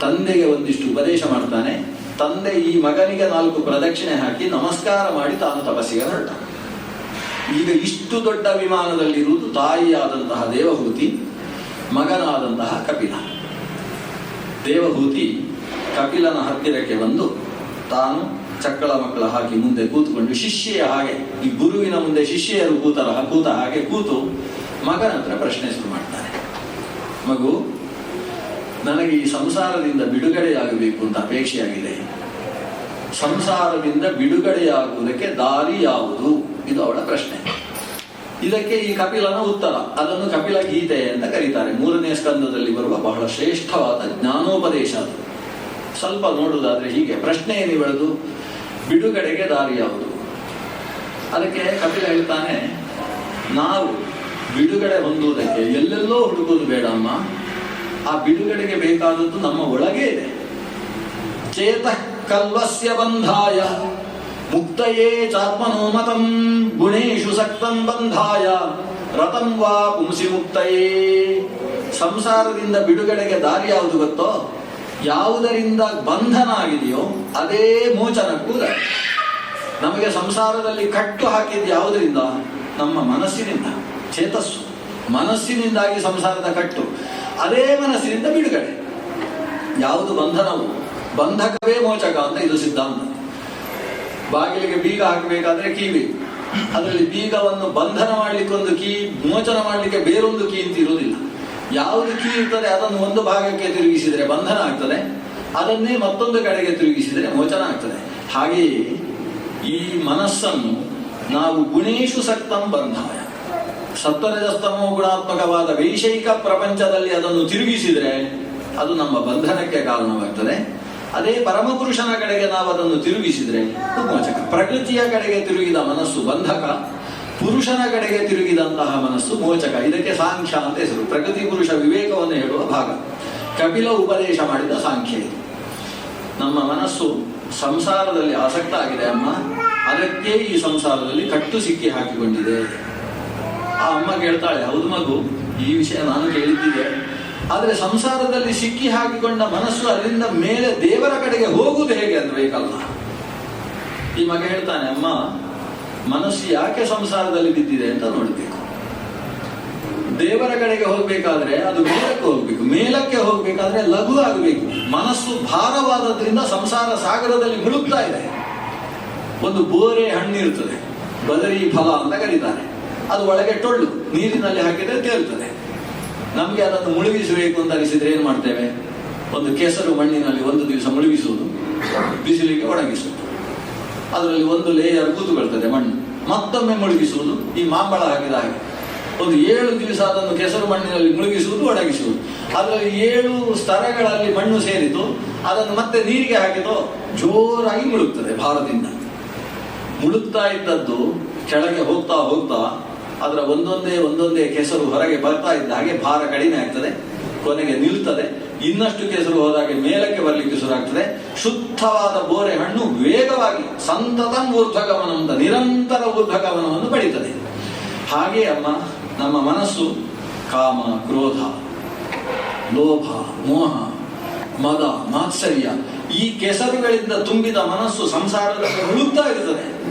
ತಂದೆಗೆ ಒಂದಿಷ್ಟು ಉಪದೇಶ ಮಾಡ್ತಾನೆ. ತಂದೆ ಈ ಮಗನಿಗೆ 4 ಪ್ರದಕ್ಷಿಣೆ ಹಾಕಿ ನಮಸ್ಕಾರ ಮಾಡಿ ತಾನು ತಪಸ್ಸಿಗೆ ಹೊರಟ. ಈಗ ಇಷ್ಟು ದೊಡ್ಡ ವಿಮಾನದಲ್ಲಿರುವುದು ತಾಯಿಯಾದಂತಹ ದೇವಹೂತಿ, ಮಗನಾದಂತಹ ಕಪಿಲ. ದೇವಹೂತಿ ಕಪಿಲನ ಹತ್ತಿರಕ್ಕೆ ಬಂದು ತಾನು ಚಕ್ಕಳ ಮಕ್ಕಳ ಹಾಕಿ ಮುಂದೆ ಕೂತ್ಕೊಂಡು ಶಿಷ್ಯೆಯ ಹಾಗೆ, ಈ ಗುರುವಿನ ಮುಂದೆ ಶಿಷ್ಯೆಯರು ಕೂತ ಹಾಗೆ ಕೂತು ಮಗನ ಹತ್ರ ಪ್ರಶ್ನೆ ಶುರು ಮಾಡ್ತಾರೆ. ಮಗು, ನನಗೆ ಈ ಸಂಸಾರದಿಂದ ಬಿಡುಗಡೆಯಾಗಬೇಕು ಅಂತ ಅಪೇಕ್ಷೆಯಾಗಿದೆ. ಸಂಸಾರದಿಂದ ಬಿಡುಗಡೆಯಾಗುವುದಕ್ಕೆ ದಾರಿ ಯಾವುದು? ಇದು ಅವಳ ಪ್ರಶ್ನೆ. ಇದಕ್ಕೆ ಈ ಕಪಿಲನ ಉತ್ತರ, ಅದನ್ನು ಕಪಿಲ ಗೀತೆ ಅಂತ ಕರೀತಾರೆ. 3ನೇ ಸ್ಕಂದದಲ್ಲಿ ಬರುವ ಬಹಳ ಶ್ರೇಷ್ಠವಾದ ಜ್ಞಾನೋಪದೇಶ ಅದು. ಸ್ವಲ್ಪ ನೋಡುವುದಾದ್ರೆ ಹೀಗೆ, ಪ್ರಶ್ನೆ ಏನಿವಳದು, ಬಿಡುಗಡೆಗೆ ದಾರಿ ಯಾವುದು? ಅದಕ್ಕೆ ಕಪಿಲ ಹೇಳ್ತಾನೆ, ನಾವು ಬಿಡುಗಡೆ ಹೊಂದುವುದಕ್ಕೆ ಎಲ್ಲೆಲ್ಲೋ ಹುಡುಕೋದು ಬೇಡ ಅಮ್ಮ. ಆ ಬಿಡುಗಡೆಗೆ ಬೇಕಾದದ್ದು ನಮ್ಮ ಒಳಗೆ ಇದೆ. ಚೇತ ಕಲ್ವಸ್ಯ ಬಂಧಾಯ ಮುಕ್ತಯೇ ಚಾತ್ಮನೋಮತಂ ಗುಣೇಶು ಸಕ್ತಂ ಬಂಧಾಯ ರತಂ ವಾ ಪುಂಸಿ ಮುಕ್ತಯೇ. ಸಂಸಾರದಿಂದ ಬಿಡುಗಡೆಗೆ ದಾರಿ ಯಾವುದು ಗೊತ್ತೋ? ಯಾವುದರಿಂದ ಬಂಧನ ಆಗಿದೆಯೋ ಅದೇ ಮೋಚನಕ್ಕೂ ದಾರಿ. ನಮಗೆ ಸಂಸಾರದಲ್ಲಿ ಕಟ್ಟು ಹಾಕಿದ್ದು ಯಾವುದರಿಂದ? ನಮ್ಮ ಮನಸ್ಸಿನಿಂದ. ಚೇತಸ್ಸು, ಮನಸ್ಸಿನಿಂದಾಗಿ ಸಂಸಾರದ ಕಟ್ಟು. ಅದೇ ಮನಸ್ಸಿನಿಂದ ಬಿಡುಗಡೆ. ಯಾವುದು ಬಂಧನವು? ಬಂಧಕವೇ ಮೋಚಕ ಅಂತ ಇದು ಸಿದ್ಧಾಂತ. ಬಾಗಿಲಿಗೆ ಬೀಗ ಹಾಕಬೇಕಾದ್ರೆ ಕೀ ಬೇಕು. ಅದರಲ್ಲಿ ಬೀಗವನ್ನು ಬಂಧನ ಮಾಡ್ಲಿಕ್ಕೆ ಒಂದು ಕೀ, ಮೋಚನ ಮಾಡ್ಲಿಕ್ಕೆ ಬೇರೊಂದು ಕೀ ಅಂತ ಇರುವುದಿಲ್ಲ. ಯಾವುದು ಕೀ ಇರ್ತದೆ ಅದನ್ನು ಒಂದು ಭಾಗಕ್ಕೆ ತಿರುಗಿಸಿದರೆ ಬಂಧನ ಆಗ್ತದೆ, ಅದನ್ನೇ ಮತ್ತೊಂದು ಕಡೆಗೆ ತಿರುಗಿಸಿದರೆ ಮೋಚನ ಆಗ್ತದೆ. ಹಾಗೆಯೇ ಈ ಮನಸ್ಸನ್ನು ನಾವು ಗುಣೇಶು ಸಕ್ತಂ ಬಂಧಾಯ, ಸತ್ವರಜಸ್ತಮೋ ಗುಣಾತ್ಮಕವಾದ ವೈಷಯಿಕ ಪ್ರಪಂಚದಲ್ಲಿ ಅದನ್ನು ತಿರುಗಿಸಿದ್ರೆ ಅದು ನಮ್ಮ ಬಂಧನಕ್ಕೆ ಕಾರಣವಾಗ್ತದೆ. ಅದೇ ಪರಮಪುರುಷನ ಕಡೆಗೆ ನಾವು ಅದನ್ನು ತಿರುಗಿಸಿದ್ರೆ ಅದು ಮೋಚಕ. ಪ್ರಕೃತಿಯ ಕಡೆಗೆ ತಿರುಗಿದ ಮನಸ್ಸು ಬಂಧಕ, ಪುರುಷನ ಕಡೆಗೆ ತಿರುಗಿದಂತಹ ಮನಸ್ಸು ಮೋಚಕ. ಇದಕ್ಕೆ ಸಾಂಖ್ಯ ಅಂತ ಹೆಸರು. ಪ್ರಕೃತಿ ಪುರುಷ ವಿವೇಕವನ್ನು ಹೇಳುವ ಭಾಗ. ಕಪಿಲ ಉಪದೇಶ ಮಾಡಿದ ಸಾಂಖ್ಯ ಇದು. ನಮ್ಮ ಮನಸ್ಸು ಸಂಸಾರದಲ್ಲಿ ಆಸಕ್ತ ಆಗಿದೆ ಅಮ್ಮ, ಅದಕ್ಕೆ ಈ ಸಂಸಾರದಲ್ಲಿ ಕಟ್ಟು ಸಿಕ್ಕಿ ಹಾಕಿಕೊಂಡಿದೆ. ಆ ಅಮ್ಮ ಕೇಳ್ತಾಳೆ, ಹೌದು ಮಗು, ಈ ವಿಷಯ ನಾನು ಕೇಳಿದ್ದಿದೆ. ಆದರೆ ಸಂಸಾರದಲ್ಲಿ ಸಿಕ್ಕಿ ಹಾಕಿಕೊಂಡ ಮನಸ್ಸು ಅಲ್ಲಿಂದ ಮೇಲೆ ದೇವರ ಕಡೆಗೆ ಹೋಗುವುದು ಹೇಗೆ ಅಂತ ಬೇಕಲ್ಲ. ಈ ಮಗ ಹೇಳ್ತಾನೆ, ಅಮ್ಮ, ಮನಸ್ಸು ಯಾಕೆ ಸಂಸಾರದಲ್ಲಿ ಬಿದ್ದಿದೆ ಅಂತ ನೋಡ್ಬೇಕು. ದೇವರ ಕಡೆಗೆ ಹೋಗ್ಬೇಕಾದ್ರೆ ಅದು ಮೇಲಕ್ಕೆ ಹೋಗ್ಬೇಕು, ಮೇಲಕ್ಕೆ ಹೋಗ್ಬೇಕಾದ್ರೆ ಲಘು ಆಗಬೇಕು. ಮನಸ್ಸು ಭಾರವಾದದ್ರಿಂದ ಸಂಸಾರ ಸಾಗರದಲ್ಲಿ ಮುಳುಗ್ತಾ ಇದೆ. ಒಂದು ಬೋರೆ ಹಣ್ಣಿರ್ತದೆ, ಬದರಿ ಫಲ ಅಂತ ಕರೀತಾರೆ. ಅದು ಒಳಗೆ ಟೊಳ್ಳು, ನೀರಿನಲ್ಲಿ ಹಾಕಿದ್ರೆ ತೇಲ್ತದೆ. ನಮ್ಗೆ ಅದನ್ನು ಮುಳುಗಿಸಬೇಕು ಅಂತ ಅನಿಸಿದ್ರೆ ಏನ್ ಮಾಡ್ತೇವೆ? ಒಂದು ಕೆಸರು ಮಣ್ಣಿನಲ್ಲಿ ಒಂದು ದಿವಸ ಮುಳುಗಿಸುವುದು, ಬಿಸಿಲಿಗೆ ಒಣಗಿಸುವುದು, ಅದರಲ್ಲಿ ಒಂದು ಲೇಯರ್ ಕೂತುಕೊಳ್ತದೆ ಮಣ್ಣು. ಮತ್ತೊಮ್ಮೆ ಮುಳುಗಿಸುವುದು, ಈ ಮಾಂಬಳ ಹಾಕಿದ ಹಾಗೆ ಒಂದು 7 ದಿವಸ ಅದನ್ನು ಕೆಸರು ಮಣ್ಣಿನಲ್ಲಿ ಮುಳುಗಿಸುವುದು, ಒಣಗಿಸುವುದು. ಅದರಲ್ಲಿ 7 ಸ್ತರಗಳಲ್ಲಿ ಮಣ್ಣು ಸೇರಿತು, ಅದನ್ನು ಮತ್ತೆ ನೀರಿಗೆ ಹಾಕಿದೋ ಜೋರಾಗಿ ಮುಳುಗ್ತದೆ. ಭಾರದಿಂದ ಮುಳುಗ್ತಾ ಇದ್ದದ್ದು ಕೆಳಗೆ ಹೋಗ್ತಾ ಹೋಗ್ತಾ ಅದರ ಒಂದೊಂದೇ ಕೆಸರು ಹೊರಗೆ ಬರ್ತಾ ಇದ್ದ ಹಾಗೆ ಭಾರ ಕಡಿಮೆ ಆಗ್ತದೆ, ಕೊನೆಗೆ ನಿಲ್ತದೆ. ಇನ್ನಷ್ಟು ಕೆಸರು ಹೋದಾಗೆ ಮೇಲಕ್ಕೆ ಬರಲಿಕ್ಕೆ ಶುರುವಾಗ್ತದೆ. ಶುದ್ಧವಾದ ಬೋರೆ ಹಣ್ಣು ವೇಗವಾಗಿ ಸಂತತಂ ಊರ್ಧ್ವಗಮನ ಅಂತ ನಿರಂತರ ಊರ್ಧ್ವಗಮನವನ್ನು ಪಡೀತದೆ. ಹಾಗೆ ಅಮ್ಮ, ನಮ್ಮ ಮನಸ್ಸು ಕಾಮ, ಕ್ರೋಧ, ಲೋಭ, ಮೋಹ, ಮದ, ಮಾತ್ಸರ್ಯ ಈ ಕೆಸರುಗಳಿಂದ ತುಂಬಿದ ಮನಸ್ಸು ಸಂಸಾರದಲ್ಲಿ ಮುಳುಗ್ತಾ ಇರ್ತದೆ.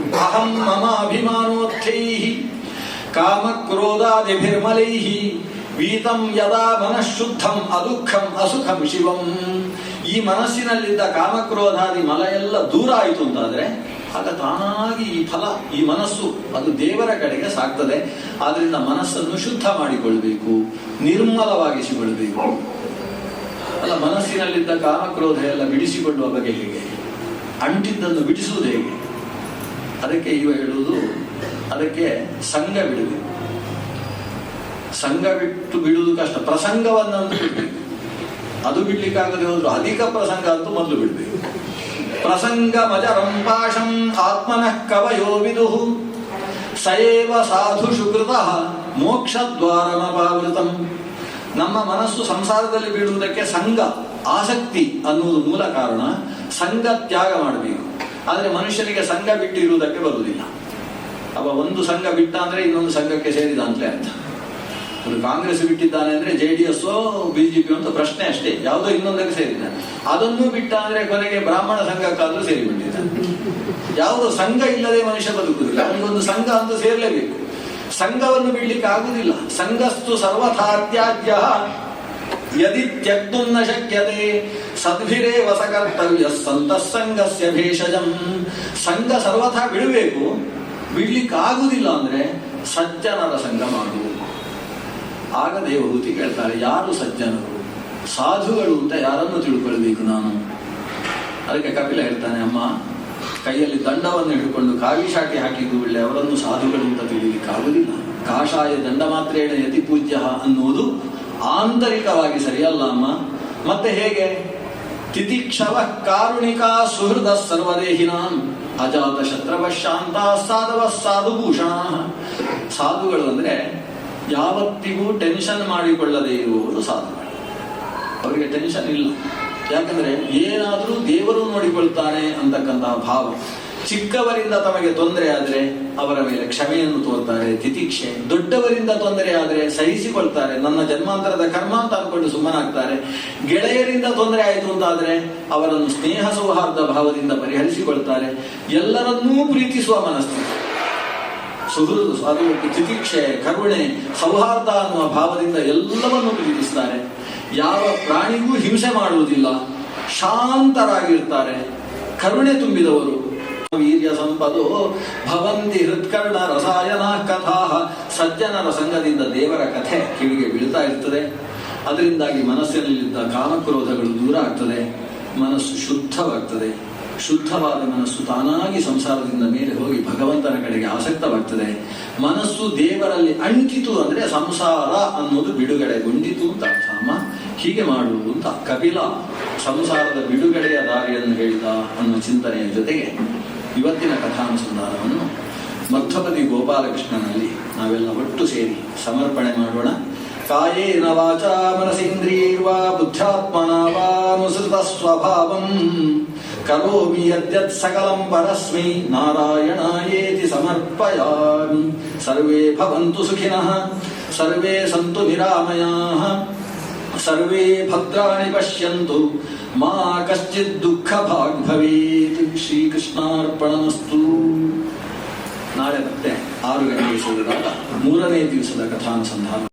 ಅಹಂ ಮಮ ಅಭಿಮಾನೋತ್ಥೈಹಿ ಕಾಮ ಕ್ರೋಧಾದಿಭಿರ್ಮಲೈಹಿ ವೀತಂ ಯದಾ ಮನಃಶುದ್ಧಂ ಅದುಃಖಂ ಅಸುಖಂ ಶಿವಂ. ಈ ಮನಸ್ಸಿನಲ್ಲಿದ್ದ ಕಾಮಕ್ರೋಧಾದಿ ಮಲ ಎಲ್ಲ ದೂರ ಆಯಿತು ಅಂತಾದ್ರೆ ಆಗ ತಾನಾಗಿ ಈ ಫಲ, ಈ ಮನಸ್ಸು ಅದು ದೇವರ ಕಡೆಗೆ ಸಾಗ್ತದೆ. ಆದ್ರಿಂದ ಮನಸ್ಸನ್ನು ಶುದ್ಧ ಮಾಡಿಕೊಳ್ಬೇಕು, ನಿರ್ಮಲವಾಗಿಸಿಕೊಳ್ಬೇಕು. ಅಲ್ಲ, ಮನಸ್ಸಿನಲ್ಲಿದ್ದ ಕಾಮಕ್ರೋಧ ಎಲ್ಲ ಬಿಡಿಸಿಕೊಳ್ಳುವ ಬಗೆ ಹೇಗೆ? ಅಂಟಿದ್ದನ್ನು ಬಿಡಿಸುವುದು ಹೇಗೆ? ಅದಕ್ಕೆ ಇವ ಹೇಳುವುದು, ಅದಕ್ಕೆ ಸಂಘ ಬಿಡಬೇಕು. ಸಂಘ ಬಿಟ್ಟು ಬಿಡುವುದು ಕಷ್ಟ. ಪ್ರಸಂಗವನ್ನಂತೂ ಬಿಡ್ಬೇಕು. ಅದು ಬಿಡ್ಲಿಕ್ಕಾಗದೆ ಹೋದ್ರು ಅಧಿಕ ಪ್ರಸಂಗ ಅಂತೂ ಮೊದಲು ಬಿಡ್ಬೇಕು. ಪ್ರಸಂಗ ಮಜರಂ ಪಾಶಂ ಆತ್ಮನಃ ಕವಯೋ ವಿದುಃ ಸಯೇವ ಸಾಧು ಸುಕೃತಃ ಮೋಕ್ಷದ್ವಾರಮಪಾವೃತಂ. ನಮ್ಮ ಮನಸ್ಸು ಸಂಸಾರದಲ್ಲಿ ಬೀಳುವುದಕ್ಕೆ ಸಂಘ, ಆಸಕ್ತಿ ಅನ್ನುವುದು ಮೂಲ ಕಾರಣ. ಸಂಘ ತ್ಯಾಗ ಮಾಡಬೇಕು. ಆದರೆ ಮನುಷ್ಯನಿಗೆ ಸಂಘ ಬಿಟ್ಟಿರುವುದಕ್ಕೆ ಬರುವುದಿಲ್ಲ. ಅವ ಒಂದು ಸಂಘ ಬಿಟ್ಟ ಅಂದ್ರೆ ಇನ್ನೊಂದು ಸಂಘಕ್ಕೆ ಸೇರಿದ ಅಂತಲೇ ಅರ್ಥ. ಒಂದು ಕಾಂಗ್ರೆಸ್ ಬಿಟ್ಟಿದ್ದಾನೆ ಅಂದ್ರೆ JDS BJP ಅಂತ ಪ್ರಶ್ನೆ ಅಷ್ಟೇ, ಯಾವುದೋ ಇನ್ನೊಂದಕ್ಕೆ ಸೇರಿದ್ದಾನೆ. ಅದನ್ನು ಬಿಟ್ಟ ಅಂದ್ರೆ ಕೊನೆಗೆ ಬ್ರಾಹ್ಮಣ ಸಂಘಕ್ಕಾದ್ರೂ ಸೇರಿಬಿಟ್ಟಿದ್ದಾನೆ. ಯಾವುದೋ ಸಂಘ ಇಲ್ಲದೆ ಮನುಷ್ಯ ಬದುಕುವುದಿಲ್ಲ. ಅವನಿಗೊಂದು ಸಂಘ ಅಂತ ಸೇರ್ಲೇಬೇಕು. ಸಂಘವನ್ನು ಬಿಡ್ಲಿಕ್ಕೆ ಆಗುದಿಲ್ಲ. ಸಂಘಸ್ತು ಸರ್ವಥಾ ತ್ಯಾಜ್ಯ ಯದಿ ತ್ಯಕ್ತುಂ ನ ಶಕ್ಯತೆ ಸದ್ಭಿರೇವ ಸಕರ್ತವ್ಯ ಸಂತಃ ಸಂಘಸ್ಯ ಭೇಷಜಂ. ಸಂಘ ಸರ್ವಥಾ ಬಿಡಬೇಕು. ಬಿಡ್ಲಿಕ್ಕೆ ಆಗುದಿಲ್ಲ ಅಂದ್ರೆ ಸಜ್ಜನರ ಸಂಘ ಮಾಡು. ಆಗ ದೇವಹೂತಿ ಕೇಳ್ತಾರೆ, ಯಾರು ಸಜ್ಜನರು, ಸಾಧುಗಳು ಅಂತ ಯಾರನ್ನು ತಿಳ್ಕೊಳ್ಬೇಕು ನಾನು? ಅದಕ್ಕೆ ಕಪಿಲ ಹೇಳ್ತಾನೆ, ಅಮ್ಮ, ಕೈಯಲ್ಲಿ ದಂಡವನ್ನು ಹಿಡ್ಕೊಂಡು ಕಾವಿ ಶಾಟಿ ಹಾಕಿದ್ದು ಒಳ್ಳೆ ಅವರನ್ನು ಸಾಧುಗಳು ಅಂತ ತಿಳಿಲಿಕ್ಕೆ ಆಗುದಿಲ್ಲ. ಕಾಷಾಯ ದಂಡ ಮಾತ್ರೇಣ ಯತಿ ಪೂಜ್ಯ ಅನ್ನುವುದು ಆಂತರಿಕವಾಗಿ ಸರಿಯಲ್ಲ ಅಮ್ಮ. ಮತ್ತೆ ಹೇಗೆ? ತಿತಿಕ್ಷವ ಕಾರುಣಿಕ ಸುಹೃದ ಸರ್ವದೇಹಿನಾಂ ಅಜಾತ ಶತ್ರವ ಶಾಂತ ಸಾಧವ ಸಾಧುಭೂಷಣ. ಸಾಧುಗಳು ಅಂದ್ರೆ ಯಾವತ್ತಿಗೂ ಟೆನ್ಷನ್ ಮಾಡಿಕೊಳ್ಳದೆ ಇರುವುದು ಸಾಧುಗಳು. ಅವರಿಗೆ ಟೆನ್ಷನ್ ಇಲ್ಲ. ಯಾಕಂದ್ರೆ ಏನಾದರೂ ದೇವರು ನೋಡಿಕೊಳ್ತಾನೆ ಅಂತಕ್ಕಂತಹ ಭಾವ. ಚಿಕ್ಕವರಿಂದ ತಮಗೆ ತೊಂದರೆ ಆದರೆ ಅವರ ಮೇಲೆ ಕ್ಷಮೆಯನ್ನು ತೋರ್ತಾರೆ, ತಿತಿಕ್ಷೆ. ದೊಡ್ಡವರಿಂದ ತೊಂದರೆ ಆದರೆ ಸಹಿಸಿಕೊಳ್ತಾರೆ, ನನ್ನ ಜನ್ಮಾಂತರದ ಕರ್ಮ ಅಂತ ಅನ್ಕೊಂಡು ಸುಮ್ಮನಾಗ್ತಾರೆ. ಗೆಳೆಯರಿಂದ ತೊಂದರೆ ಆಯಿತು ಅಂತಾದ್ರೆ ಅವರನ್ನು ಸ್ನೇಹ ಸೌಹಾರ್ದ ಭಾವದಿಂದ ಪರಿಹರಿಸಿಕೊಳ್ತಾರೆ. ಎಲ್ಲರನ್ನೂ ಪ್ರೀತಿಸುವ ಮನಸ್ಥಿತಿ. ಸುಹೃದ ಅದು ತಿತಿಕ್ಷೆ, ಕರುಣೆ, ಸೌಹಾರ್ದ ಅನ್ನುವ ಭಾವದಿಂದ ಎಲ್ಲವನ್ನೂ ಪ್ರೀತಿಸ್ತಾರೆ. ಯಾವ ಪ್ರಾಣಿಗೂ ಹಿಂಸೆ ಮಾಡುವುದಿಲ್ಲ, ಶಾಂತರಾಗಿರ್ತಾರೆ, ಕರುಣೆ ತುಂಬಿದವರು. ವೀರ್ಯ ಸಂಪದೋ ಭವಂತಿ ಹೃತ್ಕರ್ಣ ರಸಾಯನ ಕಥಾ. ಸಜ್ಜನರ ಸಂಘದಿಂದ ದೇವರ ಕಥೆ ಕಿವಿಗೆ ಬೀಳ್ತಾ ಇರ್ತದೆ. ಅದರಿಂದಾಗಿ ಮನಸ್ಸಿನಲ್ಲಿದ್ದ ಕಾಮಕ್ರೋಧಗಳು ದೂರ ಆಗ್ತದೆ, ಮನಸ್ಸು ಶುದ್ಧವಾಗ್ತದೆ. ಶುದ್ಧವಾದ ಮನಸ್ಸು ತಾನಾಗಿ ಸಂಸಾರದಿಂದ ಮೇಲೆ ಹೋಗಿ ಭಗವಂತನ ಕಡೆಗೆ ಆಸಕ್ತವಾಗ್ತದೆ. ಮನಸ್ಸು ದೇವರಲ್ಲಿ ಅಂಟಿತು ಅಂದ್ರೆ ಸಂಸಾರ ಅನ್ನೋದು ಬಿಡುಗಡೆಗೊಂಡಿತು ಅಂತ ಅರ್ಥ. ಅಮ್ಮ ಹೀಗೆ ಮಾಡು ಅಂತ ಕಪಿಲ ಸಂಸಾರದ ಬಿಡುಗಡೆಯ ದಾರಿಯನ್ನು ಹೇಳಿದ ಅನ್ನೋ ಚಿಂತನೆಯ ಜೊತೆಗೆ ಇವತ್ತಿನ ಕಥಾನುಸಂಧಾನವನ್ನು ಮಧ್ವಪದಿ ಗೋಪಾಲಕೃಷ್ಣನಲ್ಲಿ ನಾವೆಲ್ಲ ಒಟ್ಟು ಸೇರಿ ಸಮರ್ಪಣೆ ಮಾಡೋಣ. ಕಾಯೇನ ವಾಚಾ ಮನಸೇಂದ್ರಿಯೈರ್ವಾ ಬುದ್ಧ್ಯಾತ್ಮನಾ ವಾ ಅನುಸೃತ ಸ್ವಭಾವಂ ಕರೋಮಿ ಯದ್ಯತ್ ಸಕಲಂ ಪರಸ್ಮೈ ನಾರಾಯಣಾಯೇತಿ ಸಮರ್ಪಯಾಮಿ. ಸರ್ವೇ ಭವಂತು ಸುಖಿನಃ, ಸರ್ವೇ ಸಂತು ನಿರಾಮಯಾಃ, ಸರ್ವೇ ಭದ್ರಾಣಿ ಪಶ್ಯಂತು, ಮಾ ಕಶ್ಚಿತ್ ದುಃಖ ಭಾಗ್ ಭವೇತ್. ಶ್ರೀಕೃಷ್ಣಾರ್ಪಣಮಸ್ತು. ನಾಳೆ ಮತ್ತೆ 6 ಗಂಟೆಗೆ ಸೇರಿದಾಗ 3ನೇ ದಿವಸದ ಕಥಾನುಸಂಧಾನ.